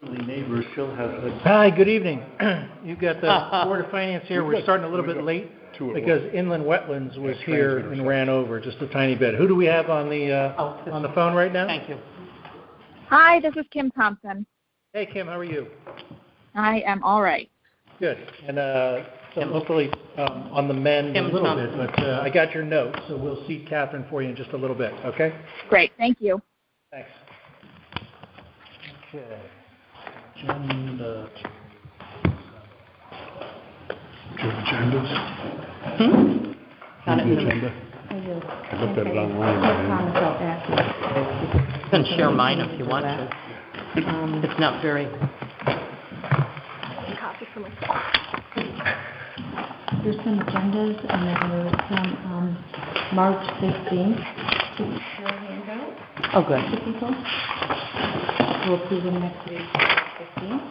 Neighbors still have. Hi, good evening. You've got the Board of Finance here. We're starting a little bit late because inland wetlands was here and ran over just a tiny bit. Who do we have on the phone right now? Thank you. Hi, this is Kim Thompson. Hey, Kim, how are you? I am all right. Good. And so hopefully on the mend a little bit, but I got your note, so we'll seat Catherine for you in just a little bit, okay? Great, thank you. Thanks. Okay. Agenda. Do you have agendas? Got it in the agenda? I do. I looked at it online. You can share mine if you want to. It's not very. There's some agendas, and then there's some March 15th. Your handout Oh, good. to people. We'll approve them next week, 15th.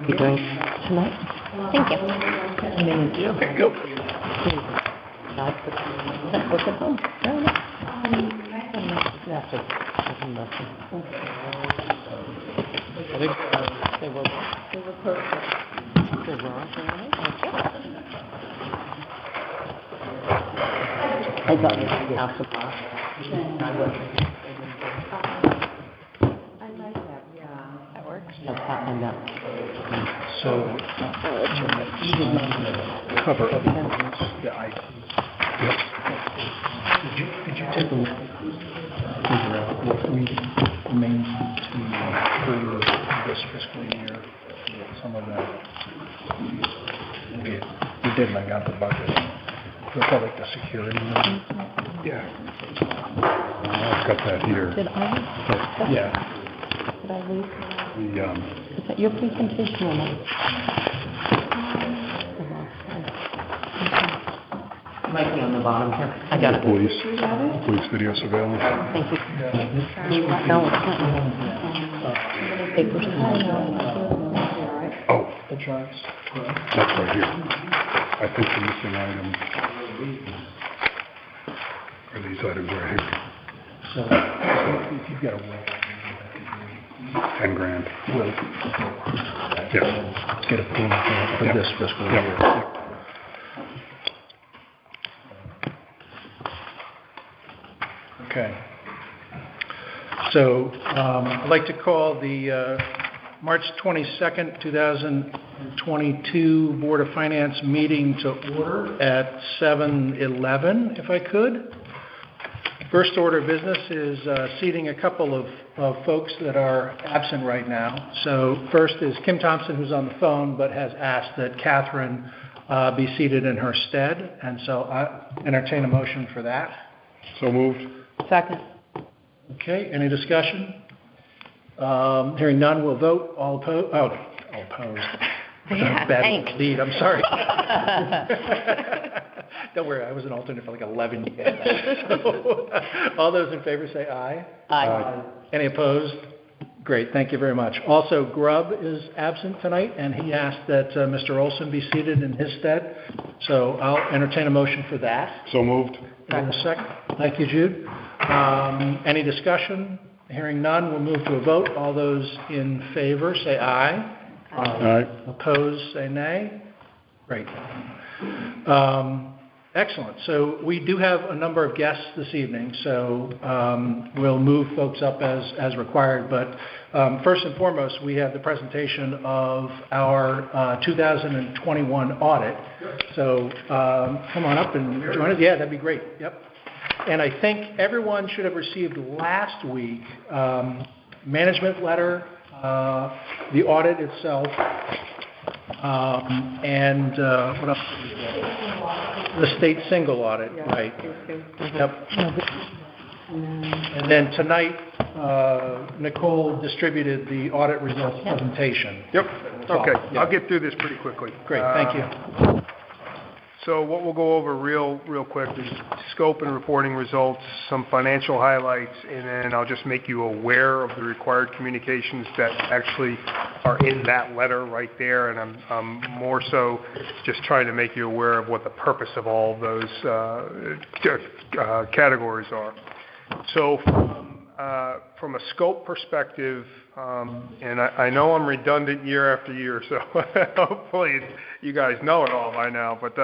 You doing tonight? Thank you. Go. Work at home. I think they were perfect. They were, I got it out of box. I like that, yeah. That works. That's happening now. So, cover of the I. Yep. Did you take a look, figure out what remains to approve this fiscal year? Some of that. We did, and I got the budget. Look at like the security. Yeah. I've got that here. Did I? Yeah. Did I leave? The, Is that your presentation or not? Might be on the bottom here. I got it. police video surveillance. Thank you. No, it's not. Papers. Oh, The charts. that's right here. I think the missing item are these items right here. So if you've got a will. 10 grand. Will. Yeah. Get approval for Yeah. this fiscal Yeah. year. Yeah. Okay. So I'd like to call the March 22nd, 2022 Board of Finance meeting to order at 7:11, if I could. First order of business is seating a couple of folks that are absent right now. So first is Kim Thompson, who's on the phone, but has asked that Catherine be seated in her stead. And so I entertain a motion for that. So moved. Second. Okay, any discussion? Hearing none, we'll vote. All opposed? Oh, all opposed. Yeah, Bad thanks. lead, I'm sorry. Don't worry, I was an alternate for like 11 years. So, all those in favor say aye. Aye. Any opposed? Great, thank you very much. Also, Grubb is absent tonight, and he asked that Mr. Olson be seated in his stead. So I'll entertain a motion for that. So moved. Second. Thank you, Jude. Any discussion? Hearing none, we'll move to a vote. All those in favor say aye. Aye. Opposed, say nay. Great. Excellent. So we do have a number of guests this evening, so we'll move folks up as required. But first and foremost, we have the presentation of our 2021 audit. So come on up and join us. Yeah, that'd be great. Yep. And I think everyone should have received last week management letter, the audit itself, and what else did we get? The state single audit, right. Yep. And then tonight, Nicole distributed the audit results presentation. Yep. Okay. Yeah. I'll get through this pretty quickly. Great, thank you. So what we'll go over real quick is scope and reporting results, some financial highlights, and then I'll just make you aware of the required communications that actually are in that letter right there. And I'm more so just trying to make you aware of what the purpose of all those categories are. So from a scope perspective, and I know I'm redundant year after year, so hopefully you guys know it all by now. But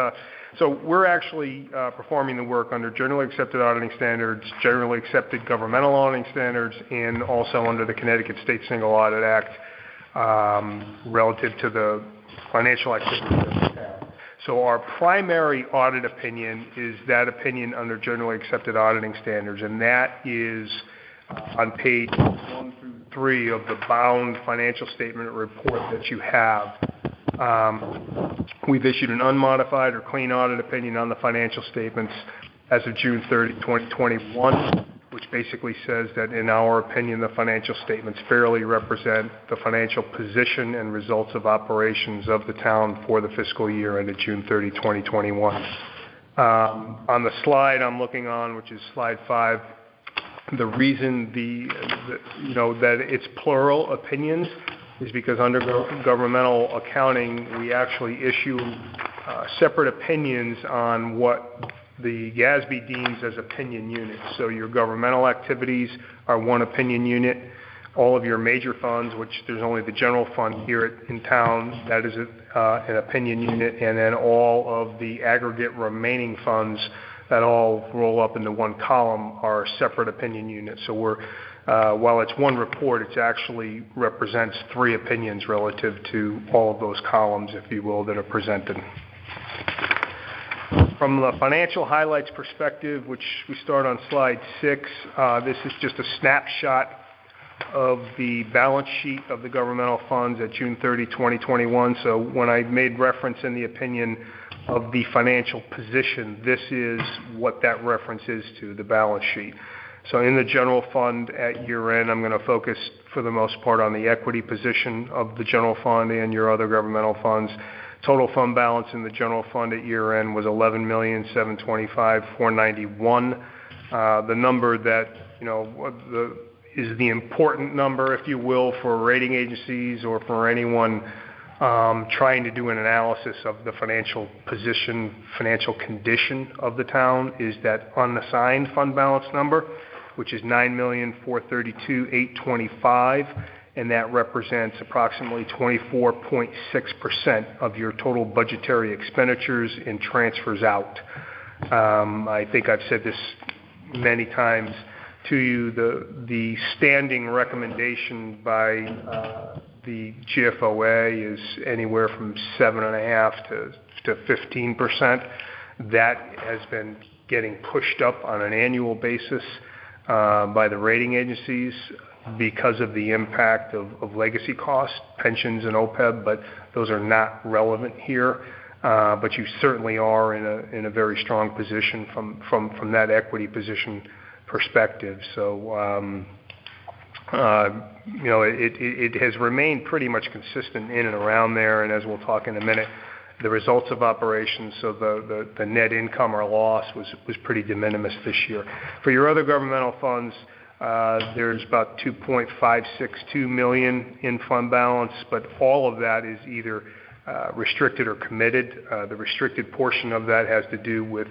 so we're actually performing the work under generally accepted auditing standards, generally accepted governmental auditing standards, and also under the Connecticut State Single Audit Act relative to the financial activity that we have. So our primary audit opinion is that opinion under generally accepted auditing standards, and that is on page 1 through 3 of the bound financial statement report that you have. We've issued an unmodified or clean audit opinion on the financial statements as of June 30, 2021, which basically says that in our opinion, the financial statements fairly represent the financial position and results of operations of the town for the fiscal year ended June 30, 2021. On the slide I'm looking on, which is slide 5, the reason that it's plural opinions is because under governmental accounting, we actually issue separate opinions on what the GASB deems as opinion units. So your governmental activities are one opinion unit. All of your major funds, which there's only the general fund here in town, that is an opinion unit, and then all of the aggregate remaining funds that all roll up into one column are separate opinion units. So while it's one report, it actually represents 3 opinions relative to all of those columns, if you will, that are presented. From the financial highlights perspective, which we start on slide 6, this is just a snapshot of the balance sheet of the governmental funds at June 30, 2021. So when I made reference in the opinion of the financial position, this is what that reference is to, the balance sheet. So in the general fund at year end, I'm going to focus for the most part on the equity position of the general fund and your other governmental funds. Total fund balance in the general fund at year end was $11,725,491. The number that is the important number, if you will, for rating agencies or for anyone trying to do an analysis of the financial position, financial condition of the town, is that unassigned fund balance number, which is $9,432,825, and that represents approximately 24.6% of your total budgetary expenditures and transfers out. I think I've said this many times to you. The standing recommendation by the GFOA is anywhere from 7.5% to 15%. That has been getting pushed up on an annual basis by the rating agencies because of the impact of legacy costs, pensions and OPEB, but those are not relevant here. But you certainly are in a very strong position from that equity position perspective. So it has remained pretty much consistent in and around there, and as we'll talk in a minute, the results of operations, so the net income or loss was pretty de minimis this year. For your other governmental funds, there's about $2.562 million in fund balance, but all of that is either restricted or committed. The restricted portion of that has to do with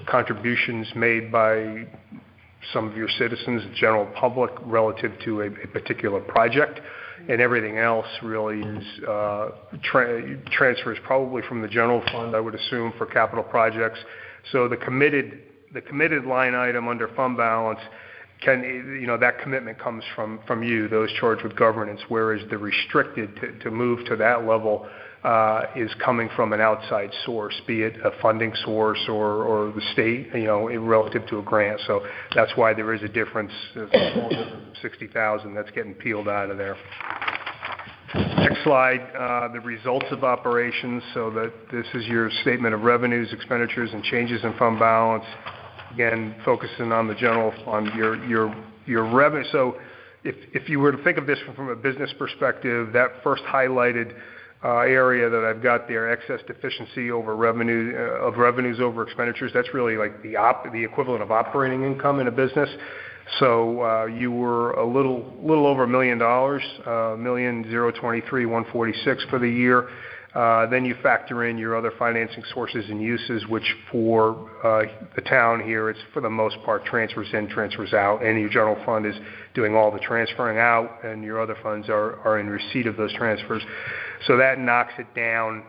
contributions made by some of your citizens, the general public, relative to a particular project, and everything else really is transfers probably from the general fund, I would assume, for capital projects. So the committed line item under fund balance that commitment comes from you, those charged with governance, whereas the restricted to move to that level is coming from an outside source, be it a funding source or the state, relative to a grant. So that's why there is a difference of $60,000 that's getting peeled out of there. Next slide, the results of operations. So that this is your statement of revenues, expenditures, and changes in fund balance. Again, focusing on the general fund, your revenue. So if you were to think of this from a business perspective, that first highlighted area that I've got there, excess deficiency over revenue of revenues over expenditures, that's really like the equivalent of operating income in a business. So you were a little over $1 million, $1,023,146 for the year. Then you factor in your other financing sources and uses, which for the town here, it's for the most part transfers in, transfers out, and your general fund is doing all the transferring out, and your other funds are in receipt of those transfers. So that knocks it down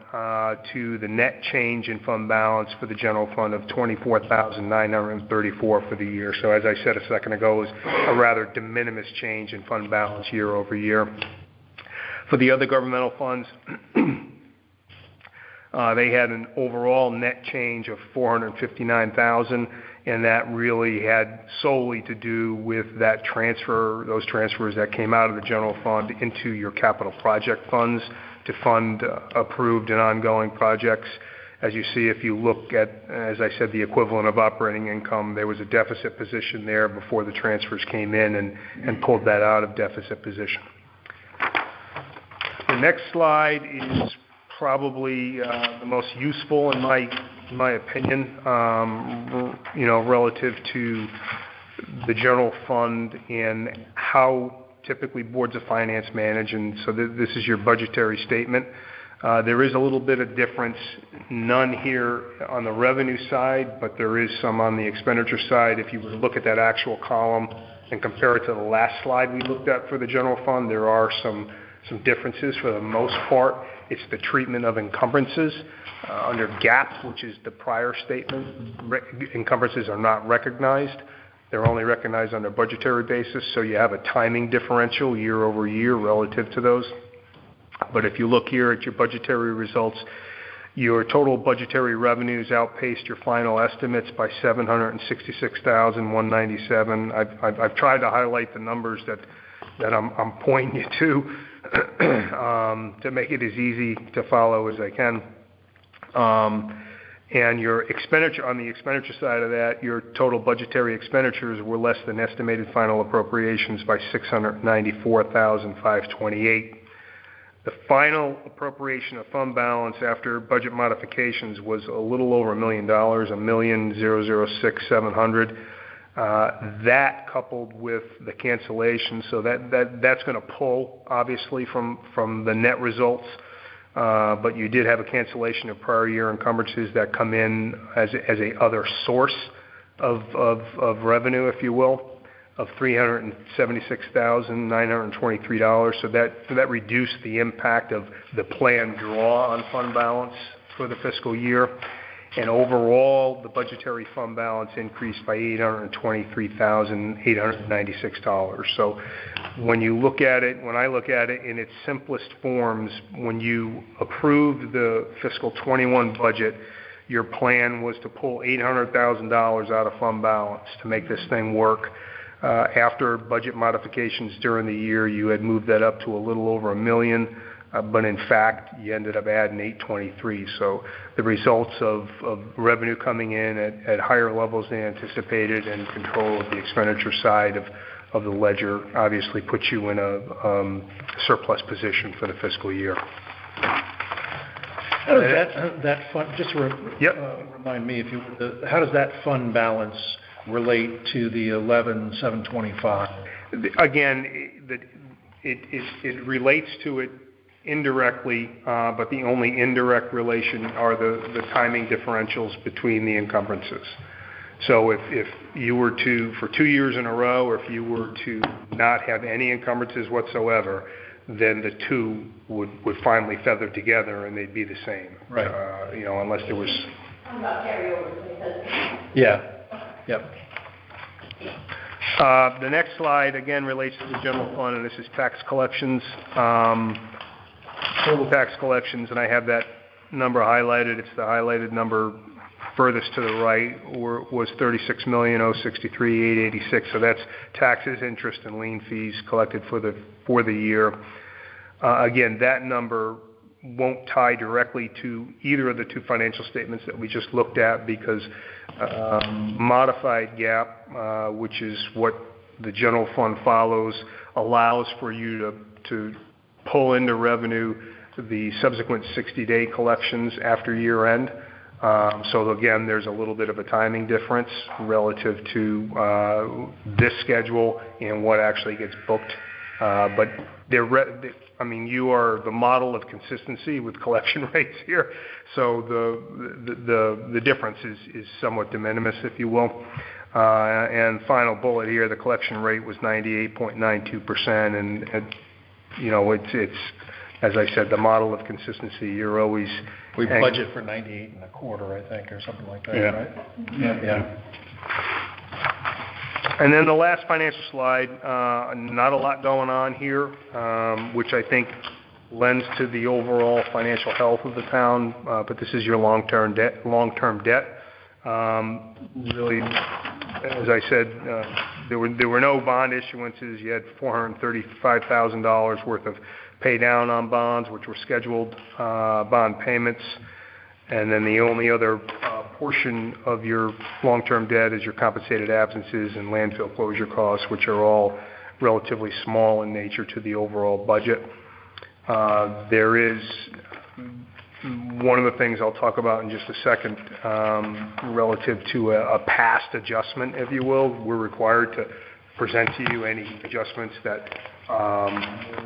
to the net change in fund balance for the general fund of $24,934 for the year. So as I said a second ago, is a rather de minimis change in fund balance year over year. For the other governmental funds, they had an overall net change of $459,000, and that really had solely to do with that transfer, those transfers that came out of the general fund into your capital project funds to fund approved and ongoing projects. As you see, if you look at, as I said, the equivalent of operating income, there was a deficit position there before the transfers came in and pulled that out of deficit position. The next slide is probably the most useful in my opinion, relative to the general fund and how typically boards of finance manage. And so this is your budgetary statement. There is a little bit of difference, none here on the revenue side, but there is some on the expenditure side. If you were to look at that actual column and compare it to the last slide we looked at for the general fund, there are some differences. For the most part, it's the treatment of encumbrances. Under GAAP, which is the prior statement, encumbrances are not recognized. They're only recognized on a budgetary basis, so you have a timing differential year over year relative to those. But if you look here at your budgetary results, your total budgetary revenues outpaced your final estimates by $766,197. I've tried to highlight the numbers that I'm pointing you to make it as easy to follow as I can. And your expenditure, on the expenditure side of that, your total budgetary expenditures were less than estimated final appropriations by $694,528. The final appropriation of fund balance after budget modifications was a little over $1 million, $1,006,700. That coupled with the cancellation, so that's going to pull obviously from the net results. But you did have a cancellation of prior year encumbrances that come in as a other source of revenue, if you will, of $376,923. So that reduced the impact of the planned draw on fund balance for the fiscal year. And overall, the budgetary fund balance increased by $823,896. So when you look at it, when I look at it in its simplest forms, when you approved the fiscal 21 budget, your plan was to pull $800,000 out of fund balance to make this thing work. After budget modifications during the year, you had moved that up to a little over $1 million. But in fact, you ended up adding 823. So the results of revenue coming in at higher levels than anticipated and control of the expenditure side of the ledger obviously puts you in a surplus position for the fiscal year. How does that fund, just remind me, if you would, how does that fund balance relate to the 11,725? Again, it relates to it indirectly, but the only indirect relation are the timing differentials between the encumbrances. So if you were to, for 2 years in a row, or if you were to not have any encumbrances whatsoever, then the two would finally feather together and they'd be the same. Right. Unless there was... Yeah. Yep. The next slide, again, relates to the general fund, and this is tax collections. Total tax collections, and I have that number highlighted. It's the highlighted number furthest to the right, was $36,063,886. So that's taxes, interest, and lien fees collected for the year. Again, that number won't tie directly to either of the two financial statements that we just looked at because modified GAAP, which is what the general fund follows, allows for you to pull into revenue the subsequent 60-day collections after year end. So again, there's a little bit of a timing difference relative to this schedule and what actually gets booked But you are the model of consistency with collection rates here, so the difference is somewhat de minimis, if you will. And final bullet here, the collection rate was 98.92%, and it's as I said, the model of consistency. You're always we budget for 98.25, I think, or something like that, right? Yeah. And then the last financial slide, not a lot going on here, which I think lends to the overall financial health of the town. But this is your long-term debt. Really, as I said, there were no bond issuances. You had $435,000 worth of pay down on bonds, which were scheduled bond payments. And then the only other portion of your long-term debt is your compensated absences and landfill closure costs, which are all relatively small in nature to the overall budget. There is one of the things I'll talk about in just a second relative to a past adjustment, if you will. We're required to present to you any adjustments that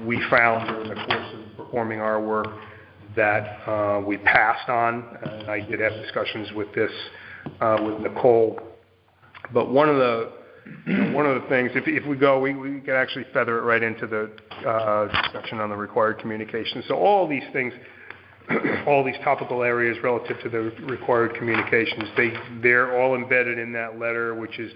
we found during the course of performing our work that we passed on. I did have discussions with this with Nicole, but one of the things, if we go, we can actually feather it right into the discussion on the required communication. So all these things, all these topical areas relative to the required communications, they're all embedded in that letter, which is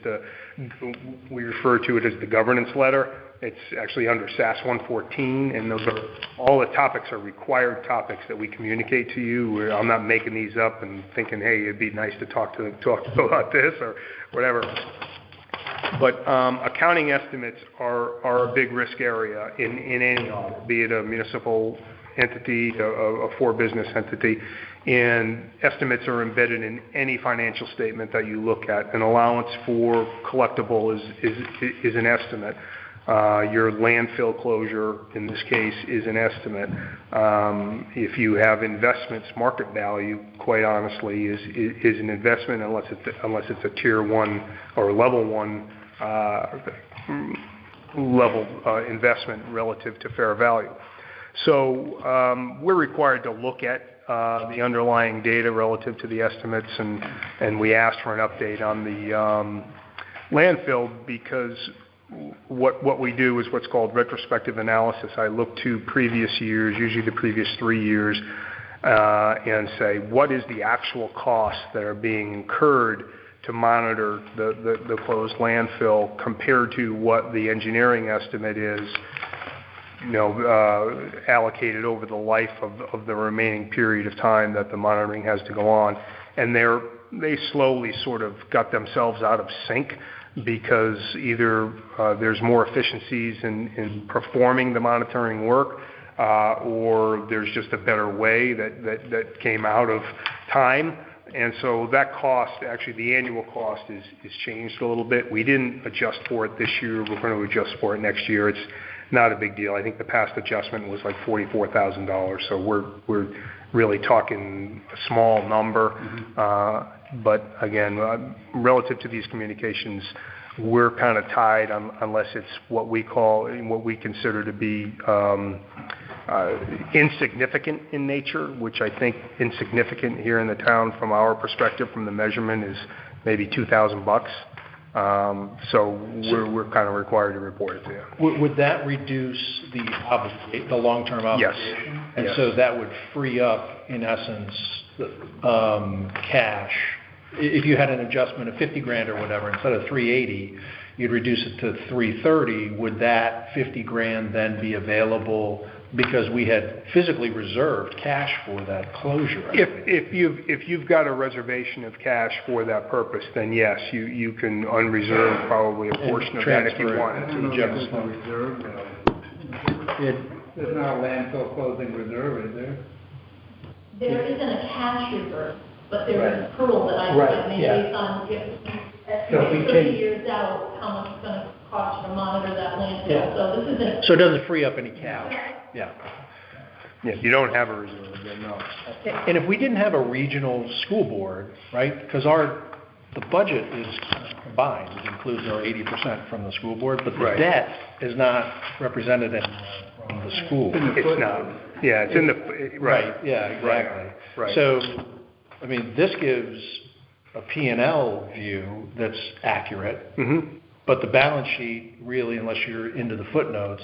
we refer to it as the governance letter. It's actually under SAS 114, and those are all the topics are required topics that we communicate to you. I'm not making these up and thinking, hey, it'd be nice to talk about this or whatever. But accounting estimates are a big risk area in any audit, be it a municipal entity, a for-business entity, and estimates are embedded in any financial statement that you look at. An allowance for collectible is an estimate. Your landfill closure, in this case, is an estimate. If you have investments, market value, quite honestly, is an investment unless it's a tier 1 or level 1 investment relative to fair value. So we're required to look at the underlying data relative to the estimates, and we asked for an update on the landfill because what we do is what's called retrospective analysis. I look to previous years, usually the previous 3 years, and say, what is the actual costs that are being incurred to monitor the closed landfill compared to what the engineering estimate is, allocated over the life of the remaining period of time that the monitoring has to go on. And they slowly sort of got themselves out of sync because either there's more efficiencies in performing the monitoring work, or there's just a better way that came out of time. And so that cost, actually the annual cost is changed a little bit. We didn't adjust for it this year. We're going to adjust for it next year. It's not a big deal. I think the past adjustment was like $44,000. So we're really talking a small number. But again, relative to these communications, we're kind of tied unless it's what we consider to be insignificant in nature, which I think insignificant here in the town from our perspective, from the measurement, is maybe $2,000. So we're kind of required to report it to you. Would that reduce the long-term obligation? Yes. And so that would free up, in essence, cash. If you had an adjustment of $50,000 or whatever, instead of $380,000, you'd reduce it to $330,000. Would that $50,000 then be available because we had physically reserved cash for that closure? If you've got a reservation of cash for that purpose, then yes, you can unreserve probably a portion of that if you wanted to. General fund. There's not a landfill closing reserve, is there? There isn't a cash reserve, but there is a pool that I made based on So we 30 years out, how much it's going to cost you to monitor that landfill. Yeah. So this isn't. So it doesn't free up any cash. Yeah. Yeah, you don't have a reserve, then no. And if we didn't have a regional school board, right, because our the budget is combined. It includes our 80% from the school board, but the Right. debt is not represented from the school. It's not. Yeah, it's in the, right. Yeah, exactly. Right. So, I mean, this gives a P&L view that's accurate, Mm-hmm. but the balance sheet really, unless you're into the footnotes,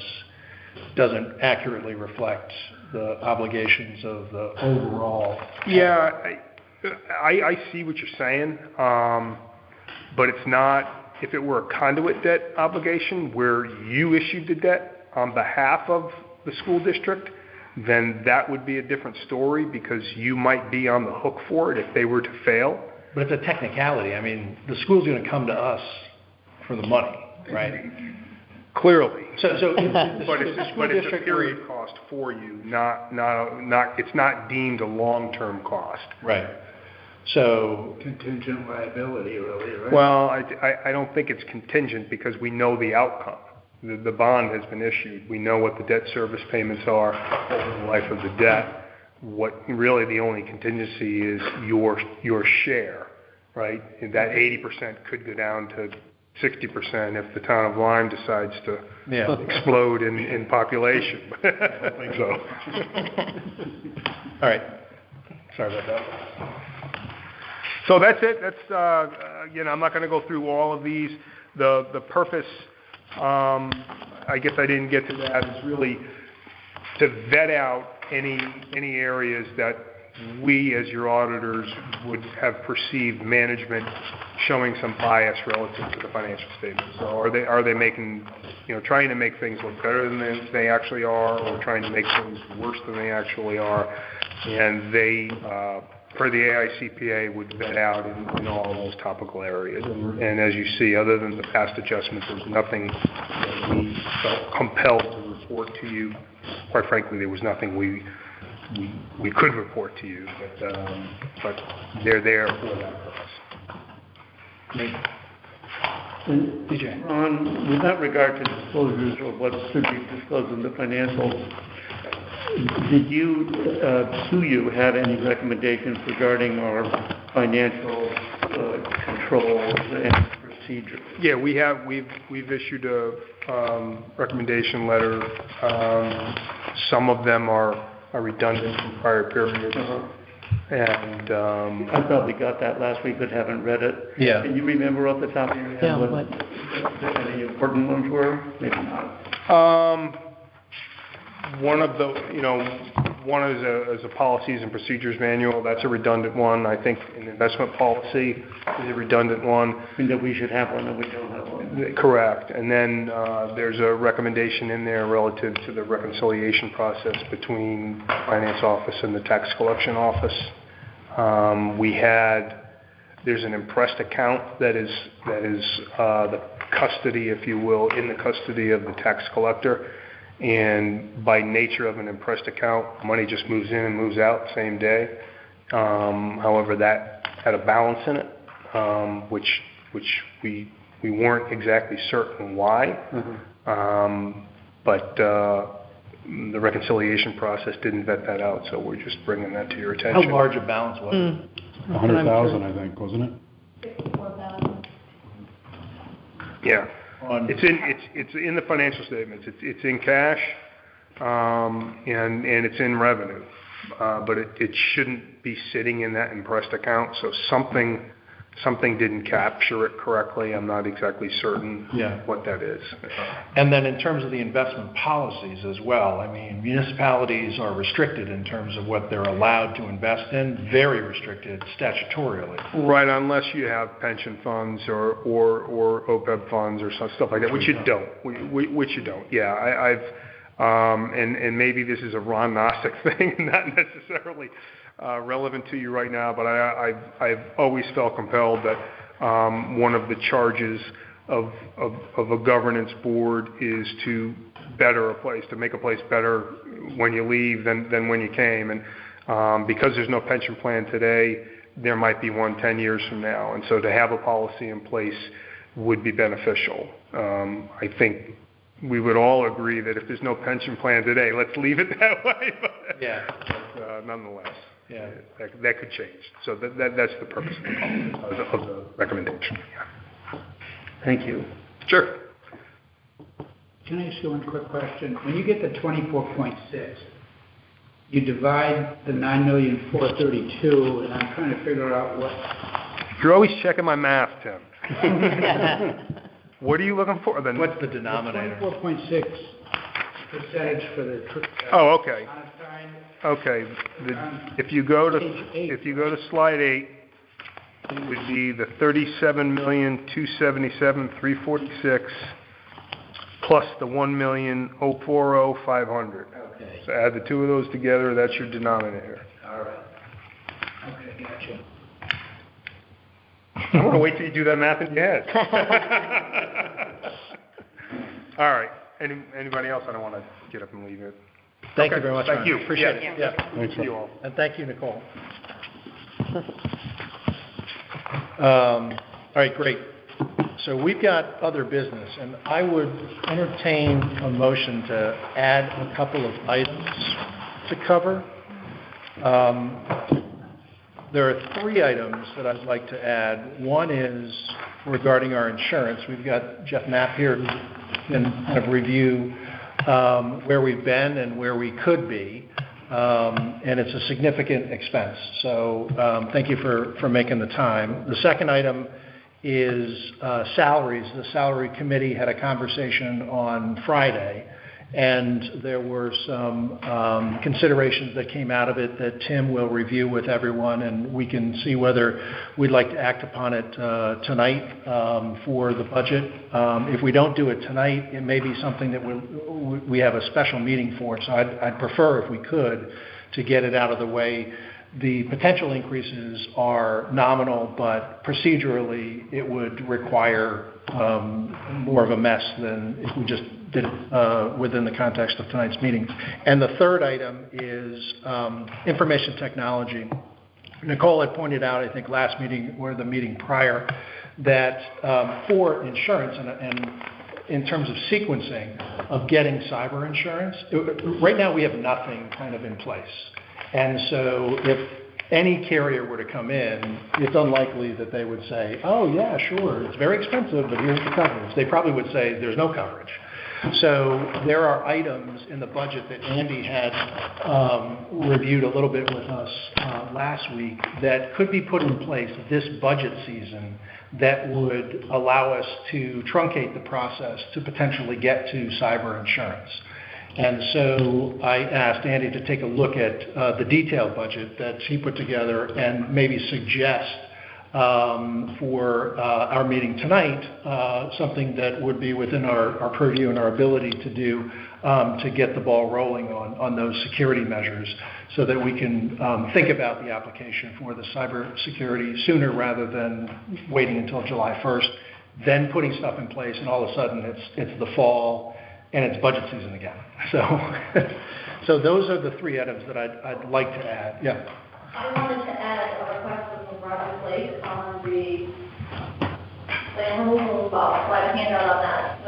doesn't accurately reflect the obligations of the overall. Yeah, I see what you're saying, but it's not, if it were a conduit debt obligation where you issued the debt on behalf of the school district, then that would be a different story because you might be on the hook for it if they were to fail. But it's a technicality. I mean, the school's going to come to us for the money, right? Clearly. So But it's a period cost for you, it's not deemed a long-term cost. Right. So, Contingent liability, really, right? Well, I don't think it's contingent because we know the outcome. The bond has been issued. We know what the debt service payments are over the life of the debt. What really the only contingency is your share, right? And that 80% could go down to 60% if the town of Lyme decides to explode in population. So. All right. Sorry about that. So that's it. That's I'm not going to go through all of these. The purpose, I guess I didn't get to that, is really to vet out any areas that we as your auditors would have perceived management showing some bias relative to the financial statements. So are they making, trying to make things look better than they actually are, or trying to make things worse than they actually are? And they, per the AICPA, would vet out in all those topical areas. And as you see, other than the past adjustments, there's nothing that we felt compelled to report to you. Quite frankly, there was nothing we could report to you, but they're there for that purpose. And DJ. Ron, with that regard to disclosures or what should be disclosed in the financials, did you, SUU, have any recommendations regarding our financial controls and procedures? Yeah, we've issued a recommendation letter. Some of them are redundant from prior periods. And I probably got that last week but haven't read it. Yeah. Can you remember off the top of your head what any important ones were? Maybe not. One of the, one is a policies and procedures manual. That's a redundant one. I think an investment policy is a redundant one. And that we should have one and we don't have one. Correct. And then there's a recommendation in there relative to the reconciliation process between the finance office and the tax collection office. There's an impressed account that is the custody, if you will, in the custody of the tax collector. And by nature of an impressed account, money just moves in and moves out same day. However, that had a balance in it, which we weren't exactly certain why. But the reconciliation process didn't vet that out, so we're just bringing that to your attention. How large a balance was it? 100,000, I think, wasn't it? 64,000. Yeah. It's in the financial statements. It's in cash, and it's in revenue, but it shouldn't be sitting in that impressed account. So something didn't capture it correctly. I'm not exactly certain what that is. And then in terms of the investment policies as well, I mean, municipalities are restricted in terms of what they're allowed to invest in, very restricted statutorily. Right, unless you have pension funds or OPEB funds or stuff like that, which you don't. Which you don't. Yeah, and maybe this is a Ron Nostick thing, not necessarily relevant to you right now, but I've always felt compelled that one of the charges of a governance board is to better a place, to make a place better when you leave than when you came. And because there's no pension plan today, there might be one 10 years from now. And so to have a policy in place would be beneficial. I think we would all agree that if there's no pension plan today, let's leave it that way. But nonetheless. Yeah. That could change. So that's the purpose of the recommendation. Yeah. Thank you. Sure. Can I ask you one quick question? When you get the 24.6, you divide the 9,432,000, and I'm trying to figure out what... You're always checking my math, Tim. What are you looking for? What's the denominator? 24.6 percentage for the... Oh, okay. unassigned. Okay. If you go to slide 8, it would be the 37,277,346 plus the 1,040,500. Okay. So add the two of those together. That's your denominator. All right. Okay, gotcha. I want to wait till you do that math in your head. All right. Anybody else? I don't want to get up and leave it. Thank Okay. you very much. Thank Ron. you. Appreciate Yeah. it. Yeah. Thanks, See you all. And thank you, Nicole. All right, great. So we've got other business, and I would entertain a motion to add a couple of items to cover. There are 3 items that I'd like to add. One is regarding our insurance. We've got Jeff Knapp here who can kind of review where we've been and where we could be. And it's a significant expense. So thank you for making the time. The second item is salaries. The salary committee had a conversation on Friday, and there were some considerations that came out of it that Tim will review with everyone, and we can see whether we'd like to act upon it tonight for the budget. If we don't do it tonight, it may be something that we have a special meeting for. So I'd prefer, if we could, to get it out of the way. The potential increases are nominal, but procedurally it would require more of a mess than if we just did it within the context of tonight's meeting. And the third item is information technology. Nicole had pointed out, I think last meeting or the meeting prior, that for insurance and in terms of sequencing of getting cyber insurance, right now we have nothing kind of in place. And so if any carrier were to come in, it's unlikely that they would say, oh yeah, sure, it's very expensive, but here's the coverage. They probably would say there's no coverage. So there are items in the budget that Andy had reviewed a little bit with us last week that could be put in place this budget season that would allow us to truncate the process to potentially get to cyber insurance. And so I asked Andy to take a look at the detailed budget that he put together and maybe suggest for our meeting tonight something that would be within our purview and our ability to do to get the ball rolling on those security measures so that we can think about the application for the cybersecurity sooner rather than waiting until July 1st, then putting stuff in place, and all of a sudden it's the fall and it's budget season again. So those are the 3 items that I'd like to add. Yeah. I wanted to add a request from Roger Blake on the removal box, so I have a handout on that.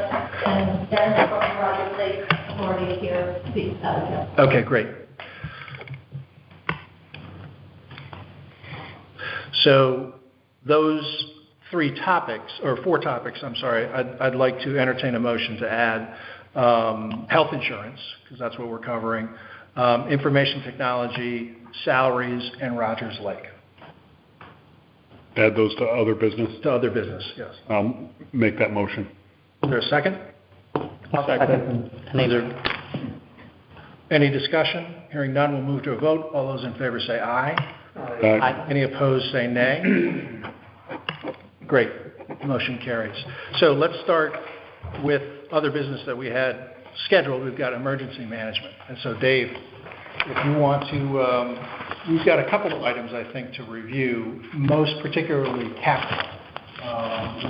And then from Roger Blake, already here, speaks about it. Okay, great. So those 3 topics, or 4 topics, I'm sorry, I'd like to entertain a motion to add health insurance, because that's what we're covering, information technology, salaries, and Rogers Lake. Add those to other business? To other business, yes. I'll make that motion. Is there a second? I'll second. Is there any discussion? Hearing none, we'll move to a vote. All those in favor say aye. Aye. Any opposed say nay. Great. Motion carries. So let's start with other business that we had scheduled. We've got emergency management. And so Dave, if you want to, we've got a couple of items, I think, to review, most particularly capital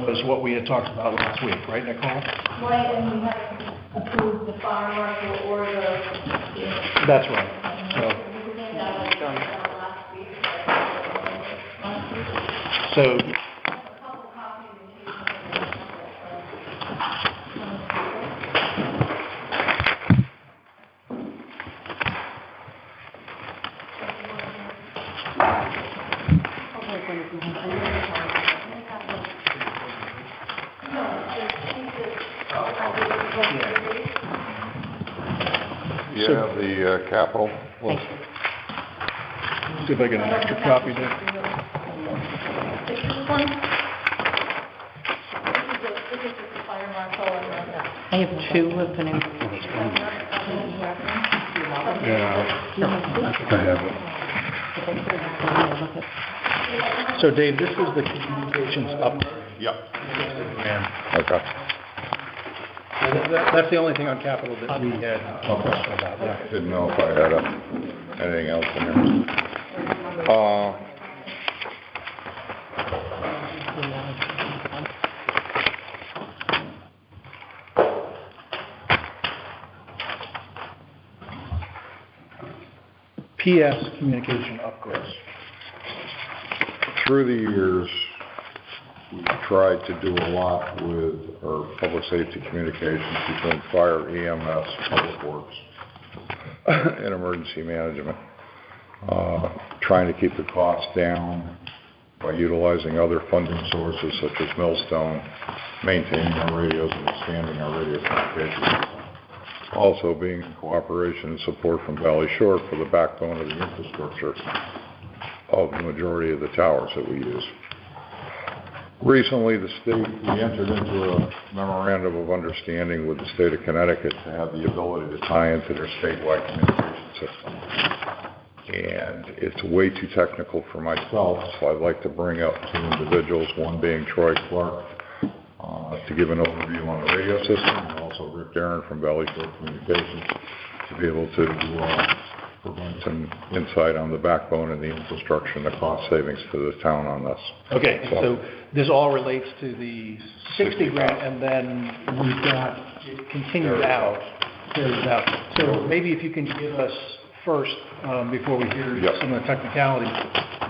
was what we had talked about last week, right, Nicole? Right, and we haven't approved the fire marshal or the... That's right. So You have the capital list? See if I get an extra copy there. This is one. This is the fire marshal and then I have two of them. Yeah, I have it. So Dave, this is the communications upgrade. Yep. Yeah. Okay. That's the only thing on capital that we had a question about. Yeah. Didn't know if I had anything else in there. PS communication upgrades. Through the years, we've tried to do a lot with our public safety communications between fire, EMS, public works, and emergency management. Trying to keep the costs down by utilizing other funding sources such as Millstone, maintaining our radios and expanding our radio communications. Also being in cooperation and support from Valley Shore for the backbone of the infrastructure of the majority of the towers that we use. Recently, we entered into a memorandum of understanding with the state of Connecticut to have the ability to tie into their statewide communication system. And it's way too technical for myself, so I'd like to bring up two individuals, one being Troy Clark, to give an overview on the radio system, and also Rick Darren from Valley Shore Communications to be able to provide some insight on the backbone and the infrastructure and the cost savings to the town on this. Okay, so this all relates to the 60 grant, and then we've got it continued out. So maybe if you can give us first, before we hear some of the technicalities,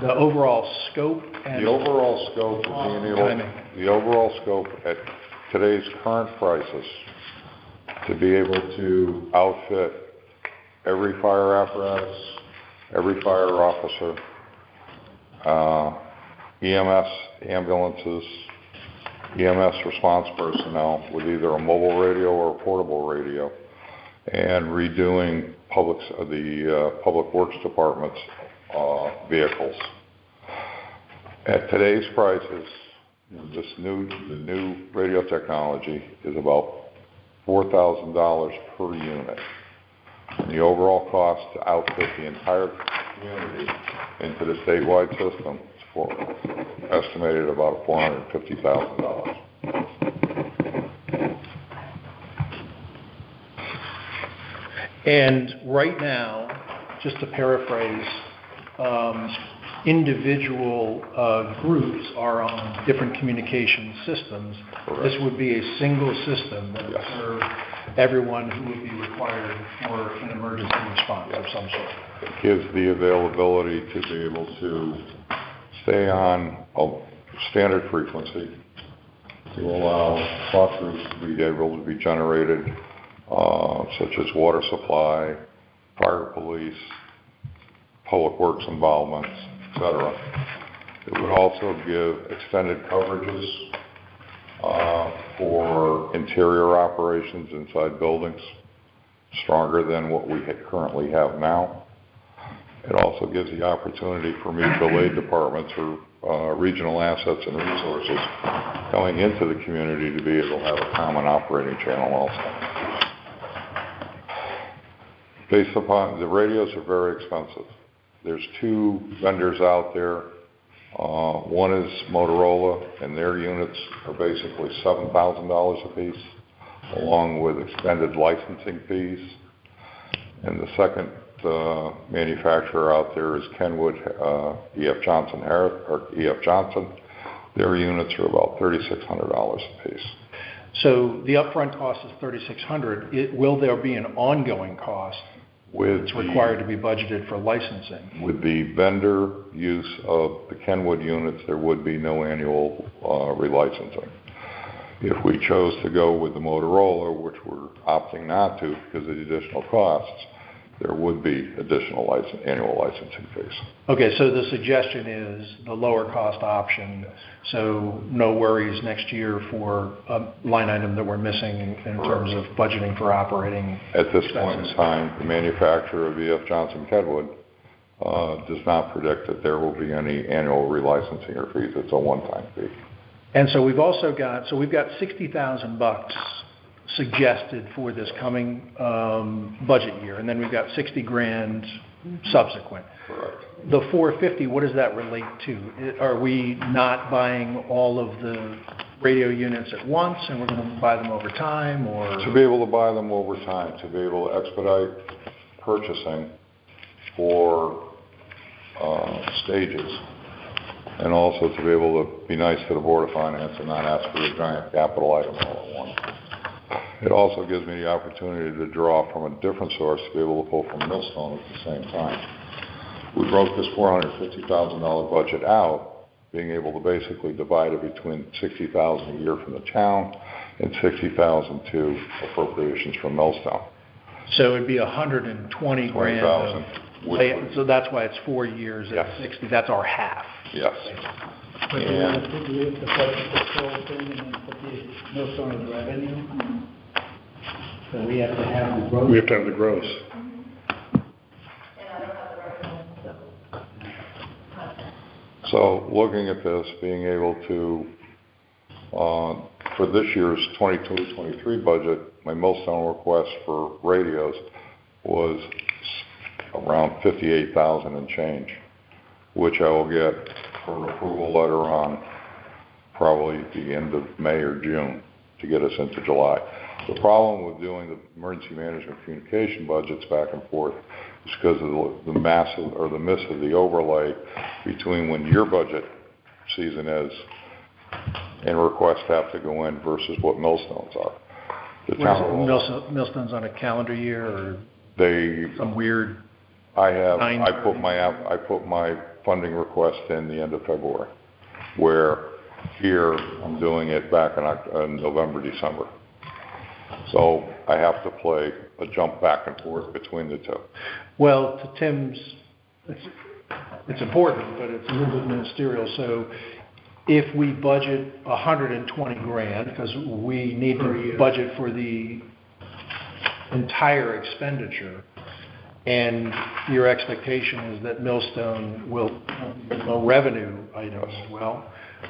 the overall scope and the overall scope of being able, the overall scope at today's current prices to be able to outfit every fire apparatus, every fire officer, EMS ambulances, EMS response personnel with either a mobile radio or a portable radio, and redoing the Public Works Department's vehicles. At today's prices, the new radio technology is about $4,000 per unit. And the overall cost to outfit the entire community into the statewide system is estimated about $450,000. And right now, just to paraphrase, individual groups are on different communication systems. Correct. This would be a single system that would serve everyone who would be required for an emergency response of some sort. It gives the availability to be able to stay on a standard frequency to allow clock routes to be able to be generated, such as water supply, fire police, public works involvements, etc. It would also give extended coverages for interior operations inside buildings, stronger than what we currently have now. It also gives the opportunity for mutual aid departments or regional assets and resources going into the community to be able to have a common operating channel also. Based upon, the radios are very expensive. There's two vendors out there. One is Motorola, and their units are basically $7,000 a piece, along with extended licensing fees. And the second manufacturer out there is Kenwood, E.F. Johnson. Their units are about $3,600 a piece. So the upfront cost is $3,600. Will there be an ongoing cost that's required to be budgeted for licensing? With the vendor use of the Kenwood units, there would be no annual relicensing. If we chose to go with the Motorola, which we're opting not to because of the additional costs, there would be additional annual licensing fees. Okay, so the suggestion is the lower cost option, so no worries next year for a line item that we're missing in terms of budgeting for operating At this expenses. point in time, the manufacturer of VF Johnson Kedwood does not predict that there will be any annual relicensing or fees. It's a one-time fee. And so we've also got $60,000 suggested for this coming budget year, and then we've got $60,000 subsequent. Correct. The $450,000, what does that relate to? Are we not buying all of the radio units at once, and we're going to buy them over time, or? To be able to buy them over time, to be able to expedite purchasing for stages, and also to be able to be nice to the Board of Finance and not ask for a giant capital item all at once. It also gives me the opportunity to draw from a different source to be able to pull from Millstone at the same time. We broke this $450,000 budget out, being able to basically divide it between $60,000 a year from the town and $60,000 to appropriations from Millstone. So it'd be $120,000. $20,000. So that's why it's 4 years Yes. at 60. That's our half. Yes. But do we have to budget the whole thing and then put the Millstone as revenue? So we have to have the growth? We have to have the gross. And I don't have the revenue, so. So looking at this, being able to, for this year's 22-23 budget, my Millstone request for radios was around $58,000 and change, which I will get for an approval letter on probably the end of May or June to get us into July. The problem with doing the emergency management communication budgets back and forth is because of the massive or the miss of the overlay between when your budget season is and requests have to go in versus what Millstones are. The town Millstone's on a calendar year or they some weird? I put my funding request in the end of February, where here I'm doing it back in November, December. So I have to play a jump back and forth between the two. Well, to Tim's, it's important, but it's a little bit ministerial. So if we budget $120,000, because we need to budget for the entire expenditure, and your expectation is that Millstone will no revenue item as well,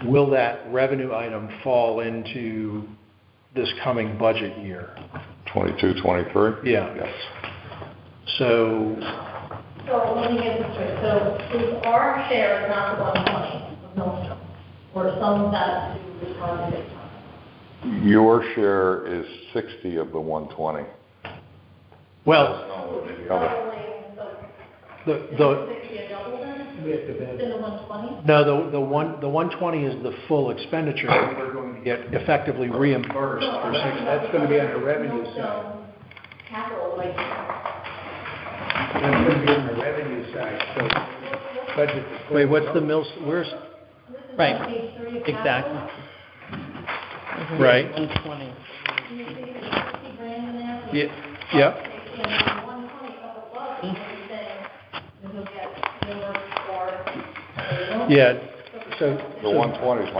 will that revenue item fall into this coming budget year? 22, 23? Yeah. Yes. So let me get this straight. So is our share is not the 120 of Millstone, or some of that to the project? Your share is 60 of the 120. well, the 120 is the full expenditure that we're going to get effectively reimbursed for 60. That's going to be on the revenue side. Capital, like. That's going to be on the revenue side, so budget. Wait, what's the where's, Right, exactly. right? 120. Yeah. Yeah, so. The 120 is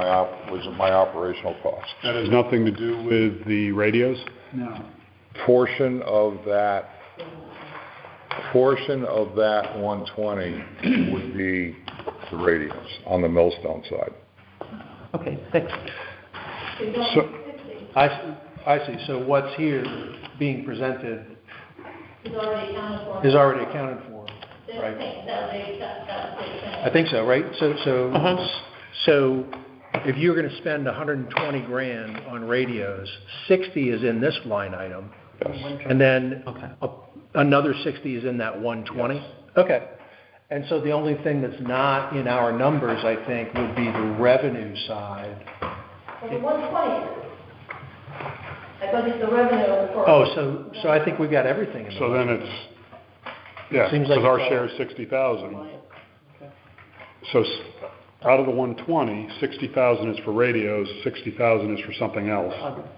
was my operational cost. That has nothing to do with the radios? No. Portion of that 120 would be the radios on the Millstone side. Okay, thanks. So, I see. So what's here being presented Is already accounted for. is already accounted for, right? I think so, right? So if you're going to spend $120,000 on radios, 60 is in this line item, Yes. and then Okay. another 60 is in that 120. Yes. Okay. And so the only thing that's not in our numbers, I think, would be the revenue side. Well, the 120 is. I budget the revenue for. Oh, so I think we've got everything in the so then budget. it's, yeah, Seems like because our it's all- share is 60,000. So out of the 120, 60,000 is for radios, 60,000 is for something else,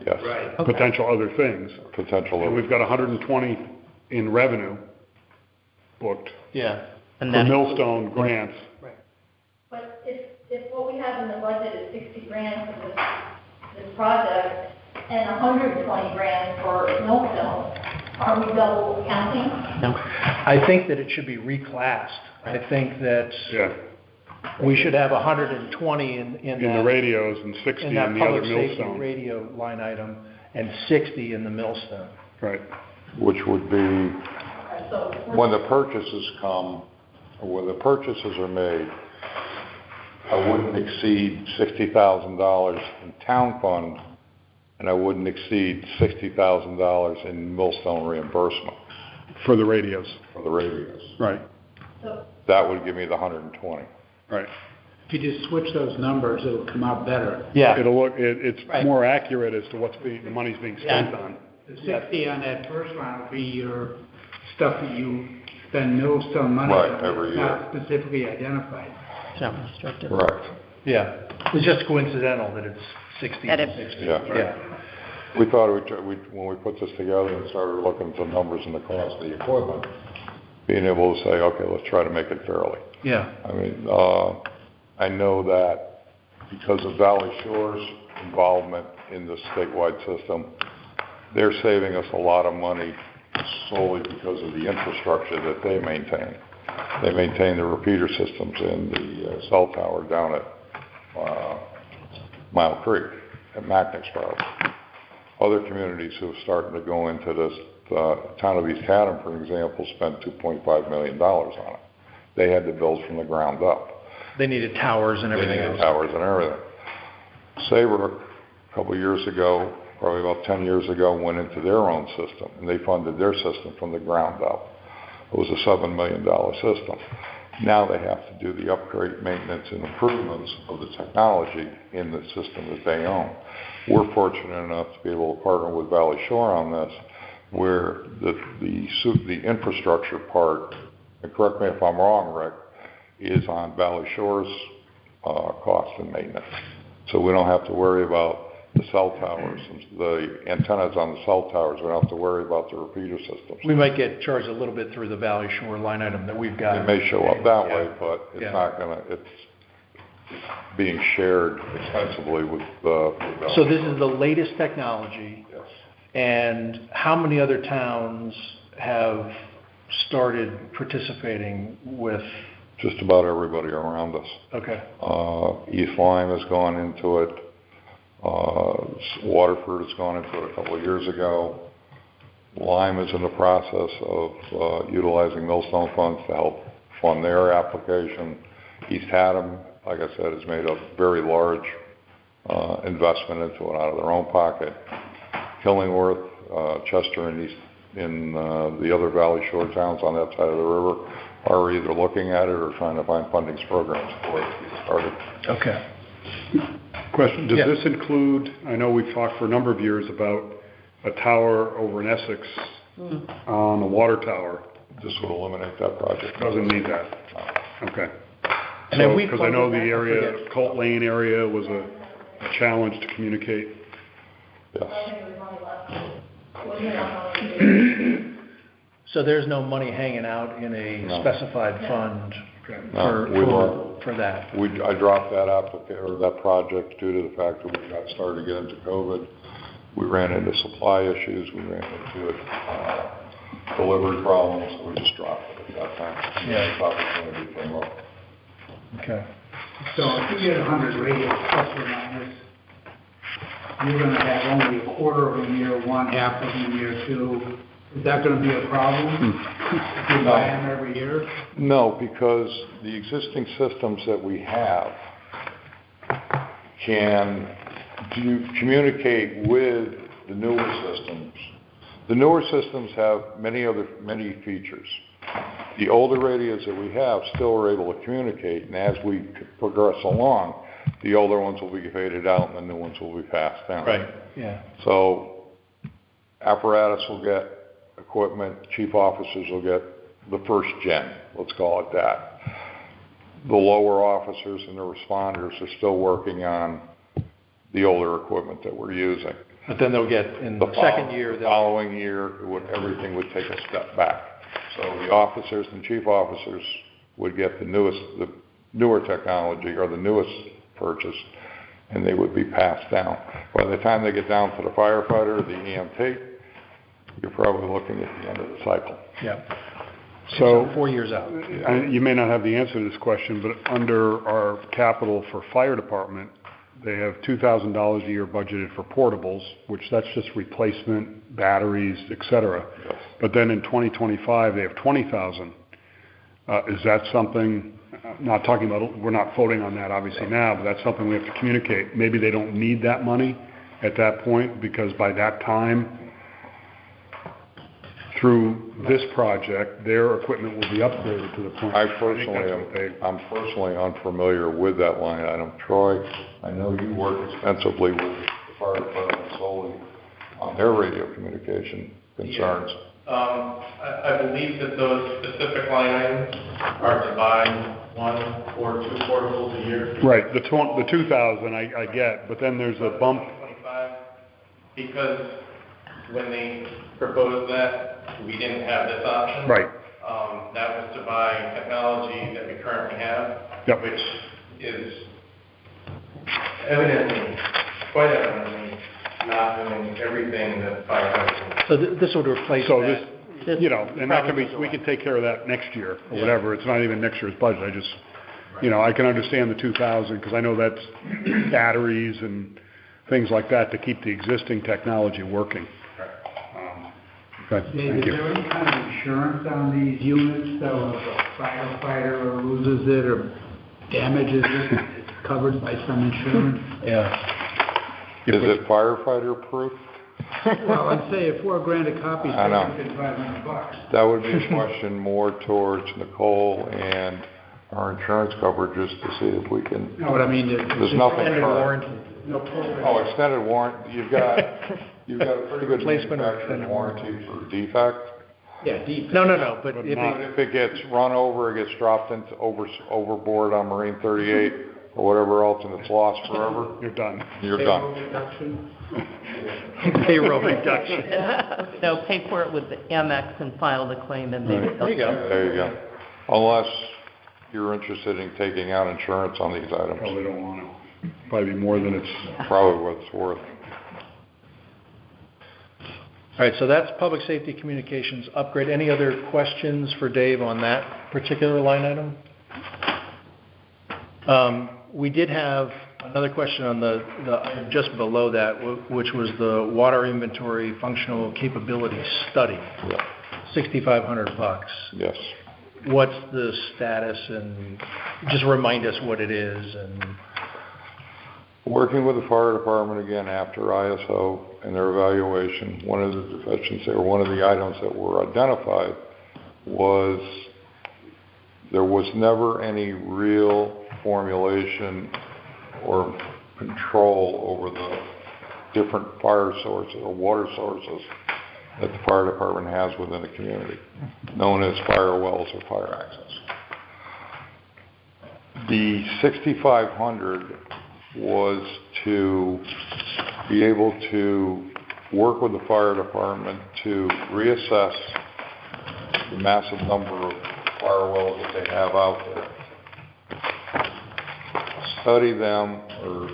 Yes. Right. Okay. potential other things. Potential. And we've got 120 in revenue, booked Yeah. for And then, Millstone grants. But if what we have in the budget is 60 grand for this project and 120 grand for Millstone, are we double counting? no, I think that it should be reclassed. I think that Yeah, we should have 120 in in the that, radios and 60 in in that the other public safety Millstone. radio line item and 60 in the Millstone. Right. which would be, So when the purchases come, or when the purchases are made, I wouldn't exceed $60,000 in town fund, and I wouldn't exceed $60,000 in Millstone reimbursement For the radios. for the radios. Right, so That would give me the 120. right. If you just switch those numbers, it'll come out better. Yeah, It'll look, it's Right. more accurate as to the money's being spent on. The 60 on that first line will be your stuff that you spend Millstone money Right, on. every It's not specifically identified. it's not restricted. Correct. yeah. It's just coincidental that it's 60 That and it- 60. Yeah. Yeah. We thought when we put this together and started looking at the numbers and the cost of the equipment, being able to say, okay, let's try to make it fairly. Yeah. I mean, I know that because of Valley Shore's involvement in the statewide system, they're saving us a lot of money solely because of the infrastructure that they maintain. They maintain the repeater systems in the cell tower down at Mile Creek, at Macknicksboro. Other communities who are starting to go into this, town of East Haddam, for example, spent $2.5 million on it. They had to build from the ground up. They needed towers and everything else. Towers and everything. Sabre, a couple of years ago, probably about 10 years ago, went into their own system, and they funded their system from the ground up. It was a $7 million system. Now they have to do the upgrade, maintenance, and improvements of the technology in the system that they own. We're fortunate enough to be able to partner with Valley Shore on this, where the infrastructure part, and correct me if I'm wrong, Rick, is on Valley Shore's cost and maintenance. So we don't have to worry about the cell towers, the antennas on the cell towers. We don't have to worry about the repeater systems. We might get charged a little bit through the Valley Shore line item that we've got. It may show up that way, Yeah. but it's Yeah. not gonna, it's being shared extensively with Valley So this Shore. is the latest technology, Yes. and how many other towns have started participating with, Just about everybody around us. okay, East Lyme has gone into it. Waterford has gone into it a couple of years ago. Lyme is in the process of utilizing Millstone funds to help fund their application. East Haddam, like I said, has made a very large investment into it out of their own pocket. Killingworth, Chester, and the other Valley Shore towns on that side of the river are either looking at it or trying to find funding programs for it to get started. okay. Question, does Yeah. this include, I know we've talked for a number of years about a tower over in Essex on a water tower. This would eliminate that project. Doesn't need that. Okay. And have So, we because I know funded the that? I area, forget. Colt Lane area was a challenge to communicate. Yes. I think it was money left. Wasn't enough money. So there's no money hanging out in a No. specified fund No, we won't. for that? I dropped that project due to the fact that we got started to get into COVID. We ran into supply issues, we ran into delivery problems, we just dropped it at that time. Yeah. This opportunity came up. Okay. So if you get 100 radios plus or minus, you're gonna have only a quarter of them year one, half of them year two. Is that gonna be a problem? If you buy them every year? No, because the existing systems that we have can communicate with the newer systems. The newer systems have many features. The older radios that we have still are able to communicate, and as we progress along, the older ones will be faded out and the new ones will be passed down. Right, yeah. So apparatus will get equipment, chief officers will get the first gen, let's call it that. The lower officers and the responders are still working on the older equipment that we're using. But then they'll get, in the second year, The they'll, following year, everything would take a step back. So the officers and chief officers would get the newer technology or the newest purchase, and they would be passed down. By the time they get down to the firefighter or the EMT, you're probably looking at the end of the cycle. Yeah. So 4 years out. You may not have the answer to this question, but under our capital for fire department, they have $2,000 a year budgeted for portables, which that's just replacement, batteries, et cetera. Yes. But then in 2025, they have $20,000. Is that something, not talking about, we're not voting on that obviously now, but that's something we have to communicate. Maybe they don't need that money at that point, because by that time, through this project, their equipment will be upgraded to the point. I'm personally unfamiliar with that line item. Troy, I know you work extensively with the fire department solely on their radio communication concerns. I believe that those specific line items are to buy 1 or 2 portables a year. Right, the 2,000 I get, but then there's a bump. 25, because when they proposed that, we didn't have this option. Right. That was to buy technology that we currently have, Yep. which is quite evidently, not doing everything that firefighters. So this would replace So that. this, and that can be, we can take care of that next year or whatever. It's not even next year's budget. I just, I can understand the 2,000 because I know that's batteries and things like that to keep the existing technology working. Okay, Dave, thank is you. there any kind of insurance on these units, so if a firefighter loses it or damages it, it's covered by some insurance? Yeah. Is it firefighter proof? Well, I'd say if $4,000 a copy is I know. better than $500. That would be a question more towards Nicole and our insurance coverages to see if we can. No, what I mean is. There's nothing Extended current. warranty. No program. Oh, extended warranty. You've got a pretty good Replacement or manufacturing extended warranty for defect. Yeah, deep. No, but But if not- it, If it gets run over, it gets dropped into overboard on Marine 38 or whatever else, and it's lost forever, You're done. you're Payroll done. deduction? payroll reduction. No, pay for it with the Amex and file the claim and Right. they. There you go. There you go. Unless you're interested in taking out insurance on these items, Probably don't want to. Probably be more than it's. probably what it's worth. All right, so that's public safety communications upgrade. Any other questions for Dave on that particular line item? We did have another question on the item just below that, which was the water inventory functional capability study. Yeah. $6,500. Yes. What's the status, and just remind us what it is and. Working with the fire department again after ISO and their evaluation, one of the deficiencies or one of the items that were identified was there was never any real formulation or control over the different fire sources or water sources that the fire department has within the community, known as firewalls or fire access. The 6,500 was to be able to work with the fire department to reassess the massive number of firewalls that they have out there, study them or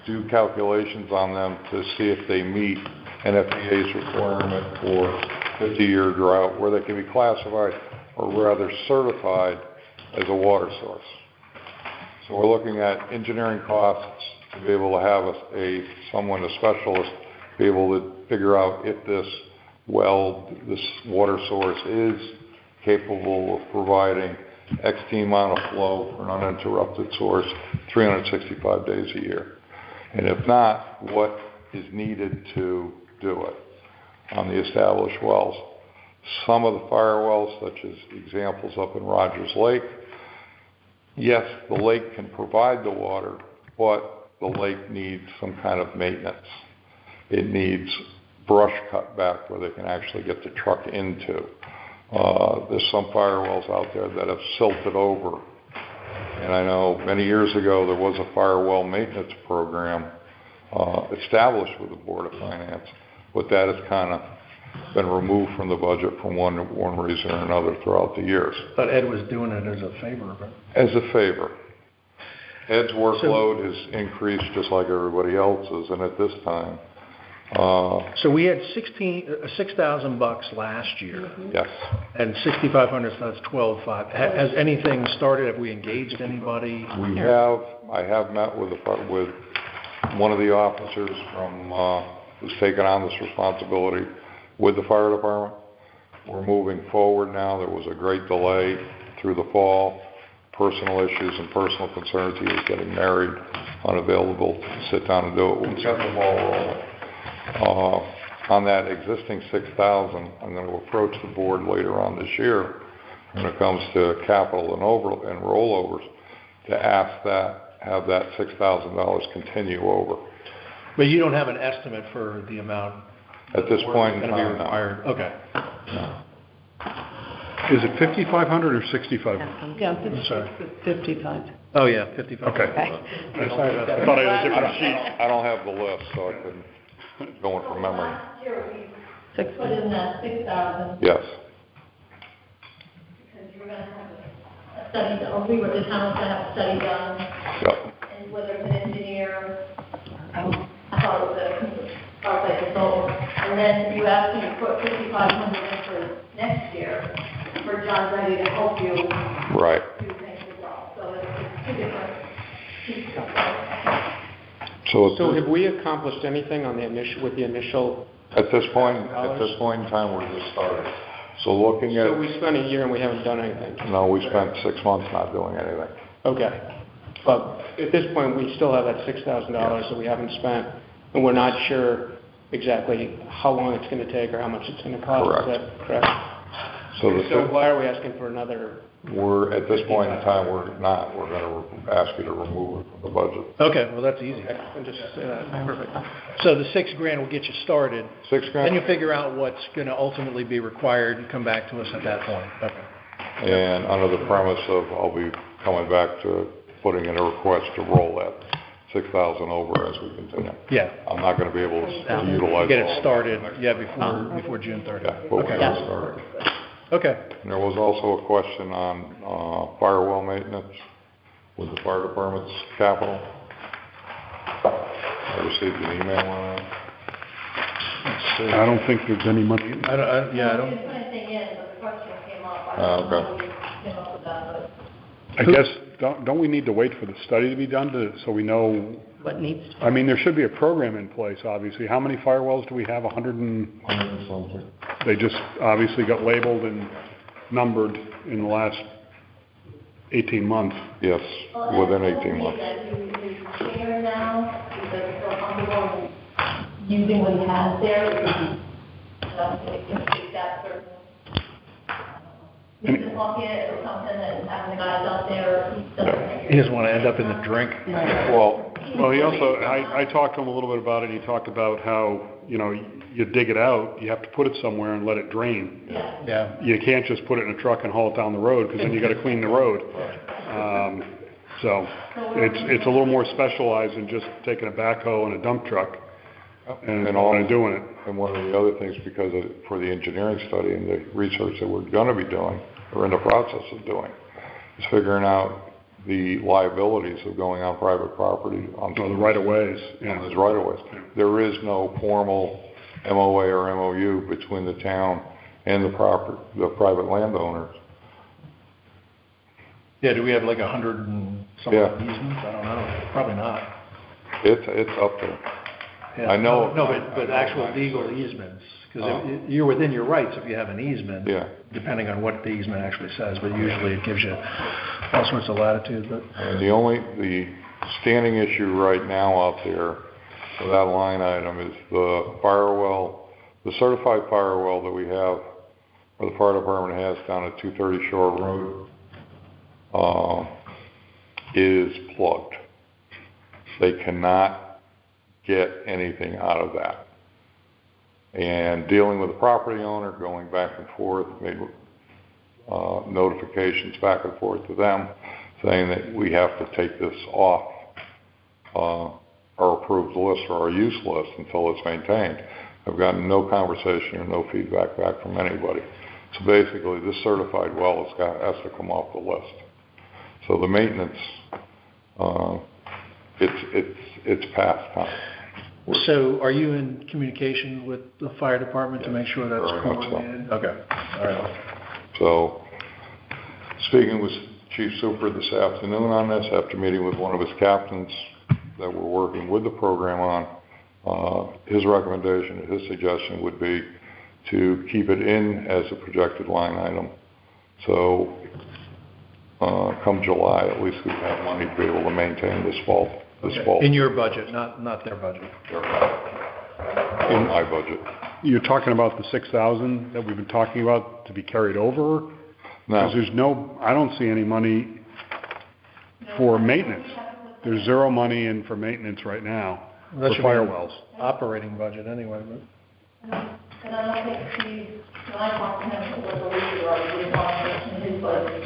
do calculations on them to see if they meet NFPA's requirement for 50-year drought, where they can be classified or rather certified as a water source. So we're looking at engineering costs to be able to have a specialist, be able to figure out if this water source is capable of providing X amount of flow for an uninterrupted source 365 days a year. And if not, what is needed to do it on the established wells. Some of the firewalls, such as examples up in Rogers Lake, yes, the lake can provide the water, but the lake needs some kind of maintenance. It needs brush cut back where they can actually get the truck into. There's some firewalls out there that have silted over. And I know many years ago there was a firewall maintenance program established with the Board of Finance, but that is kind of been removed from the budget for one reason or another throughout the years. But Ed was doing it as a favor, but... As a favor. Ed's workload has increased just like everybody else's, and at this time, So we had $6,000 last year. yes. And 6,500, so that's 12,500. Has anything started? Have we engaged anybody? I have met with one of the officers from, who's taken on this responsibility with the fire department. We're moving forward now. There was a great delay through the fall, personal issues and personal concerns. He was getting married, unavailable to sit down and do it. We've got the ball rolling. On that existing 6,000, I'm going to approach the board later on this year when it comes to capital and rollovers to have that $6,000 continue over. But you don't have an estimate for the amount At this point in going to be time, no. required? Okay. Is it 5,500 or 6,500? Yeah, I'm sorry. 55. Oh, yeah, 55. Okay. Sorry about that. I thought I had a different sheet. I don't have the list, so I couldn't, going from memory. Last year, we Six. put in that 6,000 Yes, because you were gonna have a study, or we were, the town was gonna have a study done, yep, and whether it's an engineer, I thought it was a outside consultant. And then you asked me to put 5,500 in for next year, for John Ready to help you right. do things as well. So it's two different pieces. So have we accomplished anything on the initial? at this point in time, we're just starting. So looking at, So we spent a year and we haven't done anything? no, we spent 6 months not doing anything. Okay. But at this point, we still have that $6,000 that we haven't spent, and we're not sure exactly how long it's going to take or how much it's going to cost. Correct. Is that correct? So Why are we asking for another? we're, at this point in time, we're not. We're going to ask you to remove it from the budget. Okay, well, that's easy. And just say that. Perfect. So the $6,000 will get you started. $6,000? Then you figure out what's going to ultimately be required and come back to us at that point. Okay. And under the premise of I'll be coming back to putting in a request to roll that 6,000 over as we continue. Yeah. I'm not going to be able to utilize Get all it started, before June 30th. Yeah, but we'll Okay. get it started. Okay. And there was also a question on firewall maintenance with the fire department's capital. I received an email on that. I don't think there's any money. We didn't put anything in, but the question came up. I don't know how we came up with that, but. I guess, don't we need to wait for the study to be done so we know? What needs to I mean, there should be a program in place, obviously. How many firewalls do we have? 100 and Something. they just obviously got labeled and numbered in the last 18 months. Yes, within 18 months. That you share now, because it's so comfortable using what he has there, it can take that certain, Mrs. Bucket or something, and having the guys out there, He doesn't want to end up in the drink. Well, He also, I talked to him a little bit about it, and he talked about how, you dig it out, you have to put it somewhere and let it drain. Yeah. You can't just put it in a truck and haul it down the road, because then you got to clean the road. So it's a little more specialized than just taking a backhoe and a dump truck and doing it. and one of the other things, for the engineering study and the research that we're going to be doing, or in the process of doing, is figuring out the liabilities of going on private property on The right-of-ways. on those right-of-ways. There is no formal MOA or MOU between the town and the private landowners. Yeah, do we have like 100 and something Yeah. easements? I don't know. Probably not. It's up there. Yeah. I know- No, but actual legal easements, because you're within your rights if you have an easement. Yeah. Depending on what the easement actually says, but usually it gives you all sorts of latitude, but. And the standing issue right now out there for that line item is the firewall, the certified firewall that we have, or the fire department has down at 230 Shore Road, is plugged. They cannot get anything out of that. And dealing with the property owner, going back and forth, made notifications back and forth to them, saying that we have to take this off our approved list or our use list until it's maintained. I've gotten no conversation or no feedback back from anybody. So basically, this certified well has to come off the list. So the maintenance, it's past time. So are you in communication with the fire department to make sure that's very much so. coordinated? Okay, all right. So, speaking with Chief Super this afternoon on this, after meeting with one of his captains that we're working with the program on, his recommendation, his suggestion would be to keep it in as a projected line item. So, come July, at least we have money to be able to maintain this fall. In your budget, not their budget. In my budget. You're talking about the 6,000 that we've been talking about to be carried over? No. Because I don't see any money for maintenance. There's zero money in for maintenance right now That for should be firewalls. operating budget anyway. And I don't think when I talked to him, it was a leader, or we didn't want to in his budget,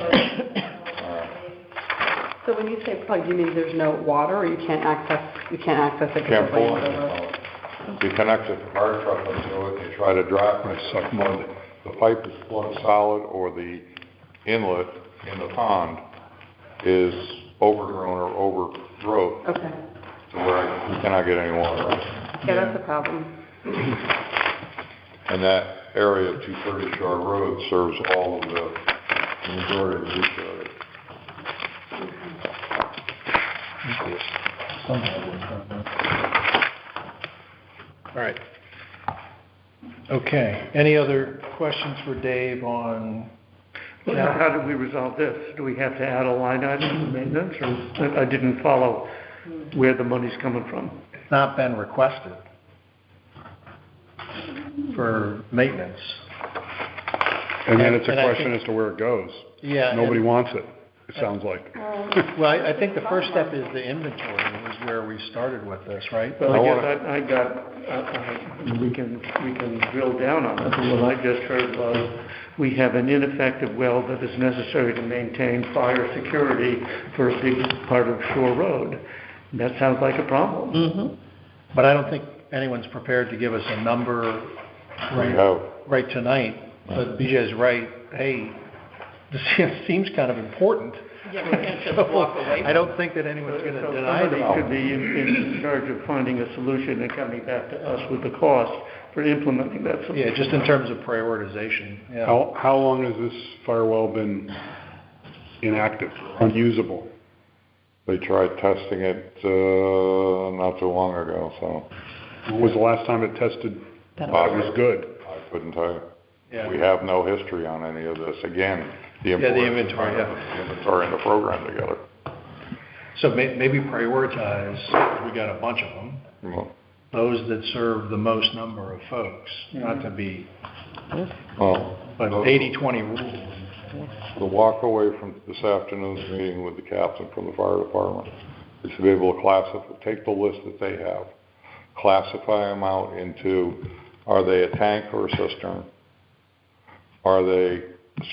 So when you say plug, you mean there's no water, or you can't access it? Can't pull it. You connect a fire truck into it, you try to drop it, suck mud. The pipe is plugged solid, or the inlet in the pond is overgrown or overgrowth. Okay. To where you cannot get any water. Yeah, that's a problem. And that area of 230 Shore Road serves all of the majority of the beach area. All right. Okay. Any other questions for Dave on? How do we resolve this? Do we have to add a line item for maintenance, or I didn't follow where the money's coming from? It's not been requested for maintenance. And then it's a And I question think- as to where it goes. Yeah. Nobody wants it, it sounds like. Well, I think the first step is the inventory, is where we started with this, right? Well, I guess we can drill down on it, but what I just heard was, we have an ineffective well that is necessary to maintain fire security for a big part of Shore Road. That sounds like a problem. Mm-hmm. But I don't think anyone's prepared to give us a number right tonight. But BJ's right, hey, this seems kind of important. Yeah, we can't just walk away. I don't think that anyone's going to deny Somebody that. could be in charge of finding a solution and coming back to us with the cost for implementing that solution. Yeah, just in terms of prioritization. Yeah. How long has this firewall been inactive, unusable? They tried testing it not too long ago, so. When was the last time it tested? It was good. I couldn't tell you. Yeah. We have no history on any of this. Again, the inventory, the inventory and the program together. So maybe prioritize, we got a bunch of them, those that serve the most number of folks, not to be, but 80-20 rule. The walk away from this afternoon's meeting with the captain from the fire department is to be able to take the list that they have, classify them out into, are they a tank or a cistern? Are they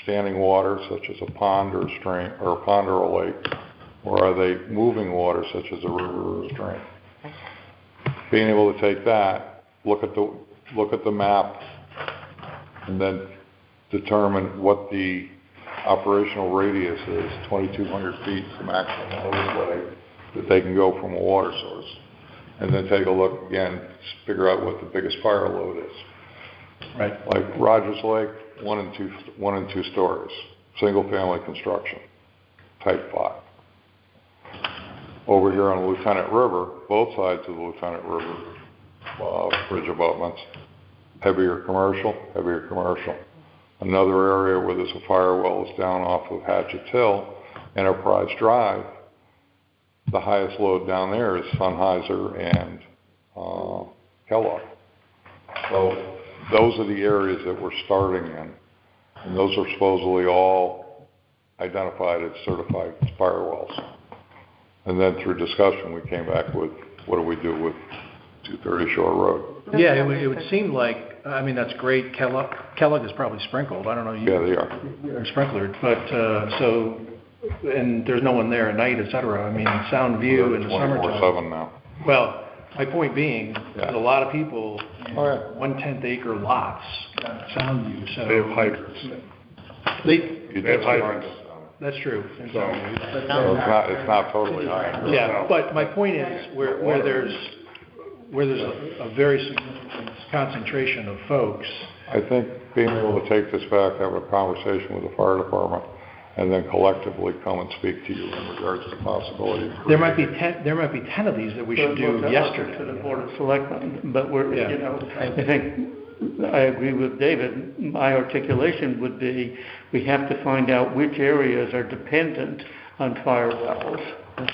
standing water, such as a pond or a stream, or a pond or a lake? Or are they moving water, such as a river or a stream? Being able to take that, look at the map, and then determine what the operational radius is, 2,200 feet, the maximum hose leg that they can go from a water source. And then take a look again, figure out what the biggest fire load is. Right. Like Rogers Lake, one and two stories, single family construction, type 5. Over here on the Lieutenant River, both sides of the Lieutenant River bridge abutments, heavier commercial. Another area where there's a firewall is down off of Hatchet Hill, Enterprise Drive. The highest load down there is Sennheiser and Kellogg. So those are the areas that we're starting in, and those are supposedly all identified as certified firewalls. And then through discussion, we came back with, what do we do with 230 Shore Road? Yeah, it would seem like, I mean, that's great. Kellogg is probably sprinkled. I don't know. Yeah, they are. They're sprinklered, but and there's no one there at night, et cetera. I mean, sound view in the summertime. 24/7 now. Well, My point being, there's a lot of people in Oh, yeah. 1/10 acre lots down at Soundview, so. They have hydrants. They have hydrants. That's true. in So- Soundview, but- So it's not totally high. Yeah, but my point is, where there's a very significant concentration of folks, I think being able to take this back, have a conversation with the fire department, and then collectively come and speak to you in regards to the possibility of there might be creating- 10 of these that we should do yesterday. To the Board of Selectmen, but we're, Yeah. you know, I think, I agree with David. My articulation would be, we have to find out which areas are dependent on fire wells.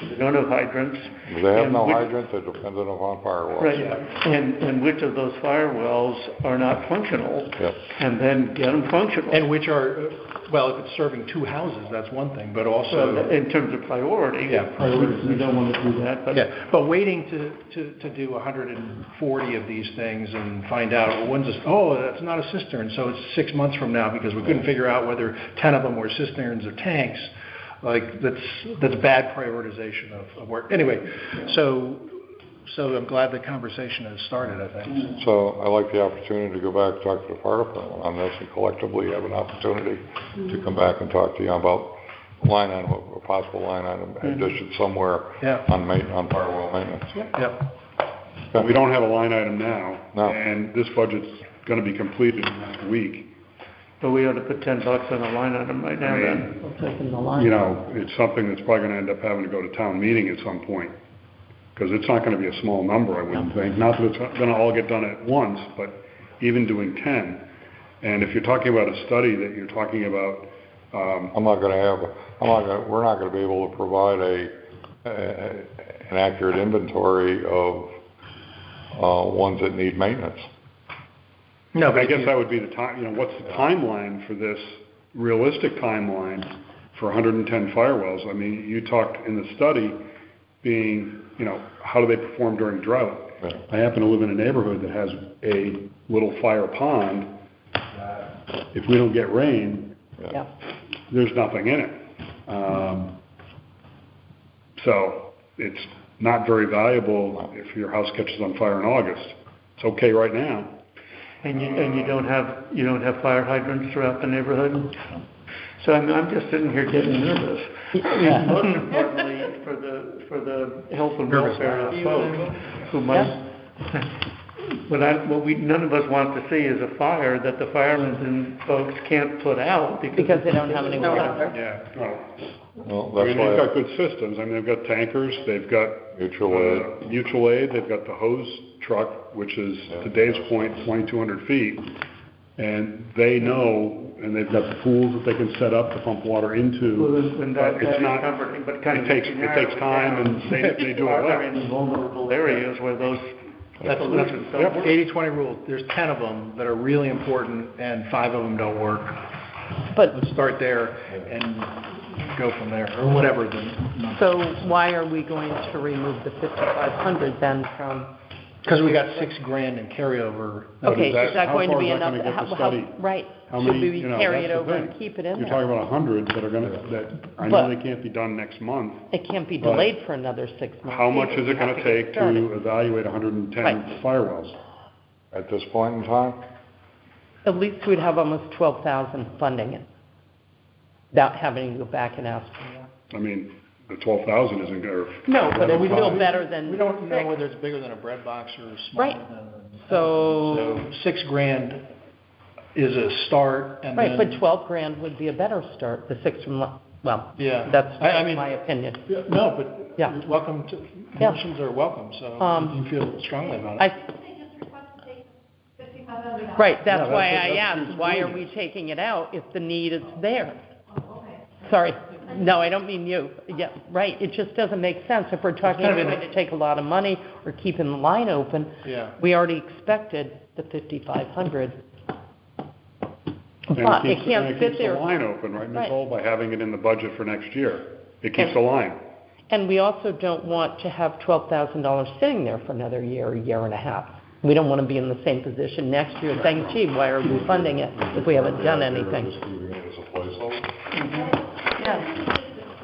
They don't have hydrants. If they have and no which- hydrants, they're dependent upon firewalls. Right, and which of those fire wells are not functional, Yep. and then get them functional. And which are, well, if it's serving 2 houses, that's one thing, but So also, in terms of priority, Yeah, priorities. we don't want to do that, but. yeah, but waiting to do 140 of these things and find out, well, when's this, oh, that's not a cistern, so it's 6 months from now because we couldn't figure out whether 10 of them were cisterns or tanks. Like, that's bad prioritization of work. Anyway, so I'm glad the conversation has started, I think. So I like the opportunity to go back and talk to the fire department on this and collectively have an opportunity to come back and talk to you about line item, a possible line item addition somewhere Yeah. on firewall maintenance. Yep. We don't have a line item now. No. And this budget's gonna be completed next week. But we ought to put $10 on a line item right now then. We'll take in the line. You know, it's something that's probably gonna end up having to go to town meeting at some point. Because it's not gonna be a small number, I wouldn't think. Not that it's gonna all get done at once, but even doing 10. And if you're talking about a study that you're talking about, we're not gonna be able to provide an accurate inventory of ones that need maintenance. No, but I guess that would be the time, you know, what's the timeline for this, realistic timeline for 110 firewalls? I mean, you talked in the study being, you know, how do they perform during drought? Right. I happen to live in a neighborhood that has a little fire pond that if we don't get rain, Yeah. there's nothing in it. So it's not very valuable if your house catches on fire in August. It's okay right now. And you don't have fire hydrants throughout the neighborhood? So I'm just sitting here getting nervous. I mean, most importantly, for the health and welfare of folks who might, none of us want to see is a fire that the firemen and folks can't put out Because they don't have any water. Yeah. Well, I that's mean, they've why got good systems. I mean, they've got tankers, they've got mutual aid, they've got the hose truck, which is, to Dave's point, 2,200 feet. And they know, and they've got the pools that they can set up to pump water into. That It's is not, comforting, but kind of. it takes time and they do it Are well. in vulnerable areas where those solutions don't work. 80-20 rule. There's 10 of them that are really important and 5 of them don't work. But, Let's start there and go from there, or whatever the number. so why are we going to remove the 5,500 then from? Because we got $6,000 in carryover. Okay, that- is that how going to far be is that enough? gonna get the study? Right, How should many, we you know, carry it that's the over and thing. keep it in You're there? talking about 100 that are that I But- know they can't be done next month. It can't be But delayed for another 6 months. How much either. is it We have gonna get take started. to evaluate 110 Right. firewalls? at this point in time. At least we'd have almost 12,000 funding it, without having to go back and ask for more. I mean, the 12,000 isn't gonna. No, but it's We still don't- better than We don't know 6. whether it's bigger than a bread box or smaller Right. than. So, So $6,000 is a start, and right, then. but 12,000 would be a better start, the 6 from, well, Yeah. that's I mean- my opinion. Yeah, no, but Yeah. you're welcome to, Yeah. motions are welcome, so you feel strongly about it. I, They just request to take $5,500. right, that's Yeah, why that's I asked, who's why are doing we taking it out if the need is there? Oh, okay. Sorry, no, I don't mean you. Yeah, right, it just doesn't make sense. If we're talking kind of about an- going to take a lot of money or keeping the line open, Yeah. we already expected the 5,500. And But it keeps- can't and sit keeps there. the line open, right, Right. Nicole, by having it in the budget for next year. It keeps And- the line. And we also don't want to have $12,000 sitting there for another year and a half. We don't want to be in the same position next year saying, gee, why are we funding it if we haven't done anything? Just leaving it as a placeholder. Yeah.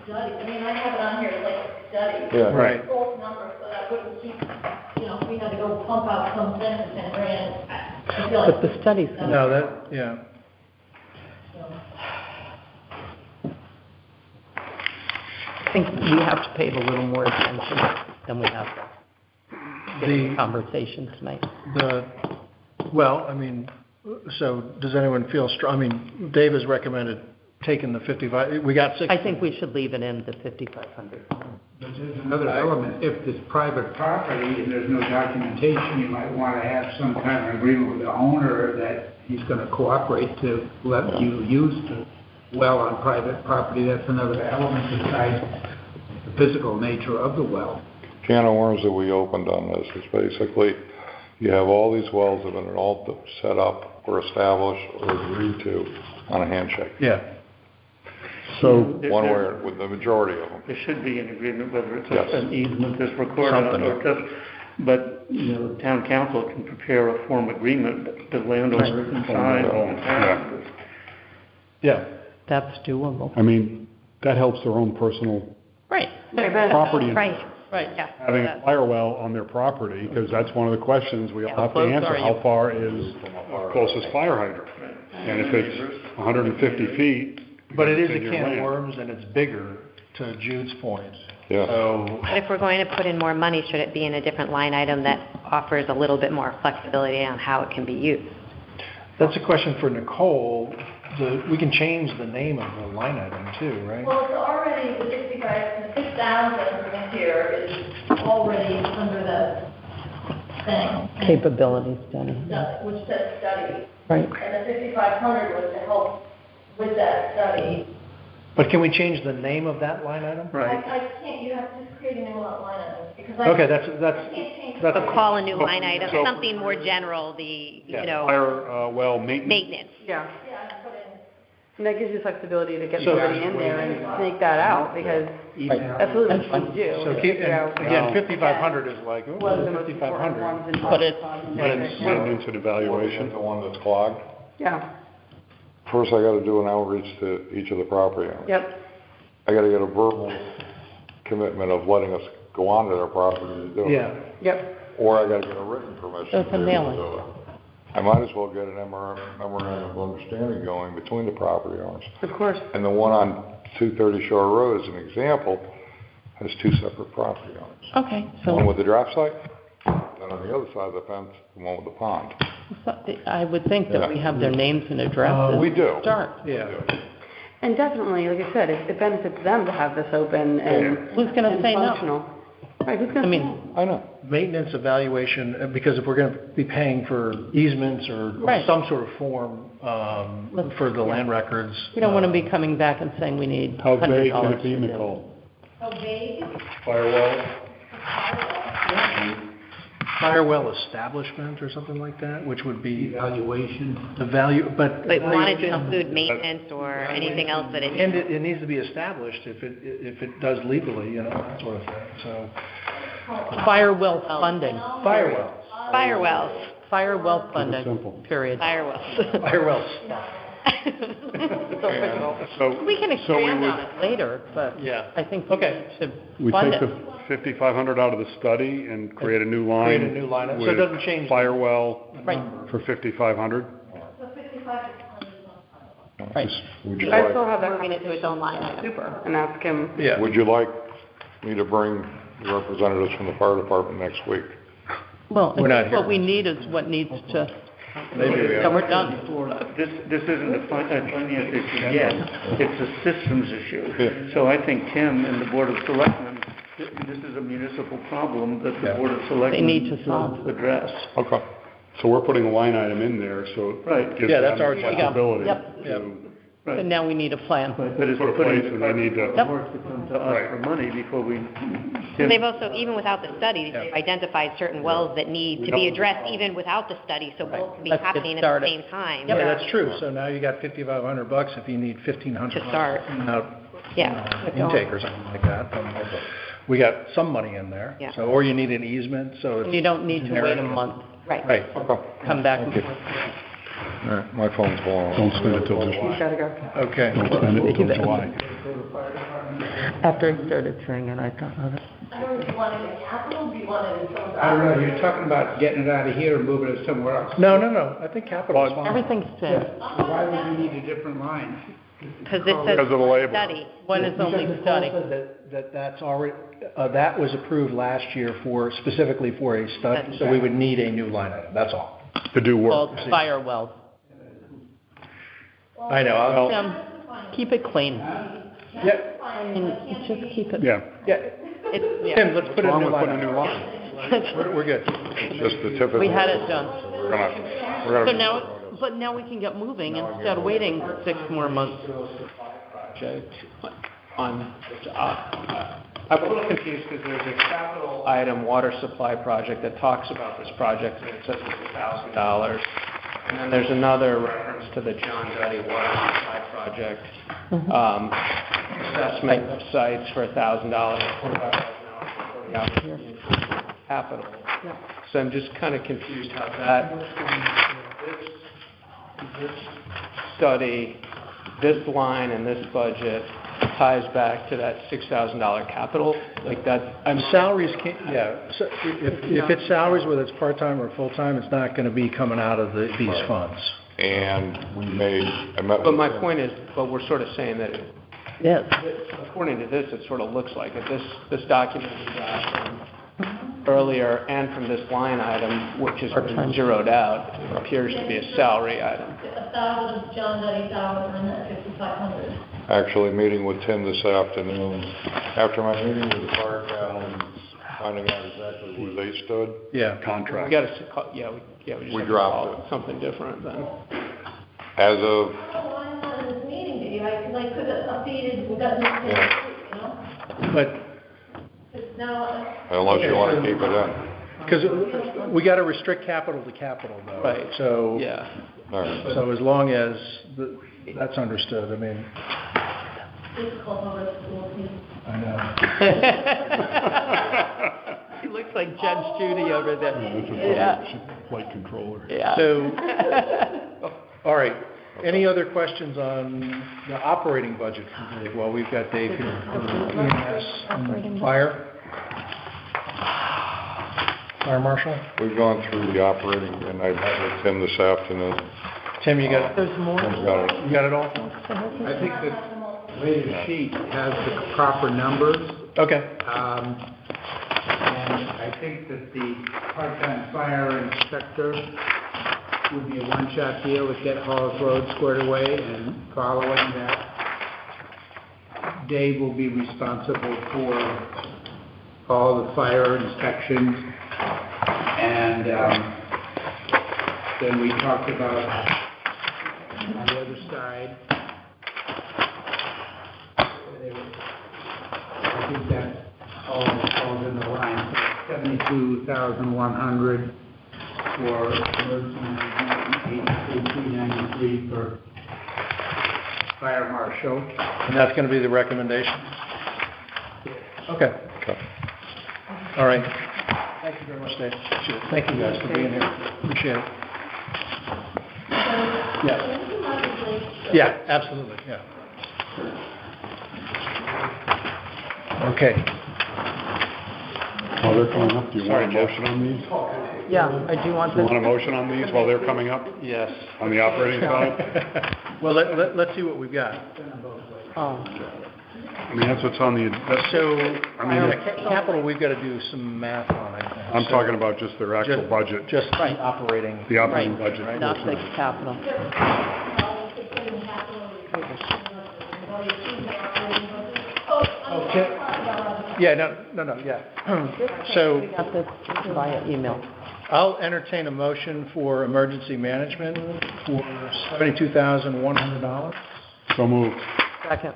Study, I mean, I have it on here as like a study. Yeah. Right. Both numbers, so that wouldn't keep, you know, we pump out some 10% grant, I feel like. But the study's gonna. No, that, yeah. I think we have to pay it a little more attention than we have in the conversation tonight. Well, I mean, so does anyone feel I mean, Dave has recommended taking the 55, we got 60. I think we should leave it in the 5,500. But there's another element, if it's private property and there's no documentation, you might want to have some kind of agreement with the owner that he's going to cooperate to let you use the well on private property. That's another element besides the physical nature of the well. Can of worms that we opened on this is basically, you have all these wells that have been all set up or established or agreed to on a handshake. Yeah. So, One way or with the majority of them. There should be an agreement, whether it's Yes. an easement that's recorded on or just, but, you know, town council can prepare a form agreement that the landowner can sign on the town. Yeah. That's doable. I mean, that helps their own personal Right. property. Right, Right. yeah. Having a fire well on their property, because that's one of the questions we all have to How close answer. are you? How far is closest fire hydrant? And if it's 150 feet. But it is it's a in your can of land. worms and it's bigger, to Jude's point. Yeah. So, But if we're going to put in more money, should it be in a different line item that offers a little bit more flexibility on how it can be used? that's a question for Nicole. We can change the name of the line item too, right? Well, it's already, the 65, the 6,000 for this year is already under the thing. Capability study. Which says study. Right. And the 5,500 was to help with that study. But can we change the name of that line item? I can't, you have to just create a new line item, because Okay, I that's, can't change. that's, But call a new line item, So- something more general, Fire well maintenance. maintenance. Yeah, Yeah, put in. and that gives you flexibility to get So- somebody in there and snake that out, because that's really what you do. so is keep, figure out and again, 5,500 is like, oh, what are the most important 5,500. ones and Put it- Maintenance and evaluation. The one that's clogged. Yeah, First, I gotta do an outreach to each of the property owners. yep, I gotta get a verbal commitment of letting us go onto their property to do it. Yeah. yep. Or I gotta get a written permission. So it's a to be able mailing. to do it. I might as well get an memorandum of understanding going between the property owners. Of course. And the one on 230 Shore Road, as an example, has two separate property owners. Okay, One so with the draft site, then on the other side of the fence, the one with the pond. I would think that we have their names and addresses. We do. Start. Yeah. And definitely, like I said, it benefits them to have this open and Who's gonna and say no? functional. Right, who's I gonna say mean, no? I know. Maintenance evaluation, because if we're going to be paying for easements or Right. some sort of form for the land records. we don't want to be coming back and saying we need How $100 vague can it be, to do. Nicole? So vague, Firewall? Firewall establishment or something like that, which would be Evaluation. the value, but. But wanted to include maintenance or anything else that it And it needs to be established if it does legally, that sort of thing, so. Firewall funding. Firewall. Firewells, Firewall funding, simple. period. firewells. Firewall. So, We can so we expand would, on it later, but Yeah. I think we Okay. need to we fund take it. the 5,500 out of the study and create a new line. Create a new line, so it with doesn't change the Firewall Right, for 5,500. so 5,500 is on. right. Would you I like, still have that Moving it to its own line item. super and ask him. Yeah. would you like me to bring representatives from the fire department next week? Well, We're not what here. we need is what needs to, Maybe we then we're done. This isn't a finance issue yet, it's a systems issue. So I think Tim and the Board of Selectmen, this is a municipal problem that the Board of Selectmen need to solve. address. Okay. So we're putting a line item in there, so Right. it gives Yeah, that's them our job. flexibility Yep. to But now we need a plan. But it's put a putting place the and they need to. Yep. work to come to us Right. for money before we. They've also, even without the study, they've identified certain wells that need to be addressed even without the study, so both can be Let's get happening at the started. same time. Yeah, that's true, so now you got $5,500 if you need 1,500. To start. Yeah. Intake or something like that. We got some money in there. Yeah. So, or you need an easement, so it's. You don't need to wait a month, Right. Right. Okay. come back and forth. All right, my phone's blowing. Don't spend it till He's July. gotta go. Okay. Don't spend it until July. After I started saying it, I thought, oh, that's... I don't know, do you want it in capital, do you want it in some of the I don't know, operating? you're talking about getting it out of here and moving it somewhere else. No, I think capital is fine. Everything's Yeah, in. so why would you need a different line? Because it says Because of the labor. study. One is only Because study. Nicole said that's already, that was approved last year specifically for a study, so we would need a new line item, that's all. To do work. Called Firewall. I know, Keep it clean. yeah, I mean, just keep it. Yeah. Tim, let's put a new line Put a new item. line. We're good. Just the tip of We the- had it done. We're So gonna, now we can get moving instead of waiting 6 more months. Project on, I'm a little confused because there's a capital item water supply project that talks about this project and it says it's $1,000. And then there's another reference to the John Duddy water supply project, assessment of sites for $1,000, $45,000 for the capital. So I'm just kind of confused how that, this study, this line and this budget ties back to that $6,000 capital, like that, Salaries can't, so if it's salaries, whether it's part-time or full-time, it's not gonna be coming out of these funds. and we made, I met But with my Tim. point is, but we're sort of saying that, Yes. according to this, it sort of looks like it. This document we got from earlier and from this line item, which is zeroed out, appears to be a salary item. 1,000 John Duddy salary and then 5,500. Actually meeting with Tim this afternoon. After my meeting with the fire captains, finding out exactly where they stood. Yeah. We Contract. got to, we just We have to dropped call it. it something different then. As of, Oh, I'm not in this meeting, did you? Because I could have updated, we got new things, you know? But, It's now, unless you want to keep it in. because we gotta restrict capital to capital though. Right. So, Yeah. All right. so as long as that's understood, I mean, difficult over the school team. I know. He looks like Judge Judy over there. Flight controller. Yeah. So, all right, any other questions on the operating budget for Dave? Well, we've got Dave here. EMS and fire? Fire marshal? We've gone through the operating, and I met with Tim this afternoon. Tim, you got, There's more. Tim's got it. you got it all? I think the latest sheet has the proper numbers, Okay. and I think that the part-time fire inspector would be a one-shot deal to get Halls Road squared away, and following that, Dave will be responsible for all the fire inspections, and then we talked about on the other side, I think that all falls in the line, 72,100 for emergency management, 83,393 for fire marshal. And that's gonna be the recommendation? Okay. All right. Thank you very much, Dave. Thank you guys for being here. Appreciate it. Yeah. Yeah, absolutely, yeah. Okay. While they're coming up, do you want a motion on these? Yeah, I do want Do you this. want a motion on these while they're coming up? Yes. On the operating side? Well, let's see what we've got. Oh, I mean, that's what's on the, that's, So, I mean, capital, we've got to do some math on, I think. I'm talking about just their actual budget, Just the operating. the operating right, budget. not the capital. Yeah, no, yeah. So, We got this via email. I'll entertain a motion for emergency management for $72,100. So moved. Second.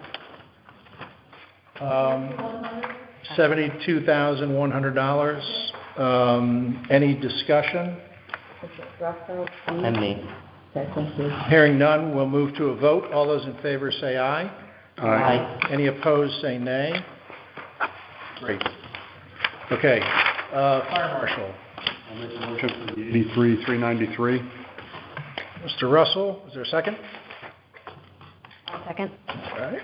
$72,100. Any discussion? And me. Hearing none, we'll move to a vote. All those in favor say aye. Aye. Any opposed say nay. Great. Okay, fire marshal. I'll make a motion for the 83,393. Mr. Russell, is there a second? Second. All right.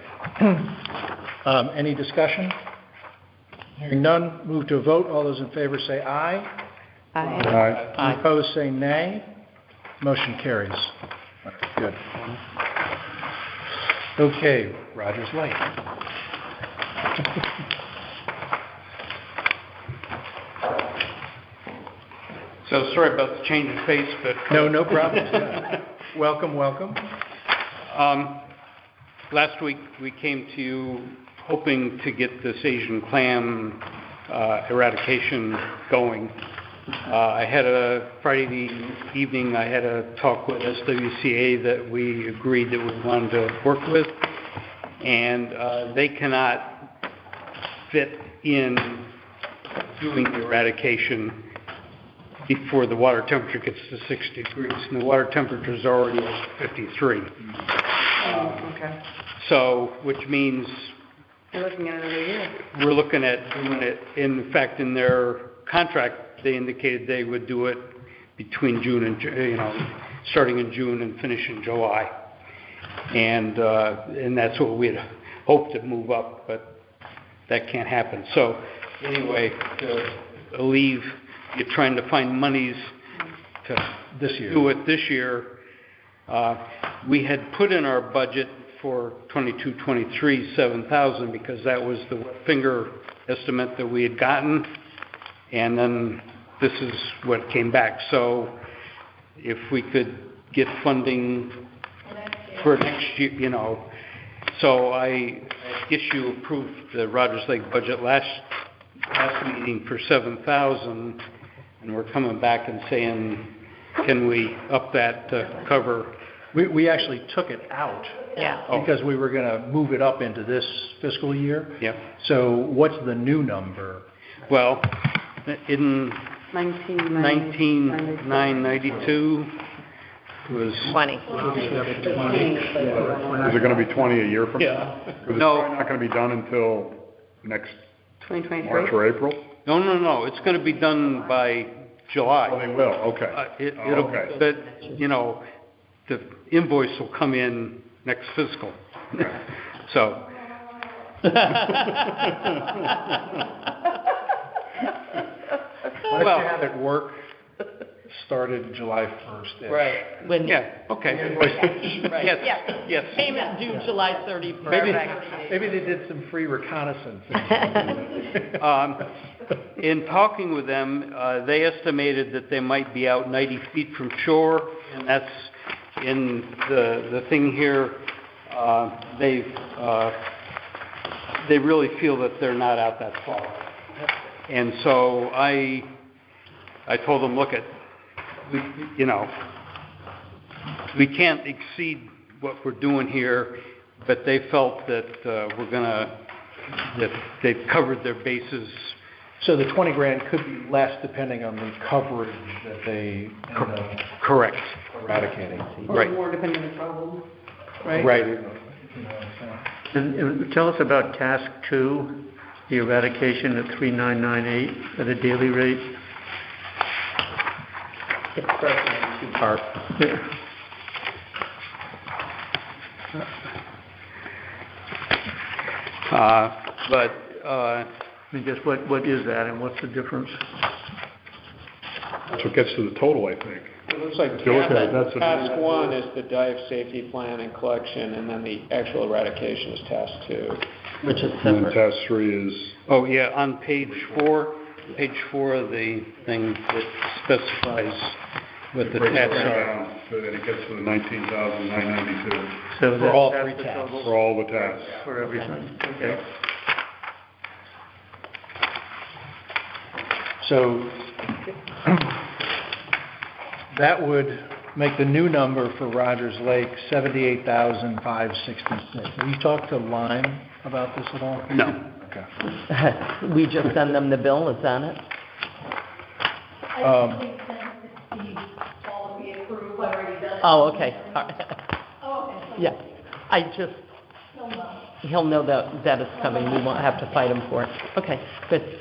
Any discussion? Hearing none, move to a vote. All those in favor say aye. Aye. Any opposed, say nay. Motion carries. Good. Okay, Rogers Lake. So sorry about the change of pace, but... No problem. Welcome. Last week, we came to you hoping to get this Asian clam eradication going. I had Friday evening, I had a talk with SWCA that we agreed that we wanted to work with, and they cannot fit in doing the eradication before the water temperature gets to 60 degrees, and the water temperature is already at 53. Okay. So, which means You're looking at another year. we're looking at doing it. In fact, in their contract, they indicated they would do it between June and, starting in June and finish in July. And that's what we had hoped to move up, but that can't happen. So anyway, to leave, you're trying to find monies to do it this year. We had put in our budget for 22-23 $7,000 because that was the finger estimate that we had gotten, and then this is what came back. So if we could get funding for next year, so I guess you approved the Rogers Lake budget last meeting for $7,000, and we're coming back and saying, can we up that to cover? We actually took it out. Yeah. Because we were going to move it up into this fiscal year. Yeah. So what's the new number? Well, in 1992 was 20. Is it going to be 20 a year from now? Because it's probably not going to be done until next 2023? March or April? No. It's going to be done by July. Oh, they will, okay. Okay. But, the invoice will come in next fiscal. So. Why don't you have it work started July 1st? Right. Okay. Right. Yes. Payment due July 31st. Maybe they did some free reconnaissance. In talking with them, they estimated that they might be out 90 feet from shore, and that's in the thing here. They really feel that they're not out that far, and so I told them, look, we can't exceed what we're doing here, but they felt that that they've covered their bases. So the 20 grand could be less depending on the coverage that they end up Correct. eradicating. Or more depending on the problem. Right. And tell us about task 2, the eradication at 3998 at a daily rate. It's broken into two parts. Just what is that and what's the difference? That's what gets to the total, I think. It looks like If you look at it, that's task 1 is the dive safety plan and collection, and then the actual eradication is task 2. Which is And then separate. task 3 is, On page 4 of the thing, it specifies what the tasks are. so that it gets to the 19,992 So For all that's three the tasks. total for all the tasks. for everything. Okay. So that would make the new number for Rogers Lake 78,566. Have you talked to Lime about this at all? No. Okay. We just send them the bill, is that it? I think since all of the approved, already done it. Oh, okay. All right. Oh, okay. Yeah. I just, he'll know that it's coming. We won't have to fight him for it. Okay, good.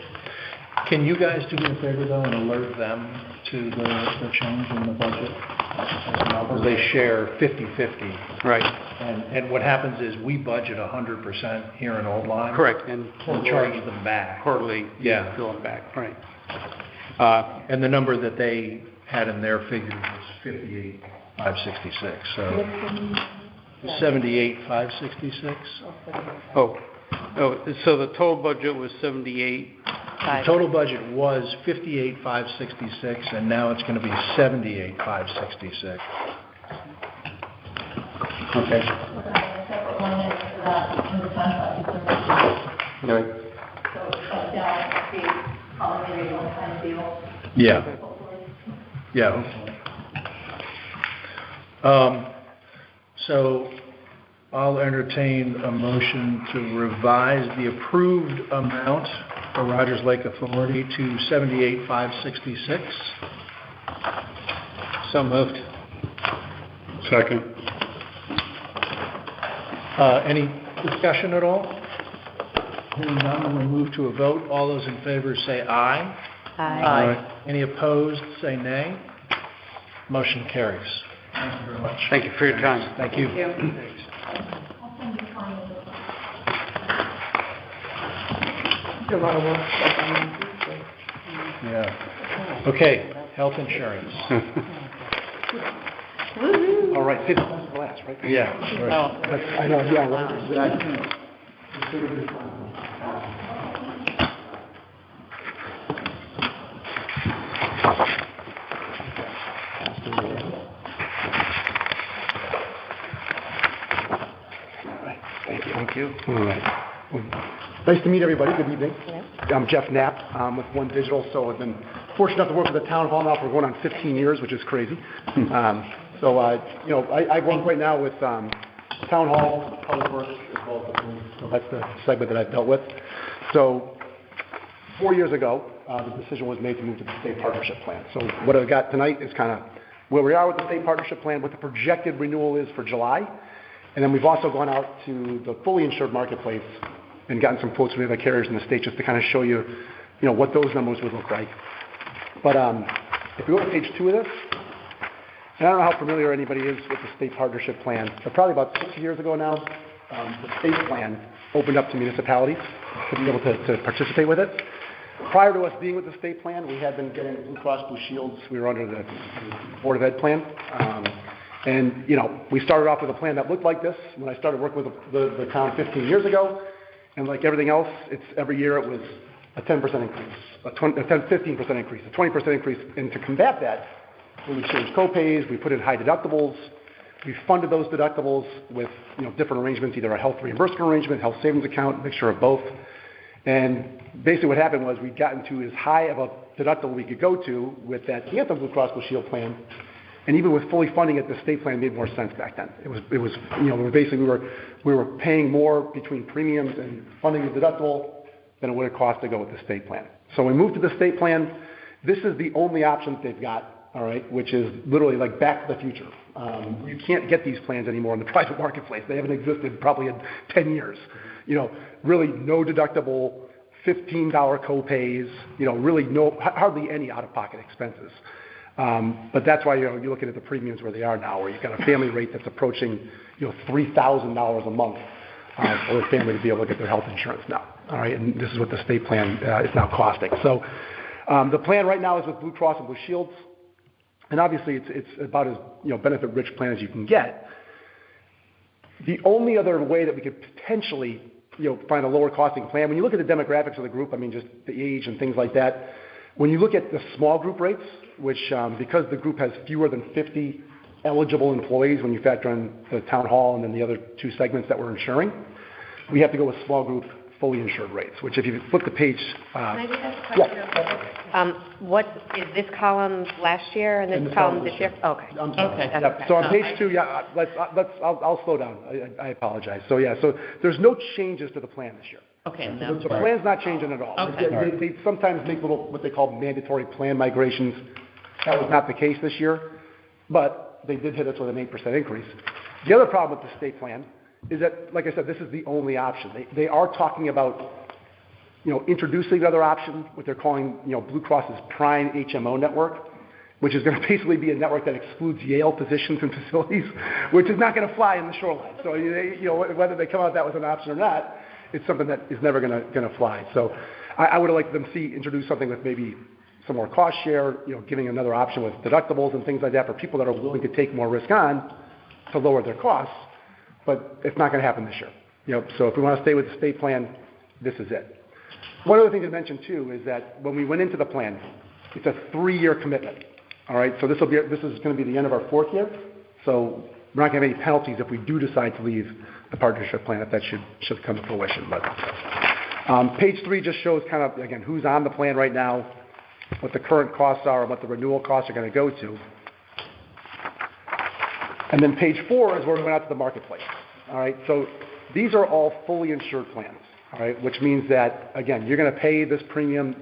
Can you guys do me a favor though and alert them to the change in the budget as well? they share 50/50. Right. And what happens is we budget 100% here in Old Lyme. Correct, and We'll charge them back. quarterly, Yeah. going back, right. And the number that they had in their figures was 58,566, so 78,566. Oh, so the total budget was 78? The total budget was 58,566, and now it's going to be 78,566. Okay. Yeah. Yeah, hopefully. So I'll entertain a motion to revise the approved amount for Rogers Lake Authority to 78,566. So moved. Second. Any discussion at all? Hearing none, we'll move to a vote. All those in favor say aye. Aye. Any opposed, say nay. Motion carries. Thank you very much. Thank you for your time. Thank you. Yeah. Okay, health insurance. All right, save the best for last, right? Yeah. Right. I know, yeah. Thank you. All right. Nice to meet everybody. Good evening. I'm Jeff Knapp. I'm with One Digital, so I've been fortunate enough to work with the town hall now for going on 15 years, which is crazy. I work right now with town hall, public works, as well as the police. So that's the segment that I've dealt with. So 4 year ago, the decision was made to move to the state partnership plan. So what I've got tonight is kind of where we are with the state partnership plan, what the projected renewal is for July. And then we've also gone out to the fully insured marketplace and gotten some quotes from the other carriers in the state just to kind of show you, what those numbers would look like. But if you go to page 2 of this, and I don't know how familiar anybody is with the state partnership plan, but probably about 6 years ago now, the state plan opened up to municipalities to be able to participate with it. Prior to us being with the state plan, we had been getting Blue Cross Blue Shields. We were under the Board of Ed plan. We started off with a plan that looked like this when I started working with the town 15 years ago. And like everything else, every year it was a 10% increase, a 15% increase, a 20% increase. And to combat that, we changed co-pays, we put in high deductibles, we funded those deductibles with different arrangements, either a health reimbursement arrangement, health savings account, mixture of both. And basically what happened was we'd gotten to as high of a deductible we could go to with that Anthem Blue Cross Blue Shield plan. And even with fully funding it, the state plan made more sense back then. It was we were paying more between premiums and funding the deductible than it would have cost to go with the state plan. So we moved to the state plan. This is the only option that they've got, all right, which is literally like back to the future. You can't get these plans anymore in the private marketplace. They haven't existed probably in 10 years. Really no deductible, $15 co-pays, really hardly any out-of-pocket expenses. But that's why you're looking at the premiums where they are now, where you've got a family rate that's approaching $3,000 a month for a family to be able to get their health insurance now. All right, and this is what the state plan is now costing. So the plan right now is with Blue Cross and Blue Shields, and obviously it's about as benefit-rich plan as you can get. The only other way that we could potentially find a lower costing plan, when you look at the demographics of the group, I mean just the age and things like that. When you look at the small group rates, which because the group has fewer than 50 eligible employees when you factor in the town hall and then the other 2 segments that we're insuring, we have to go with small group fully insured rates, which if you flip the page... Can I just ask a question? What is this column last year and this column this year? Okay. Okay. Okay. So on page 2, I'll slow down. I apologize. So there's no changes to the plan this year. Okay. The plan's not changing at all. Okay. They sometimes make little, what they call mandatory plan migrations. That was not the case this year, but they did hit us with an 8% increase. The other problem with the state plan is that, like I said, this is the only option. They are talking about, introducing another option, what they're calling, Blue Cross's Prime HMO network. which is going to basically be a network that excludes Yale positions and facilities, which is not going to fly in the shoreline. So, whether they come out with that was an option or not, it's something that is never going to fly. So I would have liked them to introduce something with maybe some more cost share, giving another option with deductibles and things like that for people that are willing to take more risk on to lower their costs, but it's not going to happen this year. So if we want to stay with the state plan, this is it. One other thing to mention too is that when we went into the plan, it's a 3-year commitment. All right, so this is going to be the end of our 4th year, so we're not going to have any penalties if we do decide to leave the partnership plan, if that should come to fruition. But page 3 just shows kind of, again, who's on the plan right now, what the current costs are, and what the renewal costs are going to go to. And then page 4 is where we went out to the marketplace. All right, so these are all fully insured plans. All right, which means that, again, you're going to pay this premium.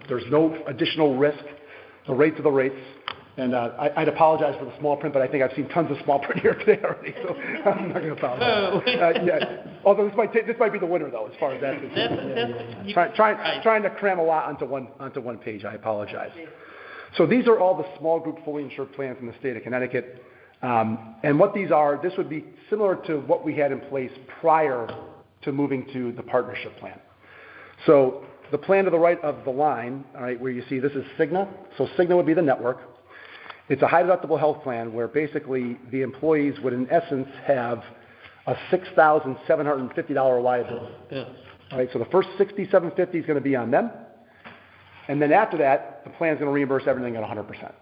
There's no additional risk. The rates are the rates. And I'd apologize for the small print, but I think I've seen tons of small print here today already, so I'm not going to apologize. Although this might be the winner, though, as far as that's concerned. Trying to cram a lot onto one page. I apologize. So these are all the small group fully insured plans in the state of Connecticut. And what these are, this would be similar to what we had in place prior to moving to the partnership plan. So the plan to the right of the line, all right, where you see this is Cigna. So Cigna would be the network. It's a high deductible health plan where basically the employees would in essence have a $6,750 liability. Yeah. All right, so the first $6,750 is going to be on them. And then after that, the plan is going to reimburse everything at 100%.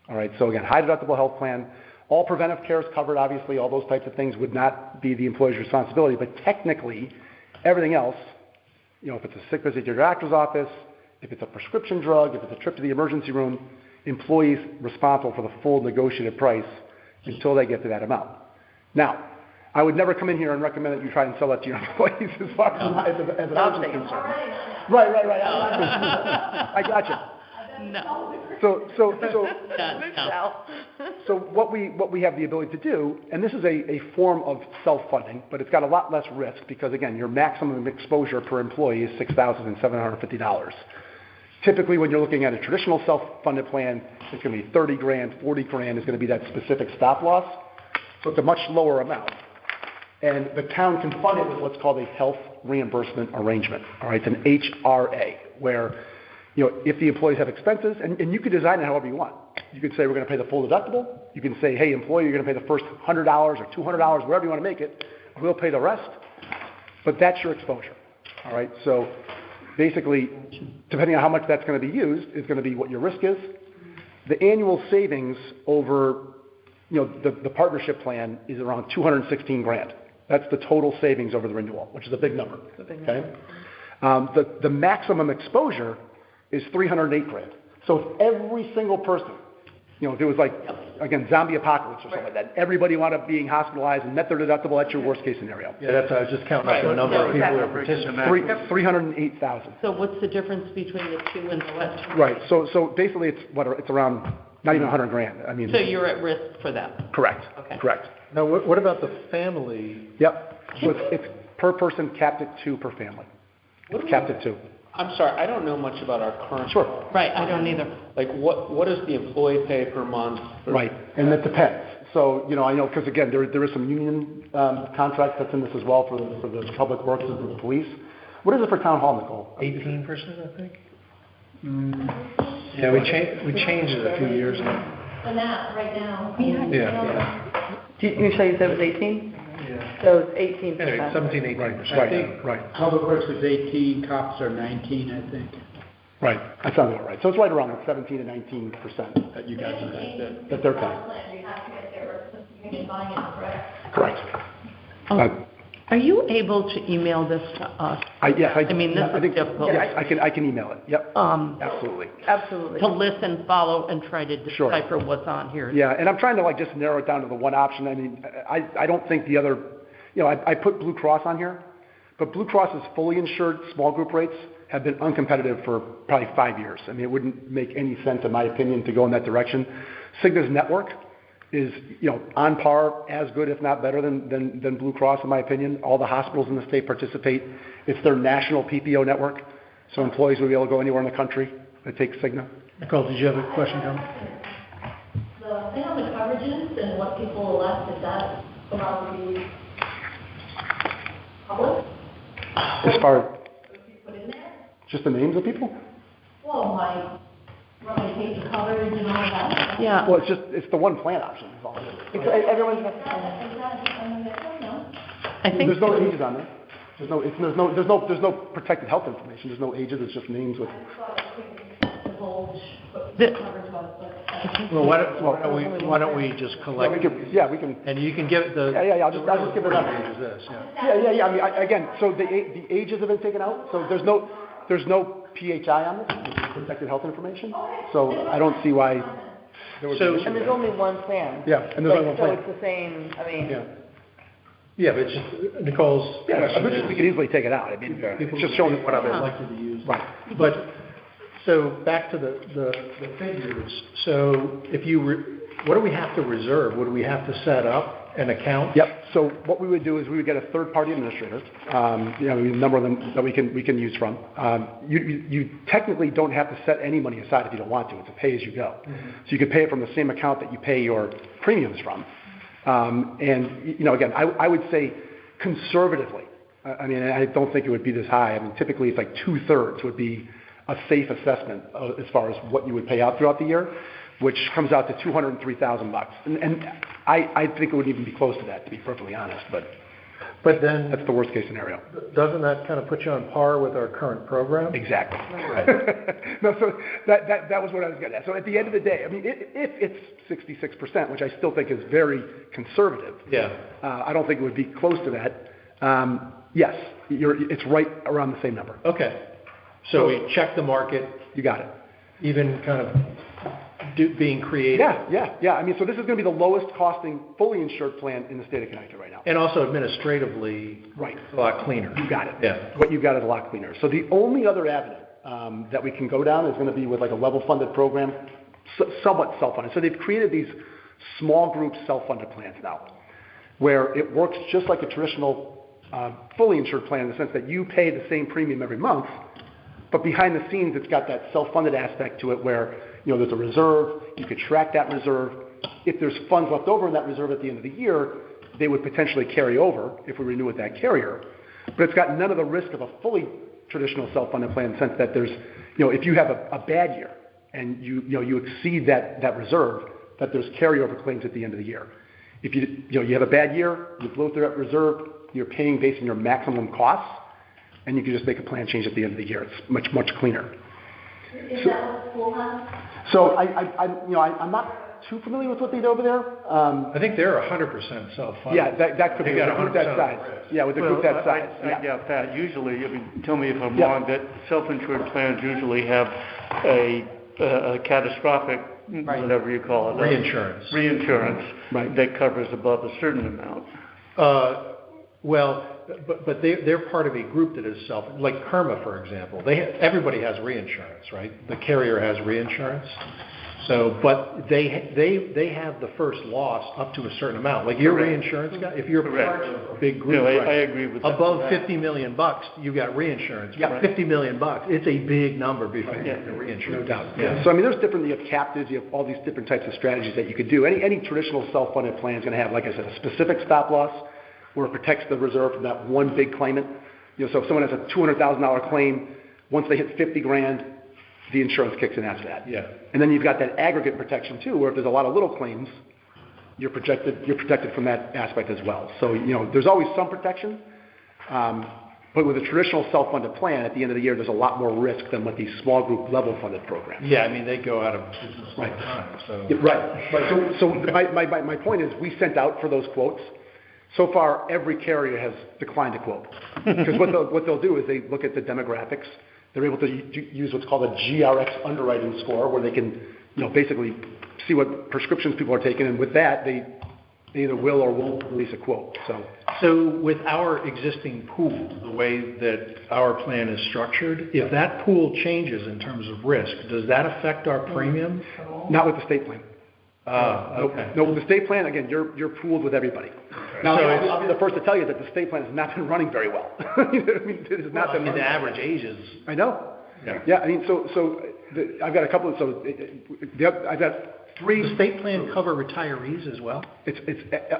All right, so again, high deductible health plan. All preventive care is covered, obviously. All those types of things would not be the employee's responsibility. But technically, everything else, if it's a sick visit to your doctor's office, if it's a prescription drug, if it's a trip to the emergency room, employees responsible for the full negotiated price until they get to that amount. Now, I would never come in here and recommend that you try and sell that to your employees as far as an option is concerned. Right. I got you. No. So what we have the ability to do, and this is a form of self-funding, but it's got a lot less risk because, again, your maximum exposure per employee is $6,750. Typically, when you're looking at a traditional self-funded plan, it's going to be $30,000, $40,000 is going to be that specific stop loss. So it's a much lower amount. And the town can fund it with what's called a health reimbursement arrangement. All right, it's an HRA, where if the employees have expenses, and you can design it however you want. You can say we're going to pay the full deductible. You can say, hey, employee, you're going to pay the first $100 or $200, wherever you want to make it. We'll pay the rest. But that's your exposure. All right, so basically, depending on how much that's going to be used, is going to be what your risk is. The annual savings over, the partnership plan is around $216,000. That's the total savings over the renewal, which is a big number. Okay. The maximum exposure is $308,000. So if every single person, if it was like, again, zombie apocalypse or something like that, everybody wound up being hospitalized and met their deductible, that's your worst case snenario. Yeah, that's I was just counting up the number of people who are participating. 308,000. So what's the difference between the two and the last? Right. So basically, it's around not even $100,000. I mean. So you're at risk for that. Correct. Okay. Correct. Now, what about the family? Yep. So it's per person, capped at 2 per family. It's capped at 2. I'm sorry, I don't know much about our current. Sure. Right, I don't either. Like, what does the employee pay per month? Right, and it depends. So, I know, because again, there is some union contracts that's in this as well for the public works and for the police. What is it for town hall, Nicole? 18%, I think. Yeah, we changed it a few years ago. The map right now. Yeah. You say you said it was 18? Yeah. So it's 18%. Anyway, 17, 18%. Right. Public Works is 18, cops are 19, I think. Right, that sounds about right. So it's right around the 17 to 19% that you guys are that they're paying. You have to get their union buy-in, correct? Correct. Are you able to email this to us? Yes, I mean, this is difficult. Yes, I can email it. Yep. Absolutely. To listen, follow, and try to decipher what's on here. Yeah, and I'm trying to just narrow it down to the one option. I mean, I don't think the other, I put Blue Cross on here, but Blue Cross's fully insured small group rates have been uncompetitive for probably 5 years. I mean, it wouldn't make any sense, in my opinion, to go in that direction. Cigna's network is, on par, as good, if not better than Blue Cross, in my opinion. All the hospitals in the state participate. It's their national PPO network, so employees will be able to go anywhere in the country that takes Cigna. Nicole, did you have a question, Tom? thing on the coverages and what people elect, is that allowed to be public? As far as Put in there? just the names of people? Well, like, when they take the coverage and all that. Yeah. Well, it's the one plan option, is all it is. Everyone's got Is that, I mean, no? I think. There's no ages on there. There's no protected health information. There's no ages, it's just names with. Divulge what the coverage was, but. Well, why don't we just collect? We can. And you can give the. Yeah, I'll just give it up. Is this, yeah. Yeah, I mean, again, so the ages have been taken out, so there's no PHI on this, it's protected health information, so I don't see why there would be an issue And there's there. only one plan. Yeah, and there's only one plan. So it's the same, I mean. Yeah. Yeah, but it's just, Nicole's Yeah, question we is. could easily take it out, I mean, it's just showing what I'd I've like you to use. Right. But, so back to the figures, so if what do we have to reserve? What do we have to set up, an account? Yep, so what we would do is we would get a third-party administrator, a number of them that we can use from. You technically don't have to set any money aside if you don't want to, it's a pay-as-you-go. Mm-hmm. So you could pay it from the same account that you pay your premiums from. And, again, I would say conservatively, I mean, I don't think it would be this high. I mean, typically it's like 2/3 would be a safe assessment as far as what you would pay out throughout the year, which comes out to $203,000. And I think it wouldn't even be close to that, to be perfectly honest, But then. that's the worst-case scenario. Doesn't that kind of put you on par with our current program? Exactly. No, so that was what I was getting at. So at the end of the day, I mean, if it's 66%, which I still think is very conservative. Yeah. I don't think it would be close to that. Yes, it's right around the same number. Okay. So we check the market. You got it. Even kind of being creative. Yeah. I mean, so this is going to be the lowest costing, fully insured plan in the state of Connecticut right now. And also administratively. Right. A lot cleaner. You got it. Yeah. What you've got is a lot cleaner. So the only other avenue that we can go down is going to be with like a level funded program, somewhat self-funded. So they've created these small group self-funded plans now, where it works just like a traditional fully insured plan in the sense that you pay the same premium every month, but behind the scenes it's got that self-funded aspect to it where there's a reserve, you could track that reserve. If there's funds left over in that reserve at the end of the year, they would potentially carry over if we renew with that carrier. But it's got none of the risk of a fully traditional self-funded plan in the sense that there's, if you have a bad year and you exceed that reserve, that there's carryover claims at the end of the year. If you have a bad year, you blow through that reserve, you're paying based on your maximum costs, and you can just make a plan change at the end of the year. It's much, much cleaner. Is that what school has? So I'm not too familiar with what they do over there. I think they're 100% self-funded. Yeah, that could be They got with a group that 100% size. risk. Yeah, with a group that size. I doubt that. Usually, I mean, tell me if I'm Yeah. wrong, that self-insured plans usually have a catastrophic, whatever you call it. Reinsurance. Right. That covers above a certain amount. Well, but they're part of a group that is like KERMA, for example. Everybody has reinsurance, right? The carrier has reinsurance. So, but they have the first loss up to a certain amount. Like your reinsurance guy, if you're part of a big group, I agree with that. above $50 million, you got reinsurance. You got $50 million. It's a big number before you get the reinsurance. No doubt. Yeah. So I mean, there's different. You have captives. You have all these different types of strategies that you could do. Any traditional self-funded plan is going to have, like I said, a specific stop loss where it protects the reserve from that one big claimant. So if someone has a $200,000 claim, once they hit $50,000, the insurance kicks in after that. Yeah. And then you've got that aggregate protection too, where if there's a lot of little claims, you're protected from that aspect as well. So, there's always some protection, but with a traditional self-funded plan, at the end of the year, there's a lot more risk than with these small group level funded programs. Yeah, I mean, they go out of business all the time. So. Yeah, right. So my point is we sent out for those quotes. So far, every carrier has declined to quote. Because what they'll do is they look at the demographics. They're able to use what's called a GRX underwriting score, where they can, basically see what prescriptions people are taking, and with that, they either will or won't release a quote. So with our existing pool, the way that our plan is structured, if that pool changes in terms of risk, does that affect our premium at all? Not with the state plan. Okay. No, with the state plan, again, you're pooled with everybody. Now, I'll be the first to tell you that the state plan has not been running very well. It has not been. The average age is. I know. Yeah. Yeah. I mean, I've got a couple of. I've got Three. Does the state plan cover retirees as well? It's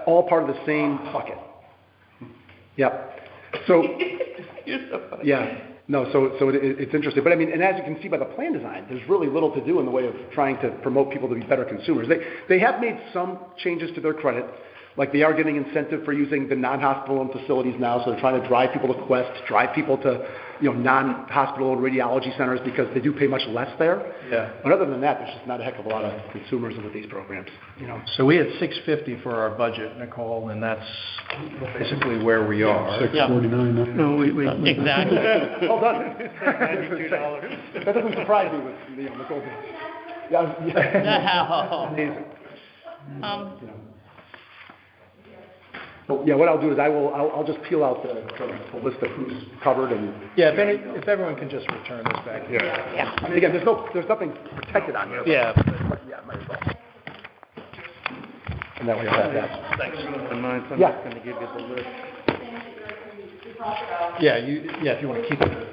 all part of the same bucket. Yep. So, yeah, no, so it's interesting. But I mean, and as you can see by the plan design, there's really little to do in the way of trying to promote people to be better consumers. They have made some changes to their credit, like they are getting incentive for using the non-hospital and facilities now, so they're trying to drive people to Quest, drive people to, non-hospital and radiology centers because they do pay much less there. Yeah. But other than that, there's just not a heck of a lot of consumers with these programs, So we had 650 for our budget, Nicole, and that's basically where we are. 649. No, we. Exactly. Well done. $92. That doesn't surprise me with, Nicole. Yeah. Amazing. So, yeah, what I'll do is I'll just peel out the list of who's covered and. Yeah, if everyone can just return this back. Yeah. I mean, again, there's nothing protected on here. Yeah. Yeah, might as well. And that way I'll have that. Thanks. I'm Yeah. just going to give you the list. Yeah, if you want to keep the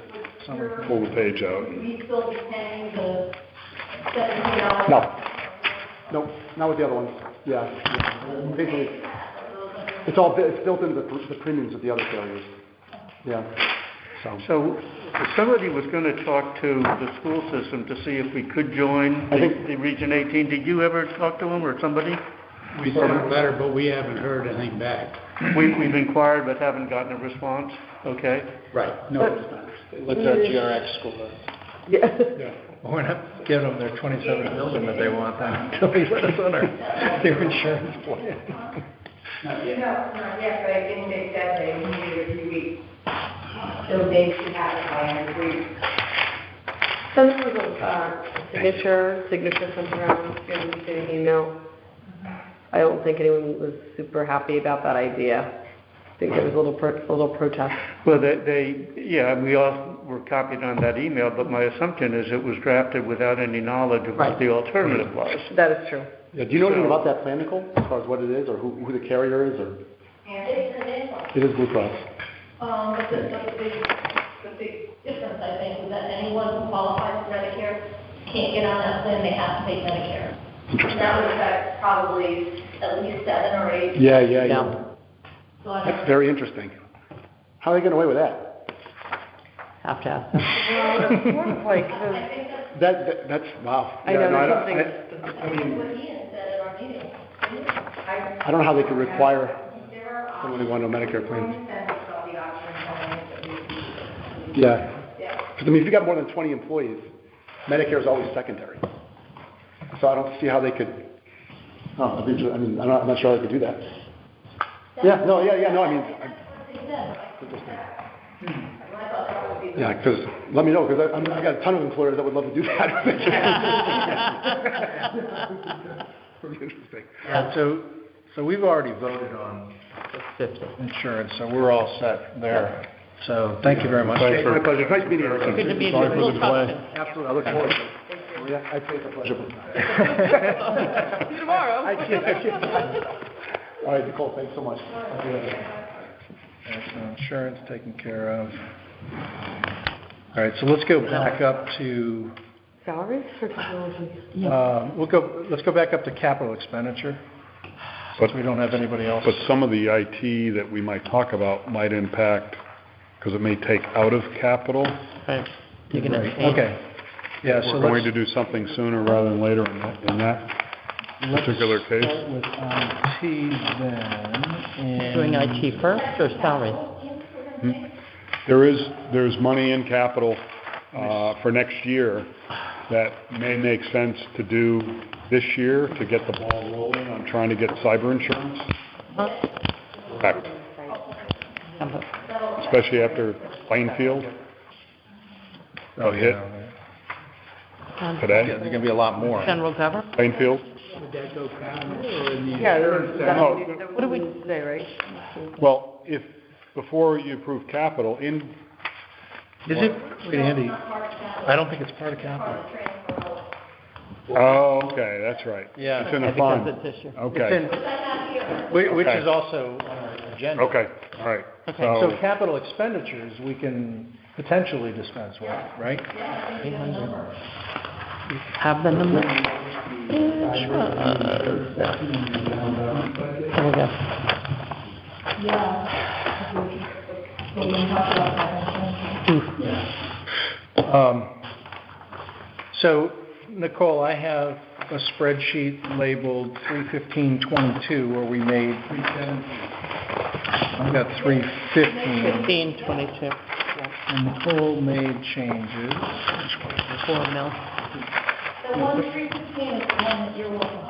summary. Pull the page out. We still be paying the $17? No, not with the other ones. Yeah. Basically, it's built into the premiums of the other carriers. Yeah. So somebody was going to talk to the school system to see if we could join the Region 18. Did you ever talk to them or somebody? We sent a letter, but we haven't heard anything back. We've inquired but haven't gotten a response. Okay. Right. No response. What's our GRX score? Yeah. We're not giving them their $27 million that they want then until they let us on their insurance plan. Not yet, but I think they said they needed a few weeks. So they should have it by next week. So this was a signature sent around, you haven't seen an email. I don't think anyone was super happy about that idea. I think there was a little protest. Well, we all were copied on that email, but my assumption is it was drafted without any knowledge of what the alternative was. That is true. Yeah, do you know anything about that plan, Nicole, as far as what it is or who the carrier is? Or? It is Blue Cross. But the big difference, I think, is that anyone who qualifies for Medicare can't get on that plan, they have to take Medicare. Interesting. And that would affect probably at least 7 or 8. Yeah. So I That's very interesting. How are they getting away with that? Have to ask them. Well, it's sort of like, That's wow. I know, there's I don't know how they could require someone who wanted a Medicare plan. Yeah. Because, if you got more than 20 employees, Medicare is always secondary. So I don't see how they could, I'm not sure how they could do that. No, yeah, because, let me know, because I've got a ton of employers that would love to do that. Pretty interesting. Yeah, so we've already voted on insurance, so we're all set there. So thank you very much. My pleasure. Nice meeting you. Good to meet you. Sorry for the delay. Absolutely. I look forward to it. Yeah, I'd say it's a pleasure. See you tomorrow. All right, Nicole, thanks so much. So insurance taken care of. All right, so let's go back up to, salaries or technology? let's go back up to capital expenditure, since we don't have anybody else. But some of the IT that we might talk about might impact, because it may take out of capital. Right. You're gonna change. Okay. Yeah, so We're going to do something sooner rather than later in that particular case. Start with IT then. And Doing IT first or salaries? There's money in capital for next year that may make sense to do this year to get the ball rolling on trying to get cyber insurance. Correct. Especially after Plainfield. Hit today. Yeah, there's going to be a lot more. General government? Plainfield. Would that go county or in the? Yeah, What do we say, right? Well, before you approve capital, Is it? Wait, Andy, I don't think it's part of capital. Oh, okay, that's right. Yeah. It's in the Because fund. it's issue. Okay. Which Okay. is also on our agenda. Okay, all right. So capital expenditures, we can potentially dispense with, right? Have the number? Which was that? Here we go. So, Nicole, I have a spreadsheet labeled 31522 where we made 370. I've got 315. 1522. And Nicole made changes. 4 mil. The one 315 is the one that you're working on.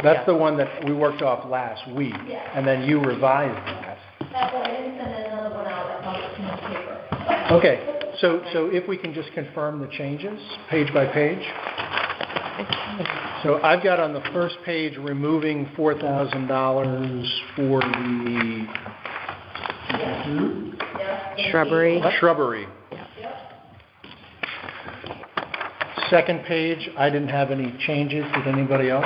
That's the one that we worked off last week, Yeah. and then you revised that. That's why I didn't send another one out, I thought it was too much paper. Okay, so if we can just confirm the changes, page by page. So I've got on the first page removing $4,000 for the Shrubbery. Shrubbery. Second page, I didn't have any changes. Did anybody else?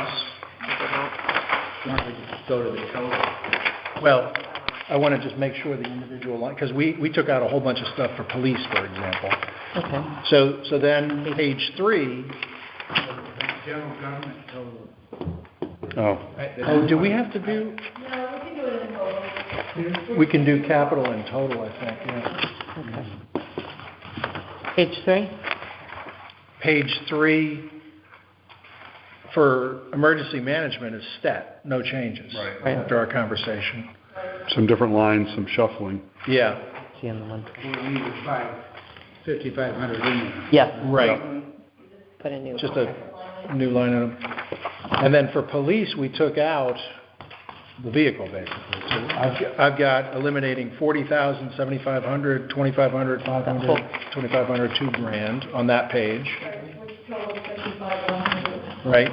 Why don't we just go to the total? Well, I want to just make sure the individual line, because we took out a whole bunch of stuff for police, for example. Okay. So then page 3, General government total. Oh, do we have to do, No, we can do it in total. we can do capital in total, I think, yeah. Okay. Page 3? Page 3 for emergency management is set, no changes. Right. After our conversation. some different lines, some shuffling. Yeah. See on the one. We needed 5,500 in there. Yes. Right. Put a new. Just a new line item. And then for police, we took out the vehicle, basically. So I've got eliminating 40,000, 7,500, 2,500, 500, 2,500, $2,000 on that page. Which totals 55,100. Right.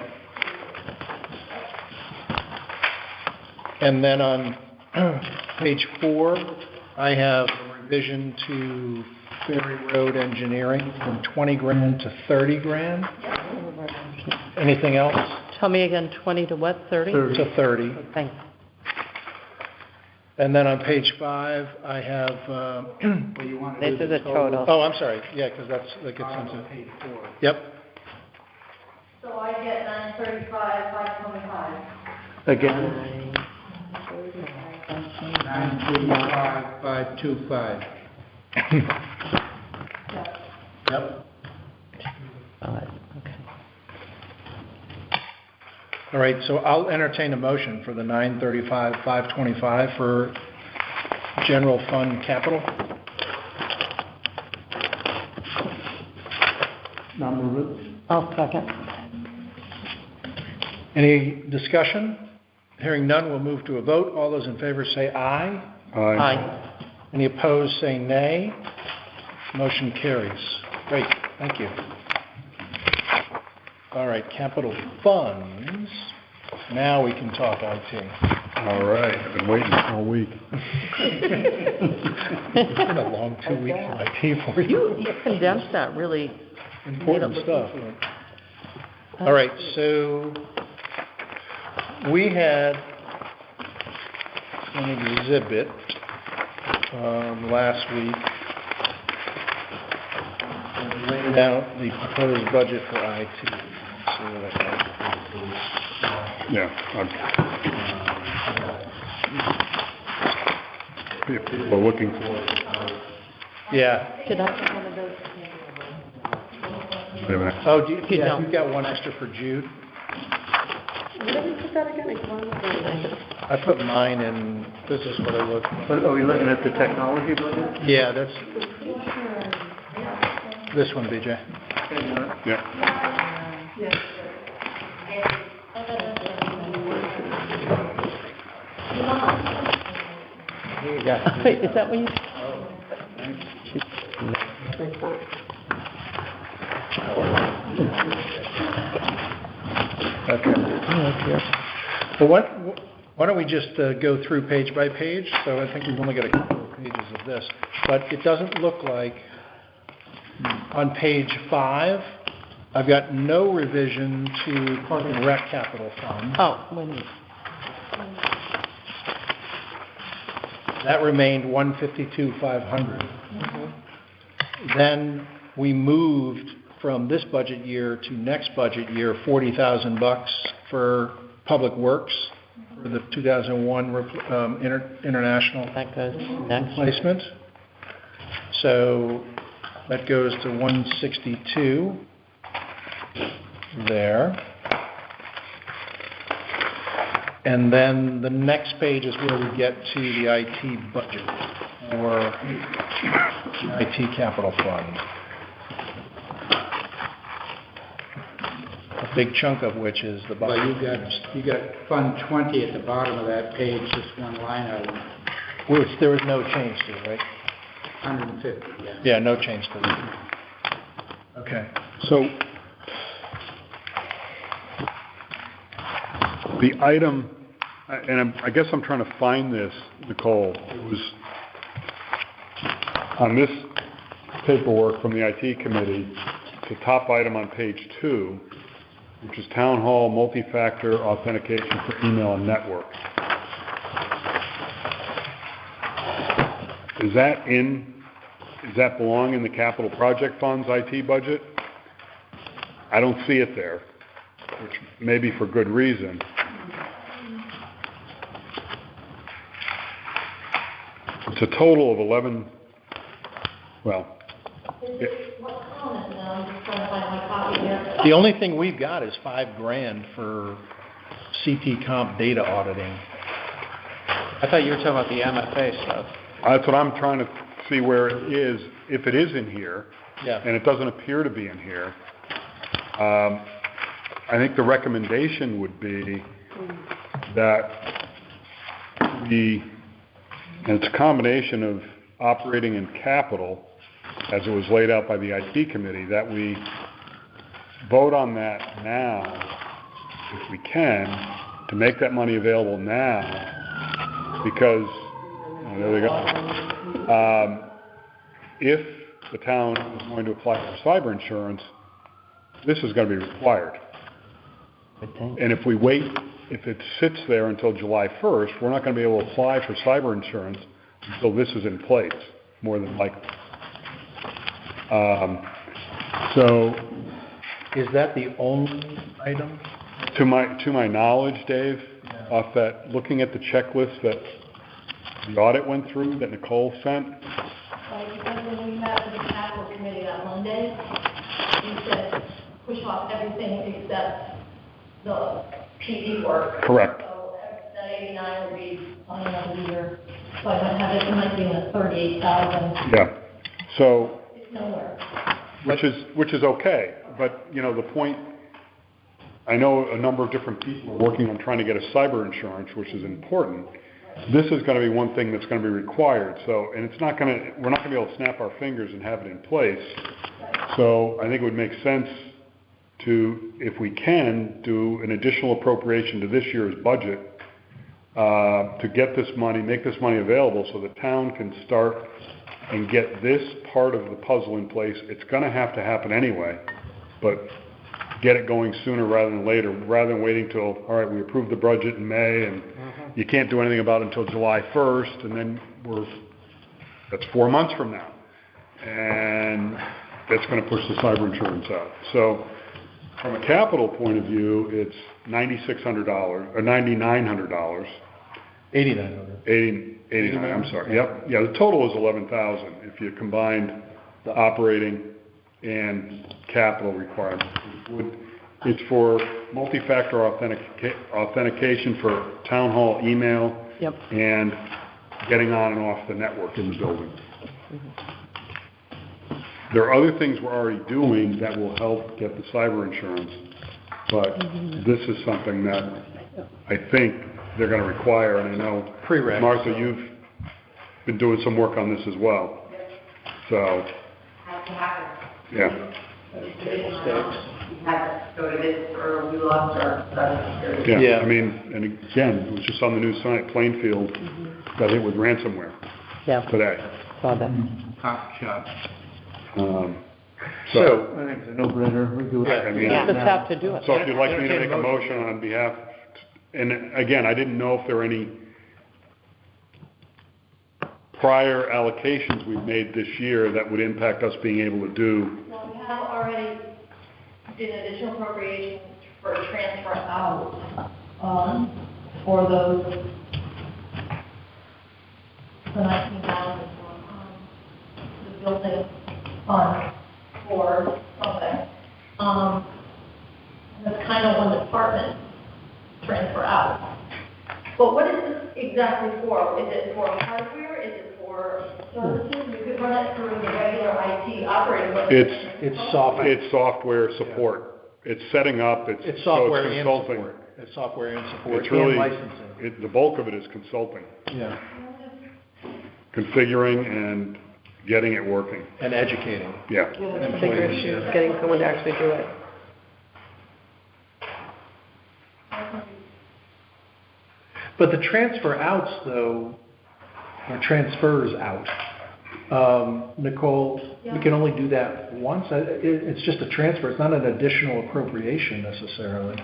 And then on page 4, I have a revision to Ferry Road Engineering from $20,000 to $30,000. Anything else? Tell me again, 20 to what, 30? To 30. Thanks. And then on page 5, I have, This is a total. oh, I'm sorry, yeah, because that gets into Page 4. Yep. So I get 935, 525. Again? 935, 525. Yep. Okay. All right, so I'll entertain a motion for the 935, 525 for general fund capital. I'll second. Any discussion? Hearing none, we'll move to a vote. All those in favor say aye. Aye. Any opposed say nay. Motion carries. Great, thank you. All right, capital funds. Now we can talk IT. All right, I've been waiting all week. It's been a long 2 weeks of IT for you. You condensed that really. Important stuff. All right, so we had an exhibit last week that laid out the proposed budget for IT. Let's see what I Yeah. People are looking for it. Yeah. Did I put one of those? Wait a minute. Oh, You yeah, don't. you've got one extra for Jude. Where did we put that again? I put mine in, this is what I look. But are we looking at the technology budget? Yeah, that's this one, BJ. Yeah. Here you go. Wait, is that what you? Okay. Well, why don't we just go through page by page? So I think we've only got a couple of pages of this. But it doesn't look like, on page 5, I've got no revision to Park and Rec Capital Fund. Oh, wait a minute. That remained $152,500. Then we moved from this budget year to next budget year, $40,000 for Public Works for the 2001 international That goes next. placement. So that goes to 162 there. And then the next page is where we get to the IT budget or IT capital fund. A big chunk of which is the Well, bottom. you got Fund 20 at the bottom of that page, just one line item, Which there was no change to, right? 150, yeah. Yeah, no change to that. Okay. So the item, and I guess I'm trying to find this, Nicole. It was on this paperwork from the IT committee, the top item on page 2, which is Town Hall multi-factor authentication for email and network. Does that belong in the capital project fund's IT budget? I don't see it there, which may be for good reason. It's a total of 11, well, What column is it now? I'm just trying to find my copy here. The only thing we've got is $5,000 for CT comp data auditing. I thought you were talking about the MFA stuff. that's what I'm trying to see where it is, if it is in here, Yeah. and it doesn't appear to be in here. I think the recommendation would be that and it's a combination of operating and capital, as it was laid out by the IT committee, that we vote on that now, if we can, to make that money available now, because, there we go. If the town is going to apply for cyber insurance, this is going to be required. And if we wait, if it sits there until July 1st, we're not going to be able to apply for cyber insurance until this is in place, more than likely. So, is that the only item? to my knowledge, Dave, off that, looking at the checklist that the audit went through, that Nicole sent, Right, because when we met with the capital committee on Monday, we said push off everything except the PD work. correct. So that 89 will be on another year. So I might have it might be in the 38,000. Yeah. So, It's nowhere. which is okay, but, the point, I know a number of different people are working on trying to get a cyber insurance, which is important. This is going to be one thing that's going to be required, so, and we're not going to be able to snap our fingers and have it in place. So I think it would make sense to, if we can, do an additional appropriation to this year's budget to get this money, make this money available so the town can start and get this part of the puzzle in place. It's going to happen anyway, but get it going sooner rather than later, rather than waiting till, all right, we approved the budget in May and you can't do anything about it until July 1st, and then that's 4 months from now. And that's going to push the cyber insurance out. So from a capital point of view, it's $9,600 or $9,900. 89. 89, I'm sorry. Yep. Yeah, the total is 11,000 if you combined the operating and capital requirements. It's for multi-factor authentication for town hall email. Yep. And getting on and off the network in the building. There are other things we're already doing that will help get the cyber insurance, but this is something that I think they're going to require, and I know, Martha, you've been doing some work on this as well. So, yeah. Yeah, I mean, and again, it was just on the news tonight, Plainfield got hit with ransomware today. Saw that. Cop shop. So, I think it's a no-brainer. We do it. I mean, It's tough to do it. so if you'd like me to make a motion on behalf, and again, I didn't know if there are any prior allocations we've made this year that would impact us being able to do. Well, we have already did an additional appropriation for transfer out, for those, the 19,000 for, the building fund for something. That's kind of one department transfer out. But what is this exactly for? Is it for hardware? Is it for services? You could run it through the regular IT operating budget. It's software support. It's setting up, It's software so it's and consulting. support. It's software and support It's really, and licensing. the bulk of it is consulting. Yeah. Configuring and getting it working. And educating. Yeah. The bigger issue is getting someone to actually do it. But the transfer outs, though, or transfers out, Nicole, we can only do that once. It's just a transfer. It's not an additional appropriation necessarily.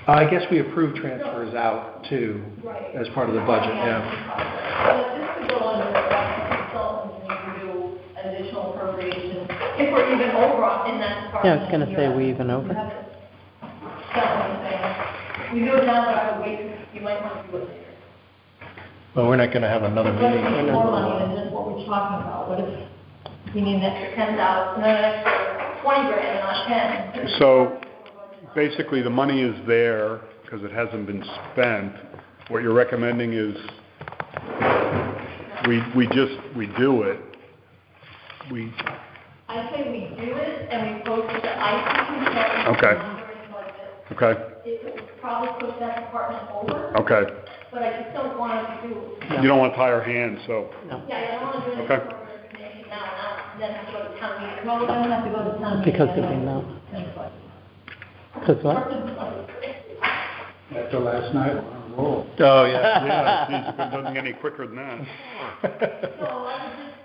I guess we approve transfers out too, as part of the budget, yeah. But this could go under the consultants and you can do additional appropriation if we're even over in that department. Yeah, I was gonna say we even over. That's what I'm saying. You do it now, but I would wait, you might want to do it later. Well, we're not gonna have another What if meeting. it's more money than just what we're talking about? What if we need an extra 10,000, no, an extra 20 grand and not 10? So basically the money is there because it hasn't been spent. What you're recommending is we do it. I say we do it and we post it to IT consultants. Okay. Okay. It would probably push that department over. Okay. But I just don't want to do. You don't want to tie our hands, so. No. Yeah, I don't want to do it. Okay. Then have to go to town meeting. Well, then we have to go to town meeting. Because of the amount. Because what? After last night, we're on a roll. Oh, yeah. Yeah, geez, it doesn't get any quicker than that. So I would just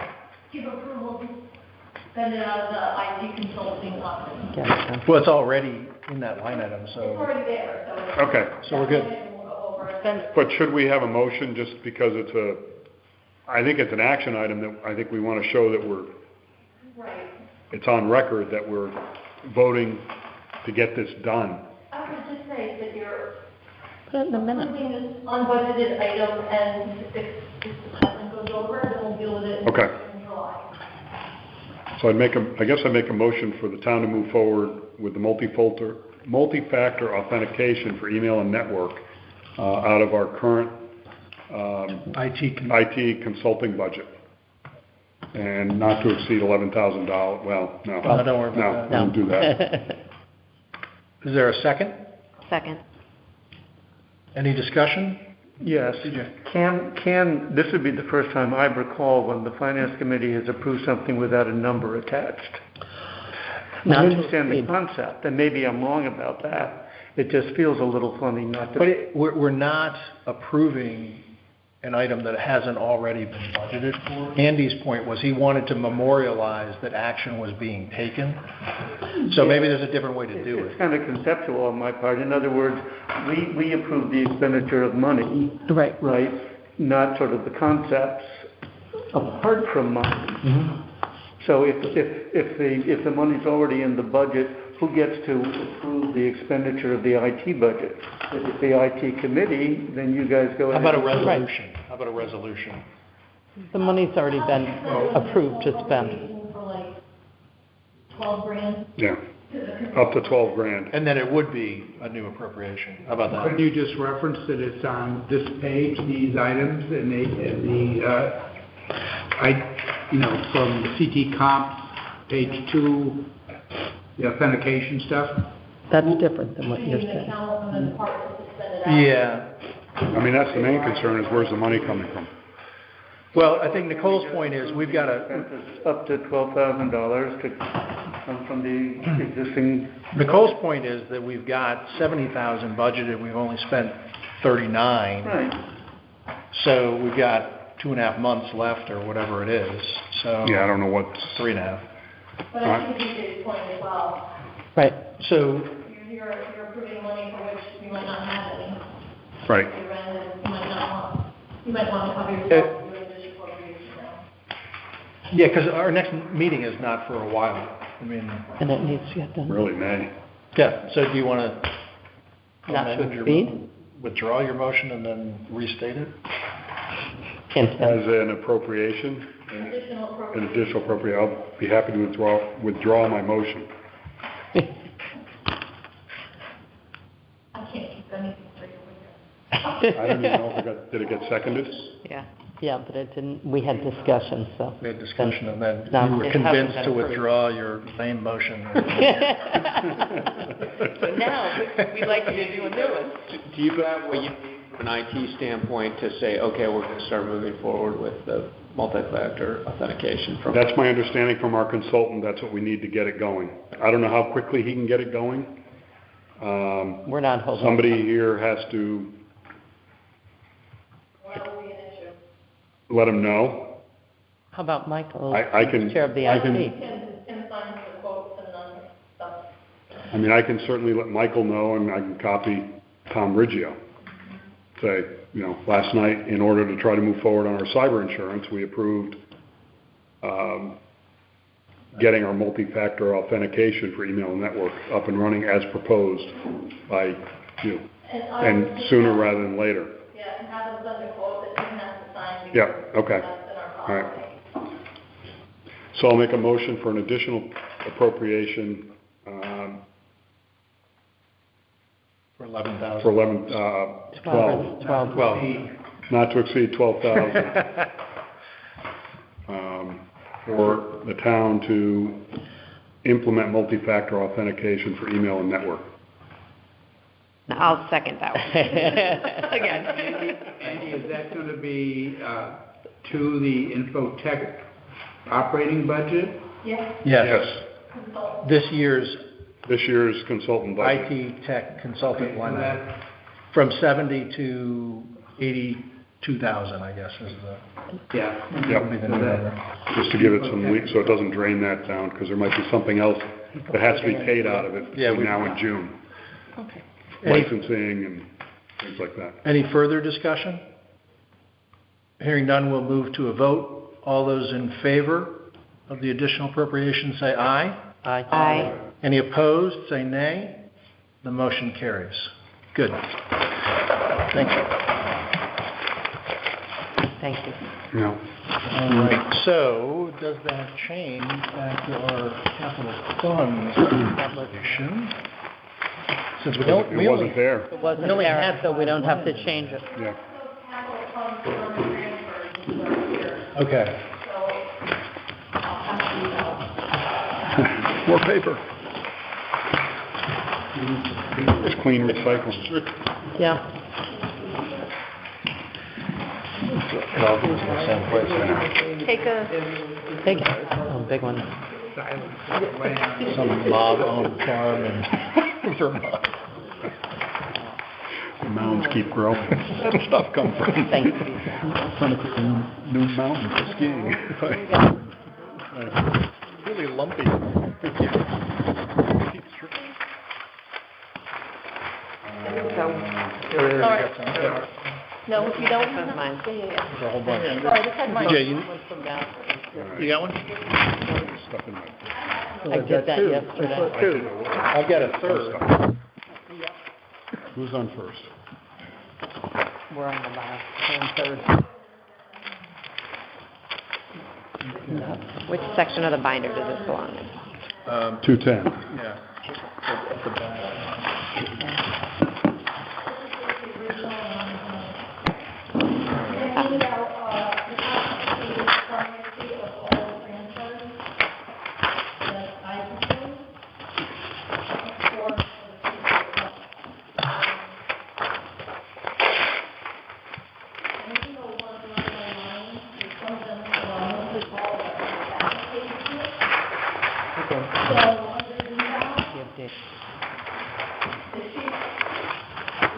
give approval to send it out of the IT consulting office. Gotcha. Well, it's already in that line item, It's so, already there, so. Okay. so we're good. We'll go over it. But should we have a motion just because I think it's an action item that I think we want to show that Right. it's on record that we're voting to get this done. I would just say that you're Put it in the minute. approving this unbudgeted item and if the department goes over, then we'll deal with it Okay. in July. So I guess I'd make a motion for the town to move forward with the multi-factor authentication for email and network out of our current IT consulting budget. And not to exceed $11,000. Well, no. No, don't worry about that. No, don't do that. Is there a second? Second. Any discussion? Yes. This would be the first time I recall when the Finance Committee has approved something without a number attached. I understand the concept, and maybe I'm wrong about that. It just feels a little funny not to. But we're not approving an item that hasn't already been budgeted for. Andy's point was he wanted to memorialize that action was being taken. So maybe there's a different way to do it. It's kind of conceptual on my part. In other words, we approve the expenditure of money. Right. Right? Not sort of the concepts apart from money. Mm-hmm. So if the money's already in the budget, who gets to approve the expenditure of the IT budget? If it's the IT committee, then you guys go ahead. How about a resolution? How about a resolution? The money's already been approved to spend. For like 12 grand. Yeah. Up to 12 grand. And then it would be a new appropriation. How about that? Couldn't you just reference that it's on this page, these items, from CT Comp, page 2, the authentication stuff? That's different than what you're saying. Yeah. I mean, that's the main concern is where's the money coming from? Well, I think Nicole's point is we've got to... Up to $12,000 to come from the existing... Nicole's point is that we've got 70,000 budgeted, we've only spent 39. Right. So we've got 2.5 months left or whatever it is, so... Yeah, I don't know what's... 3.5. But I think BJ's point as well. Right. So... You're approving money for which you might not have any. Right. You might want to cover yourself with an additional appropriation now. Yeah, because our next meeting is not for a while. I mean, And it needs to get done. Really May. yeah, so do you want to Not to exceed? withdraw your motion and then restate it? As an appropriation, an additional appropriation, I'll be happy to withdraw my motion. I can't keep anything straight with I don't even know if did it get seconded? Yeah. Yeah, but it didn't, we had discussion, so. We had discussion, and then No, you were it hasn't convinced been to approved. withdraw your lame motion. But now, we'd like you to do a new one. Do you have what you need from an IT standpoint to say, okay, we're going to start moving forward with the multi-factor authentication from? That's my understanding from our consultant, that's what we need to get it going. I don't know how quickly he can get it going. We're not holding. Somebody here has to let him know. How about Michael? I can- Chair of the I IT. can- and sign the quotes and stuff. I mean, I can certainly let Michael know, and I can copy Tom Riggio. Say, last night, in order to try to move forward on our cyber insurance, we approved getting our multi-factor authentication for email and network up and running as proposed by, and sooner rather than later. Yeah, and have them send a quote that you have to sign. Yeah, because okay. that's in our All right. policy. So I'll make a motion for an additional appropriation For 11,000. for 12, not to exceed 12,000, for the town to implement multi-factor authentication for email and network. Now, I'll second that one. Again. Andy, is that going to be to the Infotech operating budget? Yes. Yes. This year's consultant budget. IT tech consultant line Okay, item, from 70 to 82,000, I guess, is the. Yeah. Yep. would be the new number. Just to give it some lead, so it doesn't drain that down, because there might be something else that has to be paid out of it between now and June. Okay. Licensing and things like that. Any further discussion? Hearing none, we'll move to a vote. All those in favor of the additional appropriation say aye. Aye. Aye. Any opposed, say nay. The motion carries. Good. Thank you. Thank you. Yeah. All right, so does that change back to our capital funds application? Since we don't, It we only, wasn't there. It wasn't We only there, had so we don't have to change it. Yeah. Capital funds are transferred here, okay. so I'll have to, More paper. It's clean recycled. Yeah. It all goes in the same place. Take a, Take it. Oh, big one. Some mob-owned farm in Vermont. The mounds keep growing. Where did stuff come from? Thank you. Trying to put a new mountain for skiing. Really lumpy. no, if you don't. that's mine. There's a whole bunch. Sorry, this had mine. Yeah, you got one? Stuff in my- I did that yesterday. I've got a third. Who's on first? We're on the last, and third. Which section of the binder does this belong in? 210. Yeah. At the back.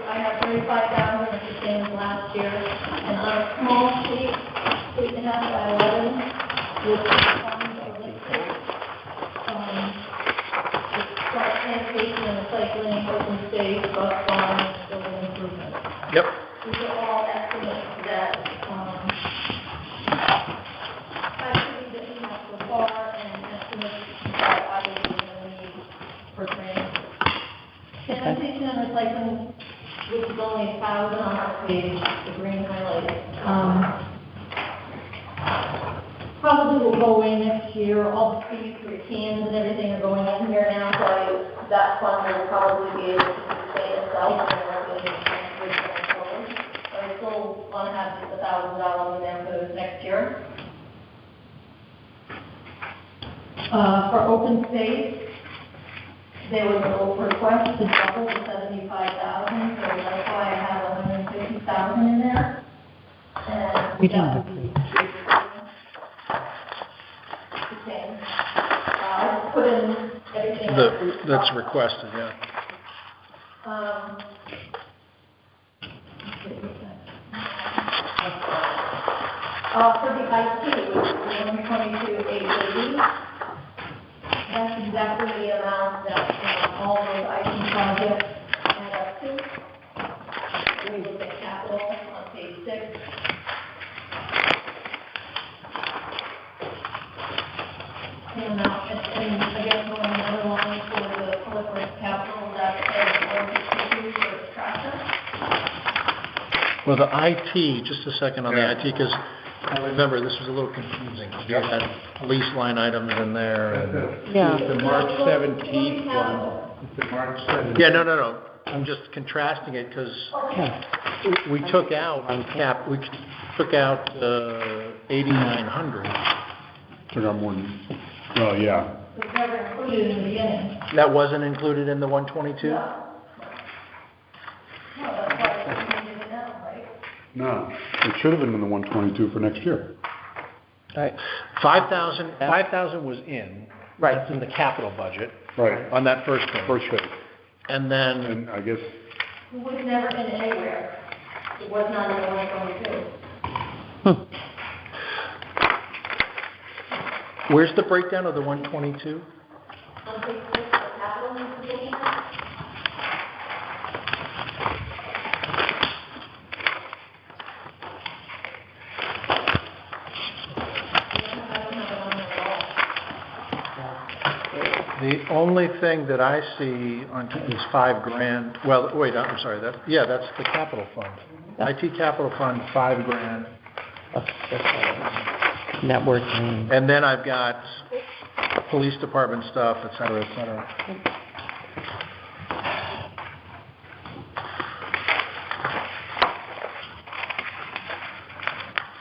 I have 35,000, it's the same as last year, and on a small sheet, 8.5 by 11, with the funds of the state, it's sanitation and recycling, open space, bus barn, and building improvement. Yep. These are all estimates that, actually that we have so far, and estimates that I will away next year, all the fees for the cans and everything are going in here now, so that fund will probably be able to sustain itself and then we're going to transfer it going forward. But I still want to have just $1,000 in there for this next year. For open space, there was a request to double the 75,000, so that's why I have 150,000 in there. And We that didn't would be the same. I just put in everything. That's requested, yeah. For the IT, which is 122,880, that's exactly the amount that all those IT projects add up to. We look at capital on page 6. And I guess going another line for the public works capital, that's 162 for extraction. Well, the IT, just a second on the IT, because I remember this was a little confusing. You had police line items in there and... Yeah. The March 17th one, the March 17th. Yeah, no. I'm just contrasting it because we took out 8,900. Took out more than, well, yeah. It's never included in the beginning. That wasn't included in the 122? No, that's why it's needed now, right? No, it should have been in the 122 for next year. Right. 5,000 was in. Right. That's in the capital budget. Right. On that first page. First phase. And then, And I guess, It was never in anywhere. It was not in the 122. where's the breakdown of the 122? On page 6, the capital needs to be in. The only thing that I see on is $5,000. Well, wait, I'm sorry. That's the capital fund. IT capital fund, $5,000. Networking. And then I've got police department stuff, et cetera, et cetera.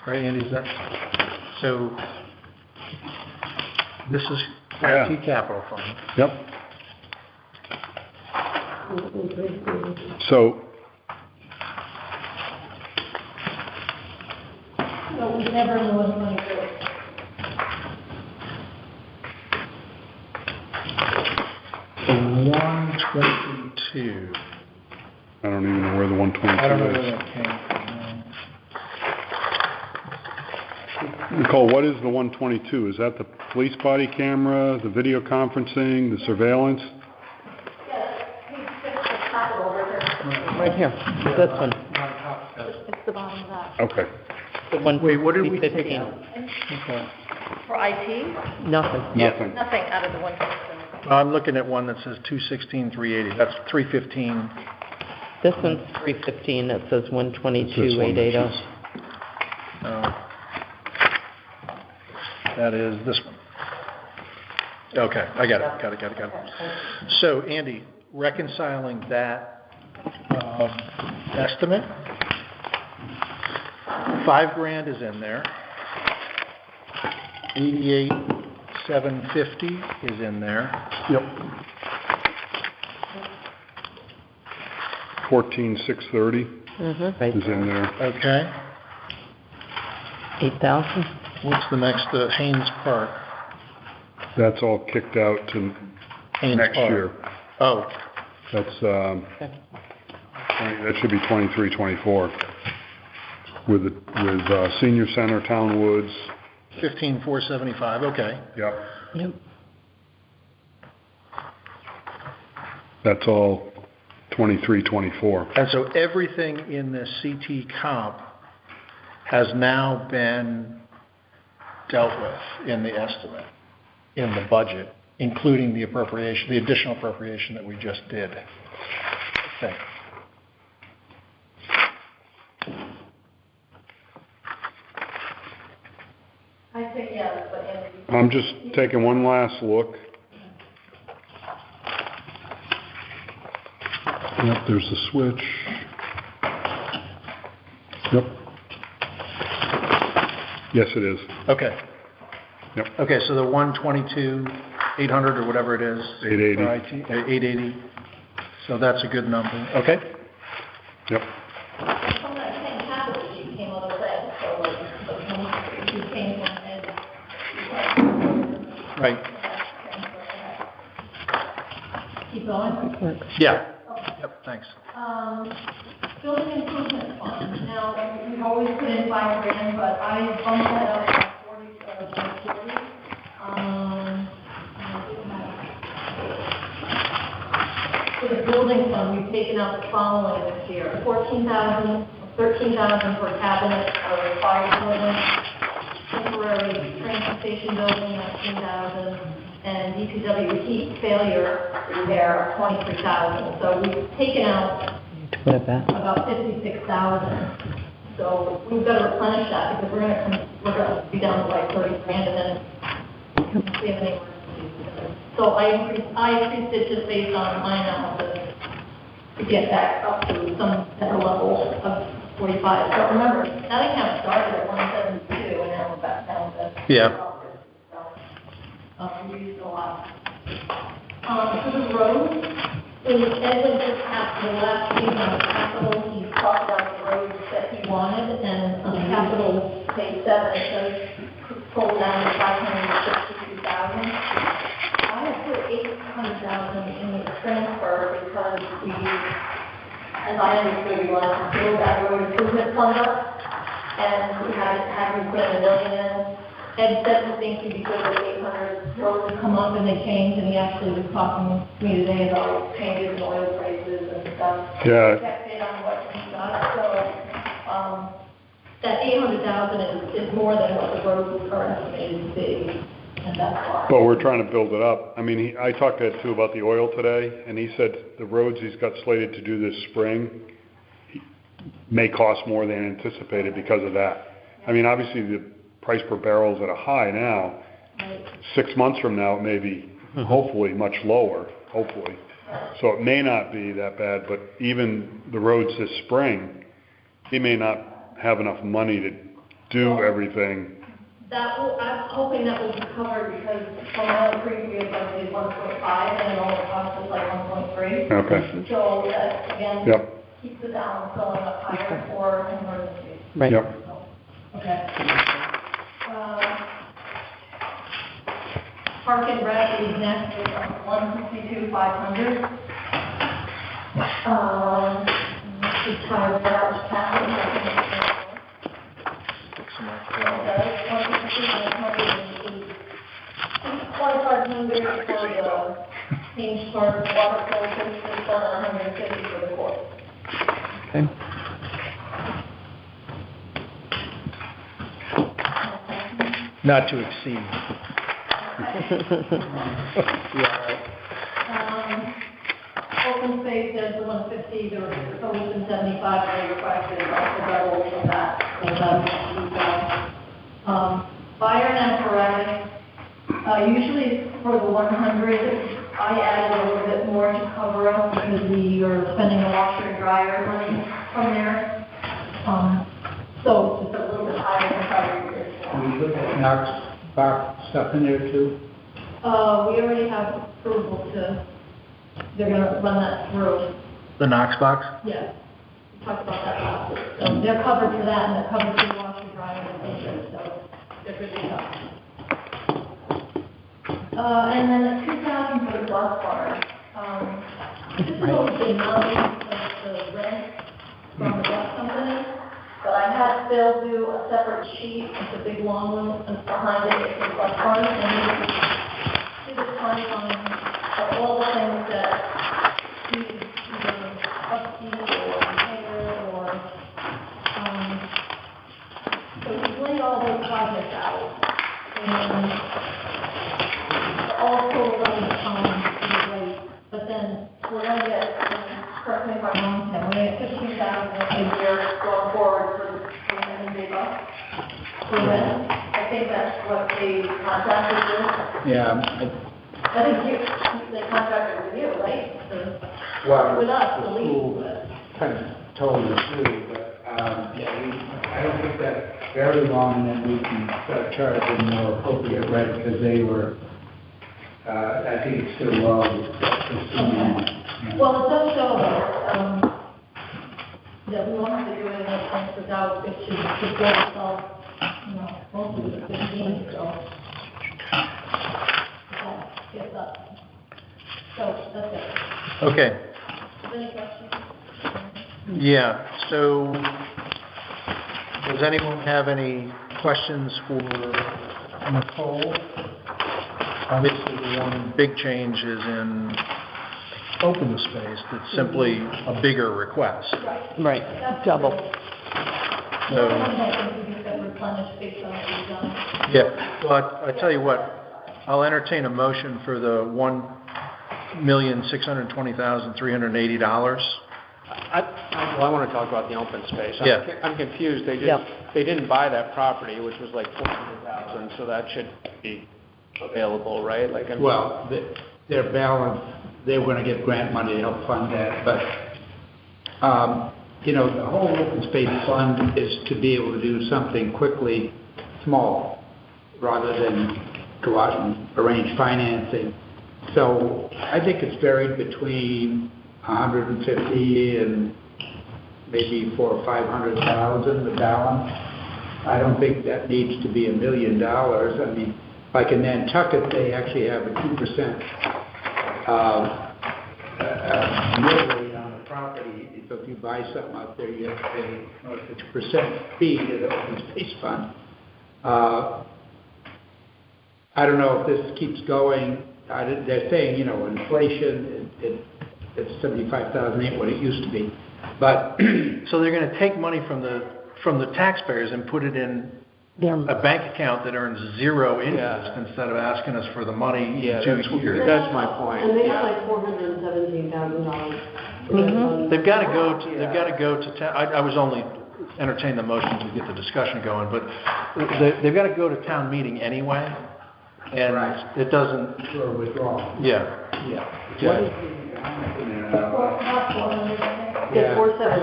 Right, Andy, is that, so this is IT capital fund. yep. So, So it was never in the 122. The 122. I don't even know where the 122 is. I don't know where that came from. Nicole, what is the 122? Is that the police body camera, the video conferencing, the surveillance? Yes, page 6, the capital, Right here. This one. It's the bottom of that. Okay. The one. Wait, what did we 15. take out? Okay. For IT, Nothing. Nothing. nothing out of the 122. I'm looking at one that says 216,380. That's 315. This one's 315. It says It's this one that 122,880. says- That is this one. Okay, I got it. Got it. So, Andy, reconciling that estimate, $5,000 is in there. 88,750 is in there. Yep. 14,630 Right. is in there. Okay. 8,000. What's the next? Haynes Park. That's all kicked out to Haynes next Park. year. Oh, That's, that should be 23, 24. With senior center, town woods. 15,475. Okay. Yep. Yep. That's all 23, 24. And so everything in this CT comp has now been dealt with in the estimate, in the budget, including the appropriation, the additional appropriation that we just did. Okay. I think yes, but if I'm just taking one last look. Yep, there's the switch. Yep. Yes, it is. Okay. Yep. Okay, so the 122,800 or whatever it is. 880. For IT, 880. So that's a good number. Okay. Yep. some of that same capital sheet came out of that, so like you came from and. Right. Keep going? Yeah. Yep, thanks. Building improvement fund. Now, we've always put in $5,000, but I bumped that up to 40. For the building fund, we've taken out the following this year: 13,000 for cabinet for fire building, temporary transfer station building, 19,000, and DPW heat failure repair, 23,000. So we've taken out about 56,000. So we've got to replenish that because we're going to be down to like 30 grand and then we have any more. So I increased it just based on my analysis to get back up to some better level of 45. But remember, that account started at 172 and now we're back down to. Yeah. We used a lot. For the roads, when Edwin just had the last meeting on capital, he talked about the roads that he wanted, and on capital page 7, it says pull down to 562,000. I have put 800,000 in the transfer because we, as I understood, we wanted to build that road improvement fund up, and we hadn't put in $1 million in. Ed said he thinks he'd be good with 800. Roads come up and they change, and he actually was talking to me today about changes in oil prices and stuff. Yeah. Affected on what he got. So that 800,000 is more than what the roads are estimated to be, and that's why. Well, we're trying to build it up. I mean, I talked to Ed too about the oil today, and he said the roads he's got slated to do this spring may cost more than anticipated because of that. I mean, obviously the price per barrel is at a high now. Right. 6 months from now, it may be hopefully much lower, hopefully. So it may not be that bad, but even the roads this spring, he may not have enough money to do everything. I'm hoping that will be covered because from my previous budget is 1.5 and it only costs us like 1.3. Okay. So that again keeps the balance going up higher for emergencies. Right. Yep. Okay. Park and Rec is next with 162,500. Just try to figure out the capital. 2,500 for the Kings Park water polo system, 150 for the court. Okay. Not to exceed. Open space, there's the 150, there was the solution 75, they requested also double from that. So that's fire and apparatus, usually for the 100, I added a little bit more to cover up because we are spending the washer and dryer money from there. So it's a little bit higher than prior years. We put that Knox box stuff in there too? We already have approval to, they're gonna run that through. The Knox box? Yeah, we talked about that last week. So they're covered for that, and they're covered for the washer and dryer and things, so they're good to go. And then the 2,000 for the bus barn. This is always been money of the rent from the bus company, but I had Phil do a separate sheet, it's a big long one, and behind it is the bus barn, and he was trying on all the things that he's either upkeep or repair or, so he's laid all those projects out, and all total on the rate, but then we're gonna get, correct me if I'm wrong, Tim, we're gonna get 15,000 a year going forward for the big bus. For rent, and I think that's what they contracted with. Yeah, I think they contracted with you, right? well, With us, the the lease. school kind of told us to, but, I don't think that's very long, and then we can start charging more appropriate rent, because they were, I think it's still low. Well, it does show that we won't have to do anything without, it should support itself, most of the 15, so. Yes, up. So, that's it. Okay. Any questions? Yeah, so does anyone have any questions for Nicole? Obviously, the one big change is in open space. That's simply a bigger request. Right, double. So, yeah, well, I tell you what, I'll entertain a motion for the $1,620,380. I want to talk about the open space. Yeah. I'm confused. They didn't buy that property, which was like $400,000, so that should be available, right? Well, their balance, they were going to get grant money to help fund that, but, the whole open space fund is to be able to do something quickly, small, rather than go out and arrange financing. So I think it's varied between 150 and maybe 400,000 or 500,000, the balance. I don't think that needs to be $1 million. I mean, like in Nantucket, they actually have a 2% mill rate on the property. So if you buy something out there, you have to pay a 2% fee to the open space fund. I don't know if this keeps going. They're saying, inflation, it's 75,000 ain't what it used to be. But so they're going to take money from the taxpayers and put it in a bank account that earns zero interest instead of asking us for the money in 2 years. That's my point. And they have like $417,000. They've got to go to town. I was only entertaining the motion to get the discussion going, but they've got to go to town meeting anyway, and it doesn't. For withdrawal. Yeah.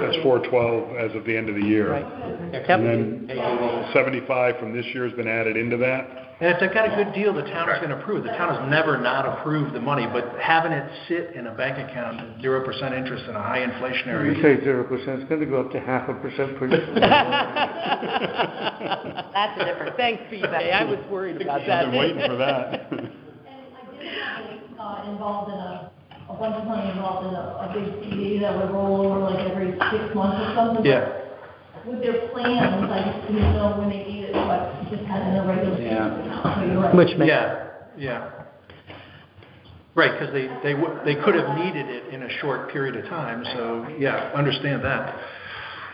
That's 412 as of the end of the year. Right. And then 75 from this year has been added into that. And if they've got a good deal, the town is going to approve. The town has never not approved the money, but having it sit in a bank account at 0% interest in a high inflationary. You say 0%, it's going to go up to 0.5% per year. That's a different thing. Thanks, BJ. I was worried about that. I've been waiting for that. And I did have involved in a bunch of money involved in a big CD that would roll over like every 6 months or something. Yeah. With their plans, I just didn't know when they need it, but just had an irregular. Yeah. Which makes Yeah. Right, because they could have needed it in a short period of time. So yeah, understand that.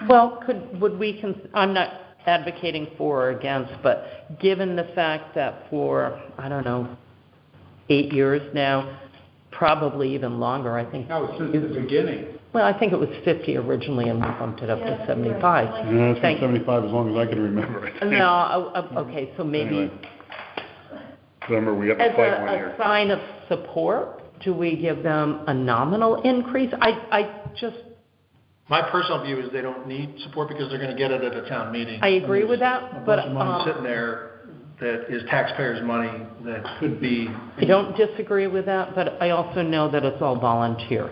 Well, I'm not advocating for or against, but given the fact that for, 8 years now, probably even longer, I think. No, since the beginning. Well, I think it was 50 originally, and we bumped it up to 75. Yeah, it's been 75 as long as I can remember it. No, okay, so maybe Anyway. Remember, we got the fight 1 year. as a sign of support, do we give them a nominal increase? My personal view is they don't need support because they're going to get it at a town meeting. I agree with that, A but bunch of money sitting there that is taxpayers' money that could be. I don't disagree with that, but I also know that it's all volunteer,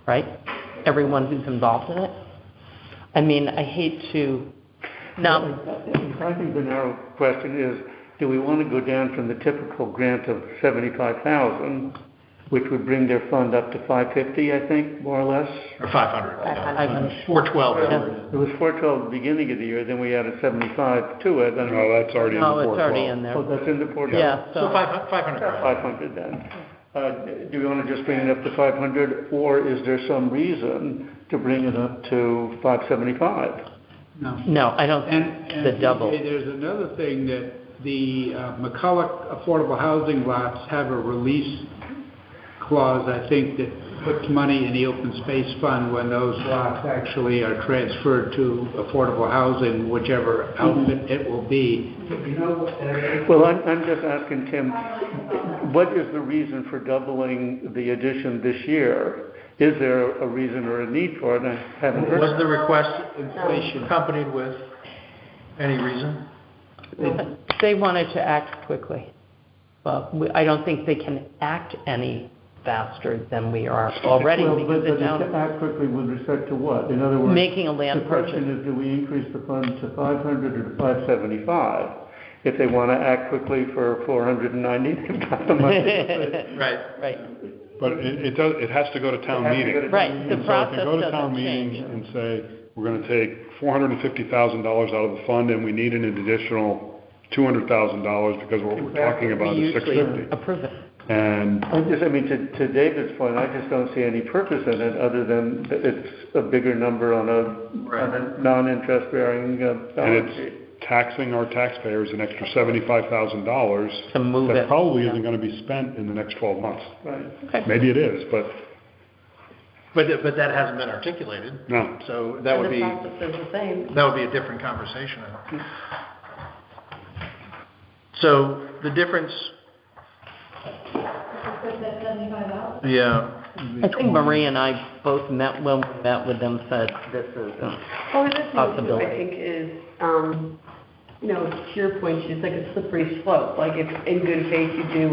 right? Everyone who's involved in it. I mean, I hate to not. I think the narrow question is, do we want to go down from the typical grant of 75,000, which would bring their fund up to 550, I think, more or less? Or 500. 500. 412. It was 412 at the beginning of the year, then we added 75 to it. No, that's already in the 412. No, it's already in there. Oh, that's in the 412? Yeah, So 500. 500 then. Do we want to just bring it up to 500, or is there some reason to bring it up to 575? No, I don't think And the double. there's another thing that the McCulloch affordable housing lots have a release clause, I think, that puts money in the open space fund when those lots actually are transferred to affordable housing, whichever outfit it will be. You know what that is? Well, I'm just asking Tim, what is the reason for doubling the addition this year? Is there a reason or a need for it? I haven't heard. Was the request accompanied with any reason? They wanted to act quickly. But I don't think they can act any faster than we are already. Well, because but it's now act quickly with respect to what? In other words, making a land purchase. The question is, do we increase the fund to 500 or to 575? If they want to act quickly for 490, they've got the money. Right. But it has to go to town meeting. Right, the process So if they go to doesn't town change. meeting and say, we're going to take $450,000 out of the fund and we need an additional $200,000 because what we're talking about is $650. Approve it. And to David's point, I just don't see any purpose in it other than that it's a bigger number on a non-interest bearing balance sheet. And it's taxing our taxpayers an extra $75,000 to move that probably isn't going to be spent in the next 12 months. Right. Okay. Maybe it is, but that hasn't been articulated. No. So that would be, The process is the same. that would be a different conversation. So the difference, yeah. I think Marie and I both met when we met with them, said this is a Well, the other thing too, possibility. I think is, to your point, it's like a slippery slope. Like if in good faith you do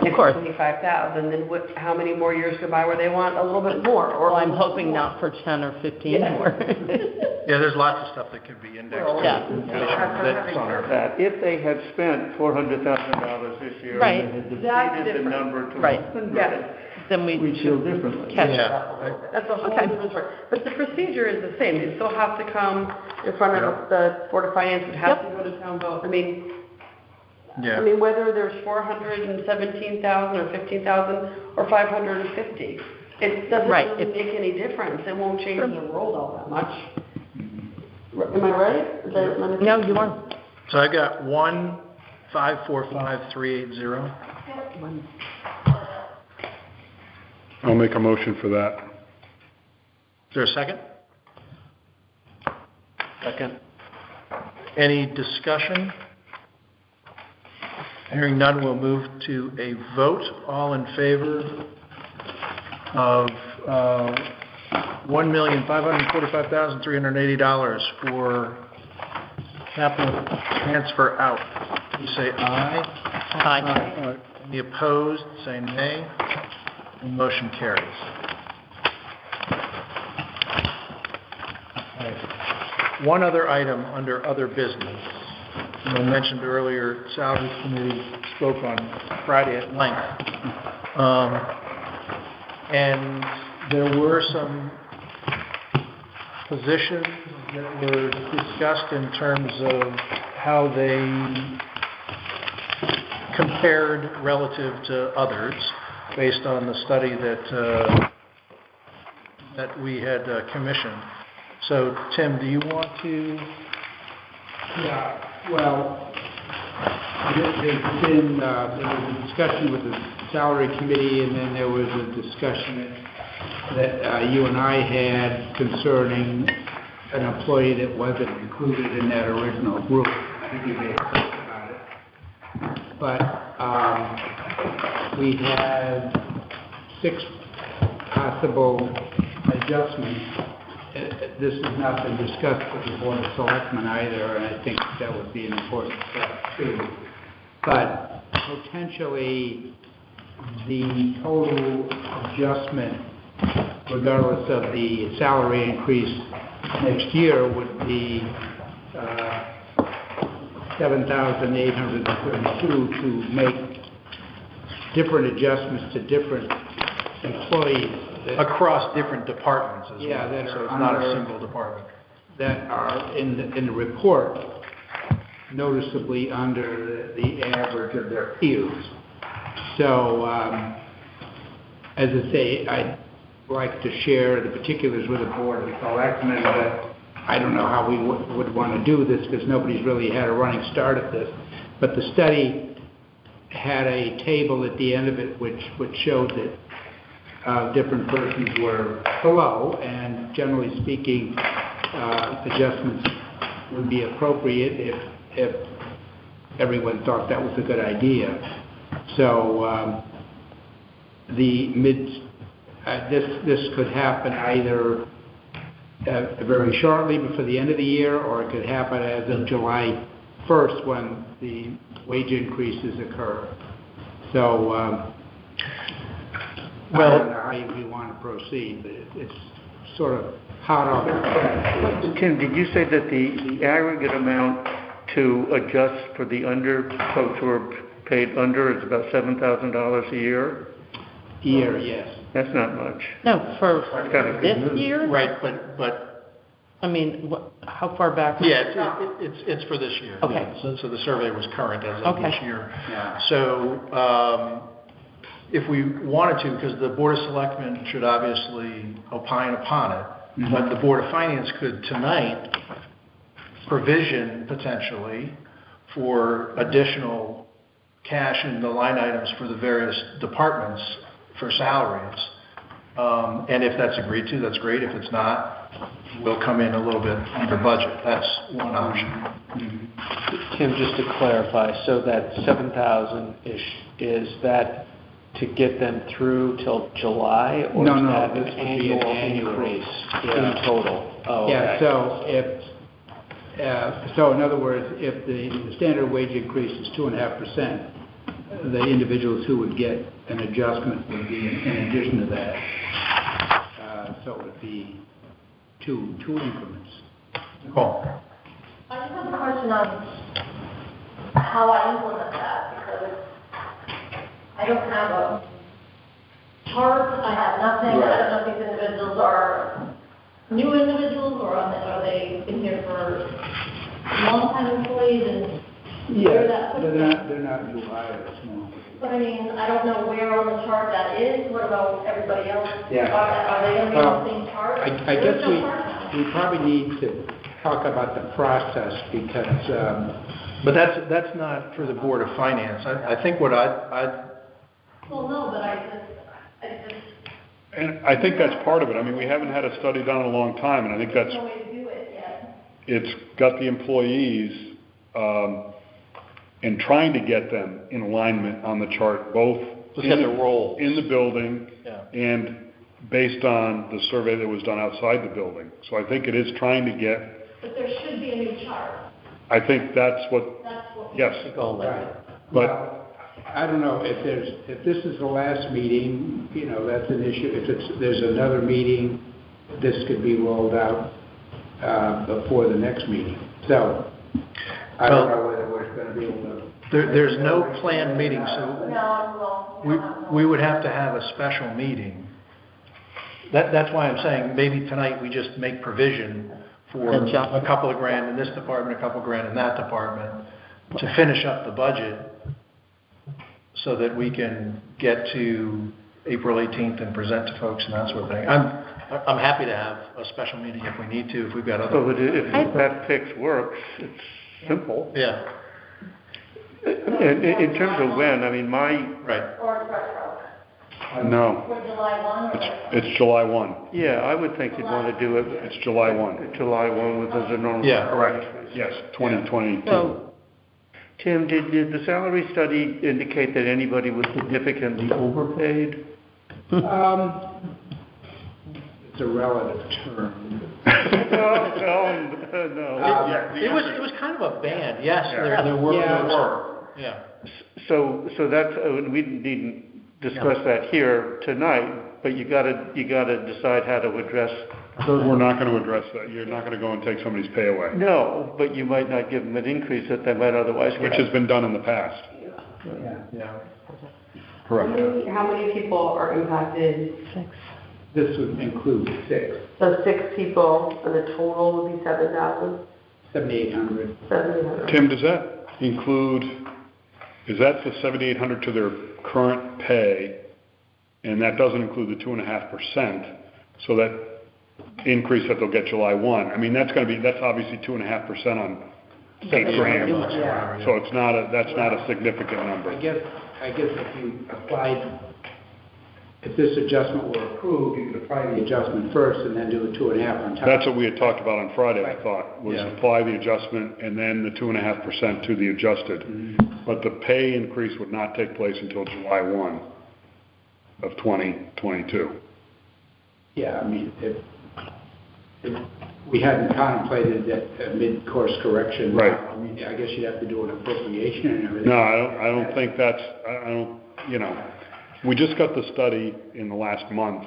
$25,000, then how many more years go by where they want a little bit more? Or I'm hoping not for 10 or 15 more. Yeah, there's lots of stuff that could be indexed. Yeah. That's on our. That if they had spent $400,000 this year Right. and they That's had depleted the different. number to Right. 100, Then we we'd feel differently. catch Yeah. up. That's a whole different story. But the procedure is the same. You still have to come in front of the Board of Finance. It has to go to town vote. I mean, whether there's 417,000 or 15,000 or 550, it doesn't really make any difference. It won't change the world all that much. Am I right? No, you are. So I got 1545380. I'll make a motion for that. Is there a second? Second. Any discussion? Hearing none, we'll move to a vote. All in favor of $1,545,380 for capital transfer out. You say aye. Aye. Any opposed, say nay. The motion carries. One other item under other business. I mentioned earlier, Salaries Committee spoke on Friday at length. And there were some positions that were discussed in terms of how they compared relative to others based on the study that we had commissioned. So, Tim, do you want to? Yeah, well, there was a discussion with the salary committee, and then there was a discussion that you and I had concerning an employee that wasn't included in that original group. I think we may have talked about it. But we had 6 possible adjustments. This has not been discussed with the Board of Selectmen either, and I think that would be an important step too. But potentially, the total adjustment, regardless of the salary increase next year, would be $7,832 to make different adjustments to different employees. Across different departments as well, that so it's are not a under- single department. That are in the report noticeably under the average of their peers. So, as I say, I'd like to share the particulars with the Board of Selectmen, but I don't know how we would want to do this because nobody's really had a running start at this. But the study had a table at the end of it which showed that different persons were below, and generally speaking, adjustments would be appropriate if everyone thought that was a good idea. So this could happen either very shortly before the end of the year, or it could happen as of July 1st when the wage increases occur. So I don't know how you want to proceed, but it's sort of hot off the press. Tim, did you say that the aggregate amount to adjust for the folks who are paid under is about $7,000 a year? Yes. That's not much. No, for That's kind of this good news. year? Right, but I mean, how far back? yeah, it's for this year. Okay. So the survey was current as of this year. Yeah. So if we wanted to, because the Board of Selectmen should obviously opine upon it, but the Board of Finance could tonight provision potentially for additional cash in the line items for the various departments for salaries. And if that's agreed to, that's great. If it's not, we'll come in a little bit under budget. That's one option. Tim, just to clarify, so that 7,000-ish, is that to get them through till July, or No, is no, that an this would be an annual annual. increase in total? Oh, Yeah, okay. so in other words, if the standard wage increase is 2.5%, the individuals who would get an adjustment would be in addition to that. So it would be two increments. Cool. I just have a question on how I implement that, because I don't have a chart, I have nothing, I don't know if these individuals are new individuals, or are they been here for long-time employees, and where that puts them? They're not new hires, no. But I mean, I don't know where on the chart that is, what about everybody else? Yeah. Are they gonna be on the same chart? I There's guess no chart now. we probably need to talk about the process, because, But that's not for the Board of Finance. I think what I'd Well, no, but I just, And I think that's part of it. I mean, we haven't had a study done in a long time, and I think that's, no way to do it yet. it's got the employees, and trying to get them in alignment on the chart, both Look at the roles. in the building Yeah. and based on the survey that was done outside the building. So I think it is trying to get, But there should be a new chart. I think that's what, yes. But I don't know, if this is the last meeting, that's an issue. If there's another meeting, this could be rolled out before the next meeting. So, I don't know whether we're gonna be able to. There's no planned meeting, so No, we would have to have a special meeting. That's why I'm saying maybe tonight we just make provision for a couple of grand in this department, a couple of grand in that department, to finish up the budget, so that we can get to April 18th and present to folks and that sort of thing. I'm happy to have a special meeting if we need to, if we've got other. So if that fix works, it's simple. Yeah. In terms of when, I mean, Right. Or retro. No, For July 1 or? it's July 1. yeah, I would think you'd want to do it. It's July 1. July 1 with as a normal. Yeah. Correct. Yes, 2022. So, Tim, did the salary study indicate that anybody was significantly overpaid? It's a relative term. No. It was kind of a band, yes, there were. Yeah. So that's, we needn't discuss that here tonight, but you gotta decide how to address. We're not going to address that. You're not going to go and take somebody's pay away, No, but you might not give them an increase that they might otherwise get. which has been done in the past. Yeah. Correct. How many people are impacted? 6. This would include 6, So 6 people, and the total would be 7,000? 7,800. 7,800. Tim, does that include, is that the 7,800 to their current pay, and that doesn't include the 2.5%, so that increase that they'll get July 1? I mean, that's obviously 2.5% on 8 grand. Yeah. So that's not a significant number. I guess if you applied, if this adjustment were approved, you could apply the adjustment first and then do a 2.5 on top. That's what we had talked about on Friday, I thought, was Yeah. apply the adjustment and then the 2.5% to the adjusted. But the pay increase would not take place until July 1 of 2022. Yeah, I mean, if we hadn't contemplated that mid-course correction. Right. I mean, I guess you'd have to do an appropriation and everything. No, I don't think that's, I don't, you know, we just got the study in the last month,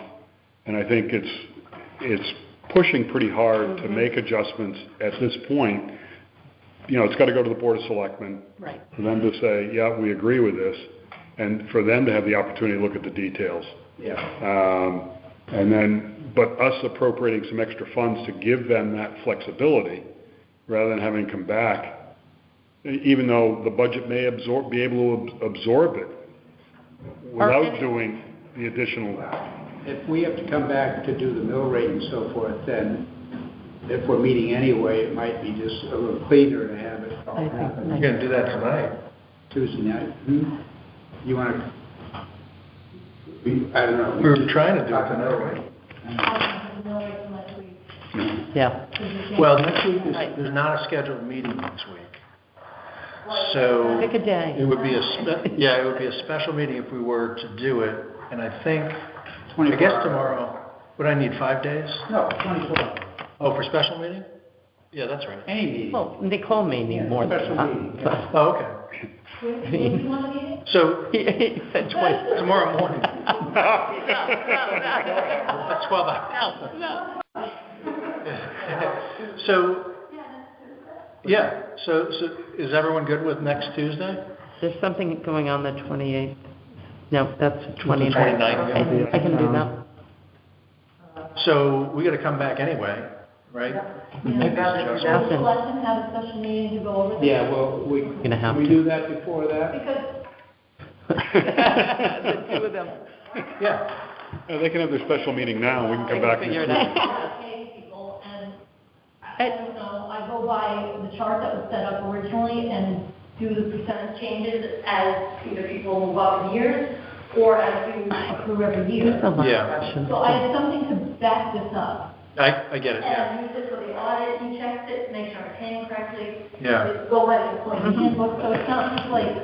and I think it's pushing pretty hard to make adjustments at this point. You know, it's got to go to the Board of Selectmen. Right. For them to say, yeah, we agree with this, and for them to have the opportunity to look at the details. Yeah. And then, but us appropriating some extra funds to give them that flexibility, rather than having come back, even though the budget may be able to absorb it, without doing the additional. If we have to come back to do the mill rate and so forth, then if we're meeting anyway, it might be just a little cleaner to have it all happen. You're gonna do that tonight. Tuesday night. You want to, I don't know. We were trying to do it tonight, right? Yeah. Well, next week, there's not a scheduled meeting next week. So. Pick a day. It would be it would be a special meeting if we were to do it, and I think, I guess tomorrow, would I need 5 days? No, 24. Oh, for special meeting? Yeah, that's right. Any meeting. Well, Nicole may need more than special that. meeting, yeah. Oh, okay. So, He said 20. tomorrow morning. No. That's 12 hours. No. So, yeah, so is everyone good with next Tuesday? There's something going on the 28th. No, that's the 29th. 29th. I can do that. So, we gotta come back anyway, right? Selectmen have a special meeting to go over this? Yeah, well, Gonna have we to. do that before that? Because The two of them. Yeah. They can have their special meeting now, we can come back. Figure it next week. out. pay people, and I don't know, I go by the chart that was set up originally and do the percentage changes as either people move up in years or as you accrue every year. There's a lot of Yeah. questions. So I had something to back this up. I get it, yeah. And use it for the audit, you checked it, make sure I'm paying correctly. Yeah. Go by the employee handbook, so it's not just like,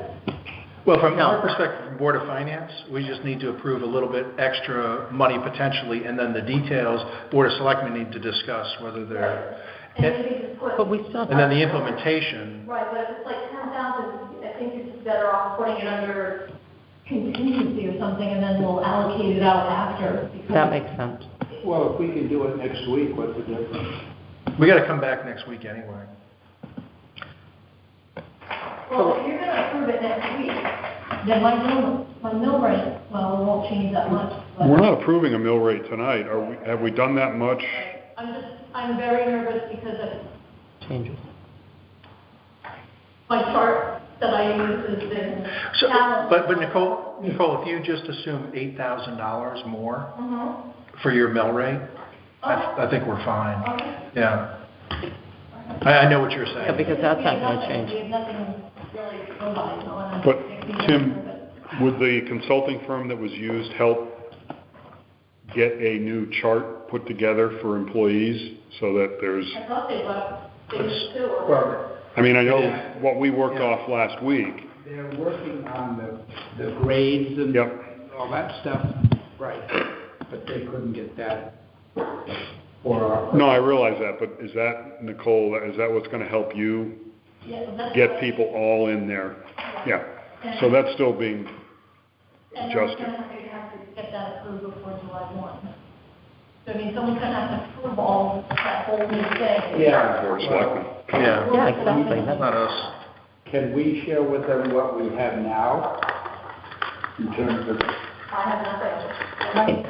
Well, from our perspective, from Board of Finance, we just need to approve a little bit extra money potentially, and then the details, Board of Selectmen need to discuss whether they're, and maybe just put. But we still have. and then the implementation. Right, but if it's like 10,000, I think you're just better off putting it under contingency or something, and then we'll allocate it out after. because- That makes sense. Well, if we can do it next week, what's the difference? We gotta come back next week anyway. Well, if you're gonna approve it next week, then my mill rate, well, it won't change that much, but. We're not approving a mill rate tonight, have we done that much? I'm very nervous because of Changes. my chart that I use has been. So, challenged. but Nicole, if you just assume $8,000 more Mhm. for your mill rate, I think we're fine. Okay. Yeah. I know what you're saying. Yeah, because that's not gonna change. We have nothing really to go by, so I'm. But Tim, would the consulting firm that was used help get a new chart put together for employees so that there's, I thought they did too, or. Well, I mean, I know what we worked off last week. they're working on the grades and Yep. all that stuff. Right. But they couldn't get that for our. No, I realize that, but is that, Nicole, is that what's gonna help you Yeah, that's get what- people all in there? Yeah, so that's still being And adjusted. then we're gonna have to get that approved before July 1. So, I mean, someone's gonna have to approve all that whole new thing. Yeah. Board of Selectmen. Yeah. Yeah, exactly. Not us. Can we share with them what we have now in terms of? I have nothing. Right.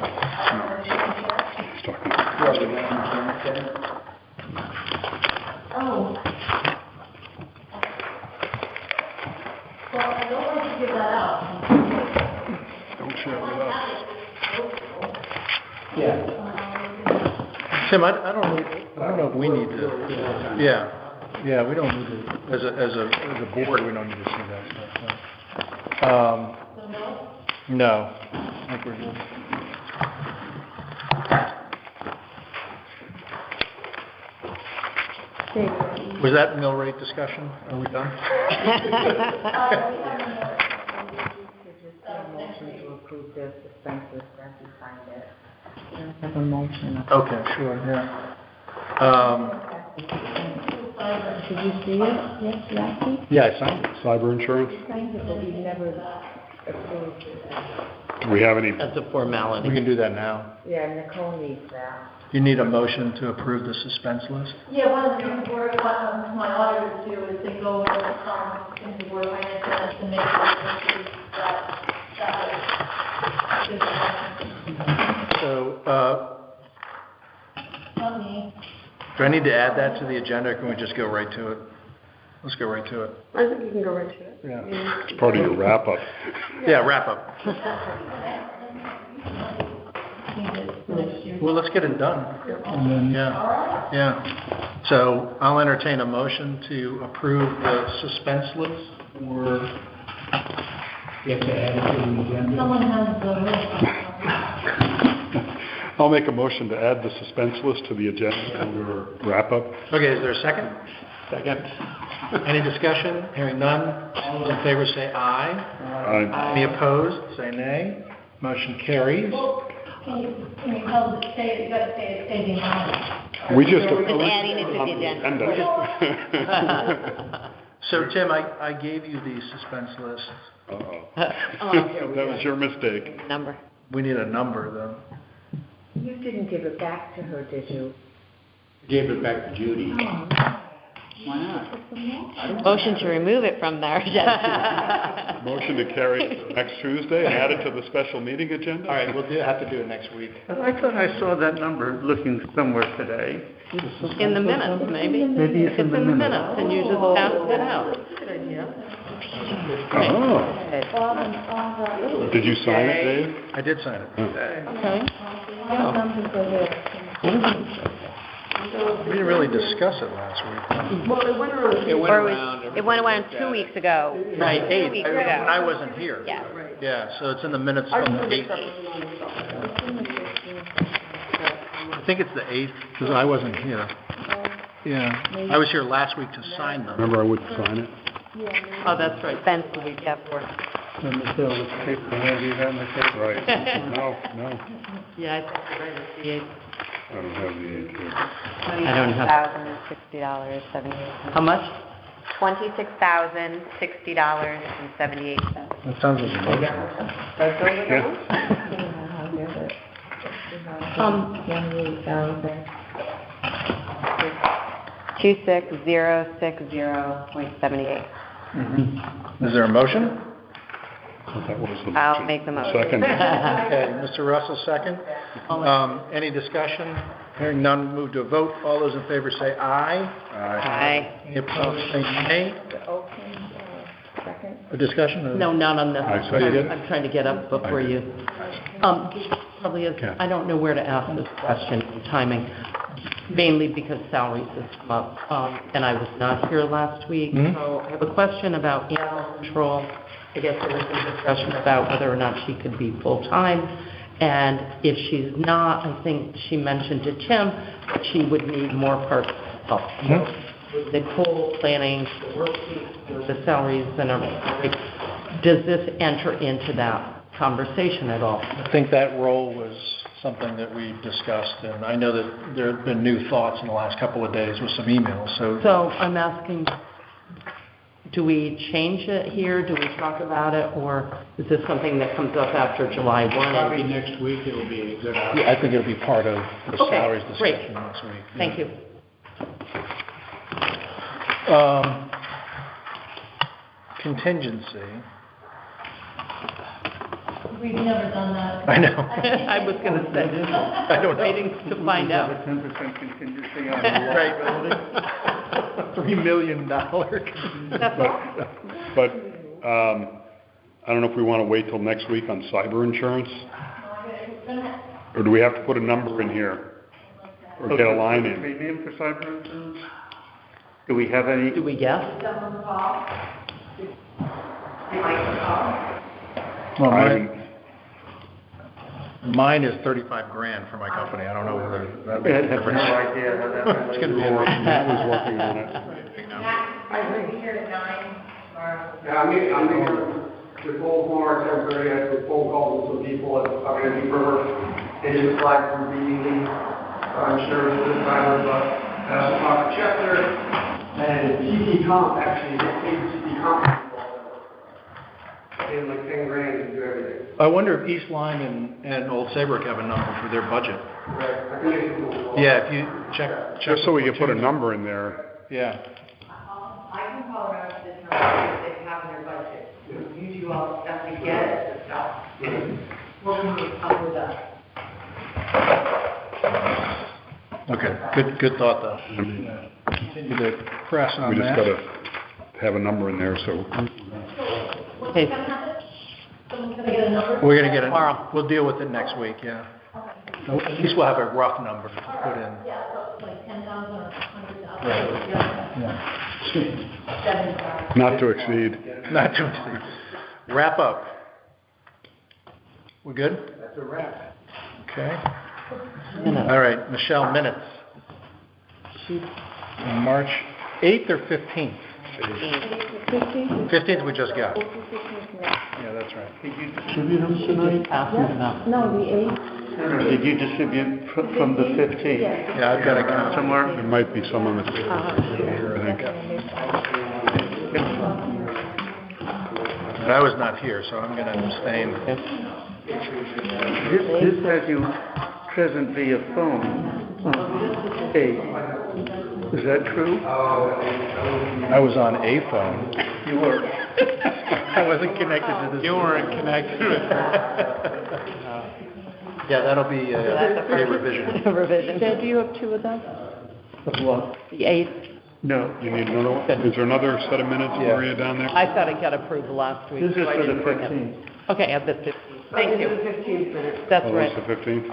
He's talking. What we have in terms of? Oh. Well, I don't want to give that out. Don't share it with us. Yeah. Tim, I don't know if we need to, yeah, we don't need to, as a board, we don't need to see that stuff. No, I think we're good. Was that mill rate discussion? Are we done? Motion to approve the suspense list as you signed it. Have a motion. Okay, sure, yeah. Did you see it? Yes, last week? Yeah, I signed it. Cyber insurance. You signed it, but you never approved it. Do we have any? That's a formality. We can do that now. Yeah, Nicole needs that. You need a motion to approve the suspense list? Yeah, one of the things my auditors do is they go over into the board finance and make sure that So, not me. do I need to add that to the agenda, or can we just go right to it? Let's go right to it. I think you can go right to it. Yeah. It's part of your wrap-up. Yeah, wrap up. Well, let's get it done. And then, yeah. So I'll entertain a motion to approve the suspense list for, You have to add it to the agenda. Someone has the list. I'll make a motion to add the suspense list to the agenda under wrap-up. okay, is there a second? Second. Any discussion? Hearing none. All those in favor say aye. Aye. Any opposed, say nay. Motion carries. Can you tell them to stay, you gotta stay the amount? We just. Just adding it to the agenda. So Tim, I gave you the suspense list. Uh-oh. Oh, That was your mistake. Number. We need a number though. You didn't give it back to her, did you? Gave it back to Judy. Oh, Why not? Motion to remove it from our agenda. Motion to carry it to next Tuesday and add it to the special meeting agenda? All right, we'll have to do it next week. I thought I saw that number looking somewhere today. In the minutes, maybe. Maybe it's in the minutes. And you just pass it out. Good idea. Oh. Did you sign it, Dave? I did sign it. Okay. We didn't really discuss it last week. Well, it went around. It went Or around. it went around 2 weeks ago. Right, 2 weeks when ago. I wasn't here. Yeah. Yeah, so it's in the minutes I of just the looked 8th. up on the I think it's the 8th, because I wasn't here. Yeah, I was here last week to sign them. Remember, I wouldn't sign it? Oh, that's right. Fence the week after. Right. No, Yeah, I think you're right. It's the 8th. I don't have the A2. I don't have. $26.78. How much? $26,060.78. That sounds like a motion. Yeah. 26060.78. Is there a motion? That was the I'll make the motion. Second. Okay, Mr. Russell, second. Any discussion? Hearing none, move to a vote. All those in favor say aye. Aye. Any opposed, say nay. second? A discussion? or- No, not on this. I said you did? I'm trying to get up before you. Probably is, Okay. I don't know where to ask this question, timing, mainly because salaries has come up, and I was not here last week. Mhm. So I have a question about animal control. I guess there was some discussion about whether or not she could be full-time. And if she's not, I think she mentioned to Tim that she would need more part-time help. So with Nicole planning the work week, the salaries and everything, does this enter into that conversation at all? I think that role was something that we discussed, and I know that there have been new thoughts in the last couple of days with some emails, so. So I'm asking, do we change it here? Do we talk about it? Or is this something that comes up after July 1? Probably next week, it'll be a good option. Yeah, I think it'll be part of the Okay, salaries great. discussion next week. Thank you. Contingency. We've never done that. I know. I was going to say, I don't know. waiting to find out. 10% contingency on Right. $3 million. But, I don't know if we want to wait till next week on cyber insurance? Or do we have to put a number in here? Or get a line in? Premium for cyber insurance? Do we have any? Do we guess? Well, I haven't- Mine is 35 grand for my company. I don't know whether that I makes a have difference. no idea how that It's gonna be relates. interesting. Matt was working on it. I will be here at 9 tomorrow. Yeah, I'm meeting with full tomorrow at 10:30, I have a phone call with some people at Deep River. They didn't flag for being the insurance this time, but Untitled Chapter, and TT Comp, actually, they paid TT Comp. They had like 10 grand to do everything. I wonder if East Lyme and Old Saybrook have a number for their budget. Right, I think they can. Yeah, if you check. Just so we can with put a Fortuna. number in there. Yeah. I can call around to the town if they have in their budget. You all definitely get the stuff. I'll do that. Okay, good thought, though. Continue to press on We just that. gotta have a number in there, so. What's gonna happen? Someone's gonna get a number? We're gonna get it, Tomorrow. we'll deal with it next week, yeah. So at least we'll have a rough number to put in. Yeah, so it's like 10,000 or 100,000. Right. Yeah. 75. Not to exceed. Not too much. Wrap up. We good? That's a wrap. Okay. All right, Michelle, minutes. March 8th or 15th? 15th we just got. Yeah, that's right. Did you distribute them tonight? No, the 8th. Or did you distribute from the 15th? Yeah, I've got a count somewhere. There might be some on the here, I think. But I was not here, so I'm gonna abstain. This has you present via phone. Hey, is that true? I was on a phone. You were. I wasn't connected to this. You weren't connected with Yeah, that'll be a revision. Revision. Did you have two of them? What? The 8th? No. You need another one? Is there another set of minutes, Yeah. Maria, down there? I thought it got approved last week. This is so I for the didn't bring it. 15th. Okay, at the 15th. Thank you. The 15th minute. That's Oh, right. that's the 15th?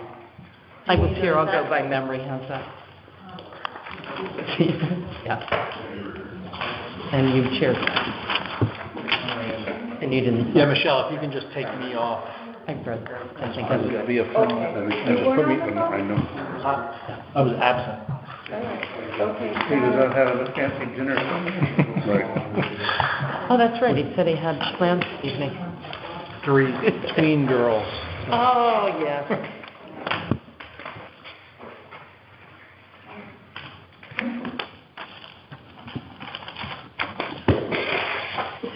I was here, I'll go by memory, how's that? Yeah. And you chaired. And you didn't. Yeah, Michelle, if you can just take me off. I read that. I think I was I via phone. Just put me, I know. I was absent. He was out having a fancy dinner. Right. Oh, that's right, he said he had plans this evening. 3 tween girls. Oh, yes.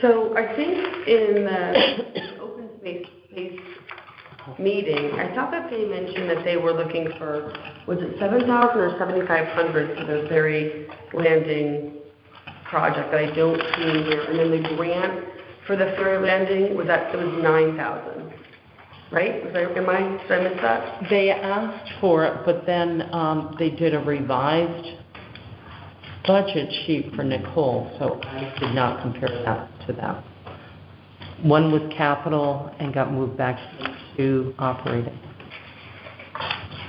So I think in the open space meeting, I thought that they mentioned that they were looking for, was it 7,000 or 7,500 for the ferry landing project that I don't see here. And then the grant for the ferry landing was 9,000, right? Did I miss that? They asked for it, but then they did a revised budget sheet for Nicole, so I did not compare that to that. One was capital and got moved back to operating.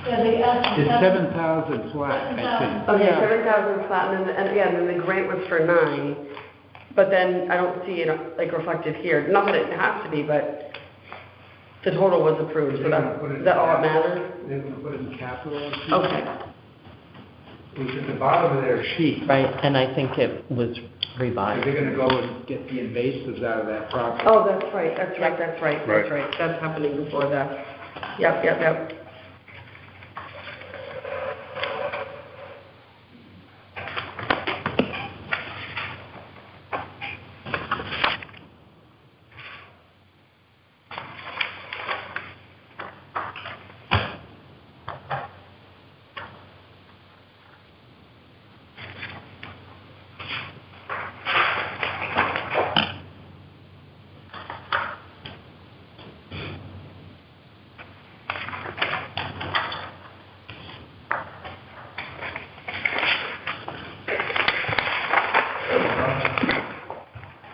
Yeah, they asked. It's 7,000 flat, I think. Okay, Yeah. 7,000 flat, and then the grant was for 9, but then I don't see it like reflected here. Not that it has to be, but the total was approved, so that all that matters? They're gonna put it in capital. Okay. It's at the bottom of their sheet. Right, and I think it was revised. They're gonna go and get the invasives out of that property. Oh, that's right. That's happening before that. Yep.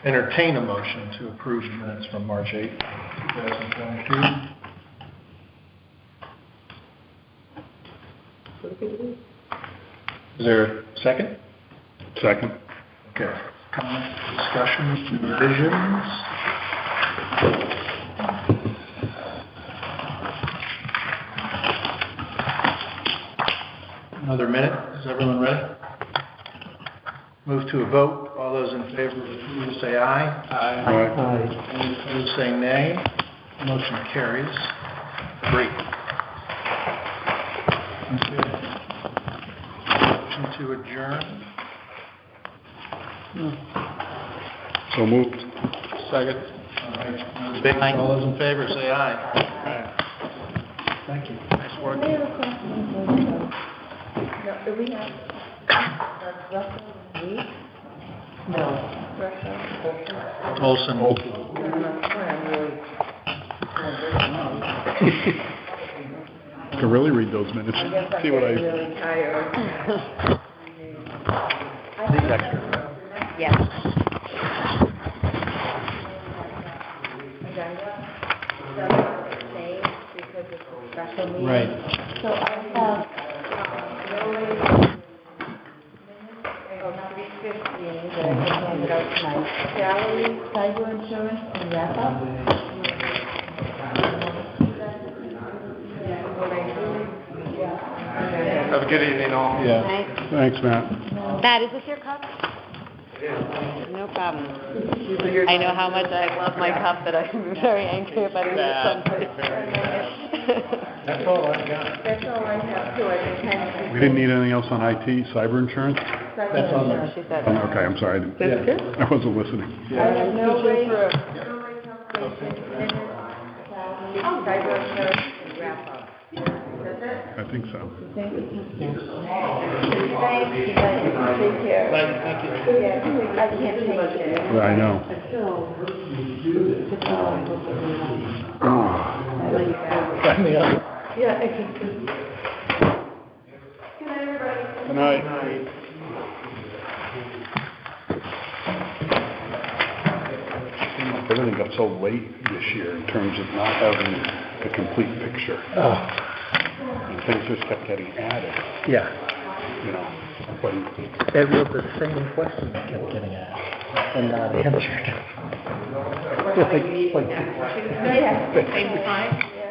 Entertain a motion to approve the minutes from March 8th, 2022. Is there a second? Second. Okay. Comments, discussions, revisions? another minute. Is everyone ready? Move to a vote. All those in favor of the approval say aye. Aye. Any opposed say nay. Motion carries. Great. Okay. Motion to adjourn. So moved. Second. All right. All those in favor say aye. Aye. Thank you. Nice work. I have a question. No, do we have, Russell Reed? No. Russell? Olson. I can really read those minutes. I guess I'm See what getting really tired. These extra. Yes. Because it's a special meeting. Right. So I have, minutes of 3:15 that I just handed out tonight. Salaries, cyber insurance, and wrap up. Have a good evening, all. Yeah. Thanks, Matt. Matt, is this your cup? No problem. I know how much I love my cup, but I'm very angry if I leave it someplace. That's all I got. That's all I have too. I just handed We didn't need anything else on IT, cyber insurance? That's on there. She said. Oh, okay, I'm sorry. I wasn't listening. I have no rate calculation, minutes, salary, cyber insurance, and wrap up. That's it? I think so. Thank you. Thank you, guys. Take care. Thank you. Yeah, I can't take it. Yeah, I know. Sign me up. Yeah, I can. Good night. Everything got so late this year in terms of not having the complete picture. And things just kept getting added, Yeah. you know. When It was the same question that kept getting asked and not answered. Yeah. Same time? Yeah.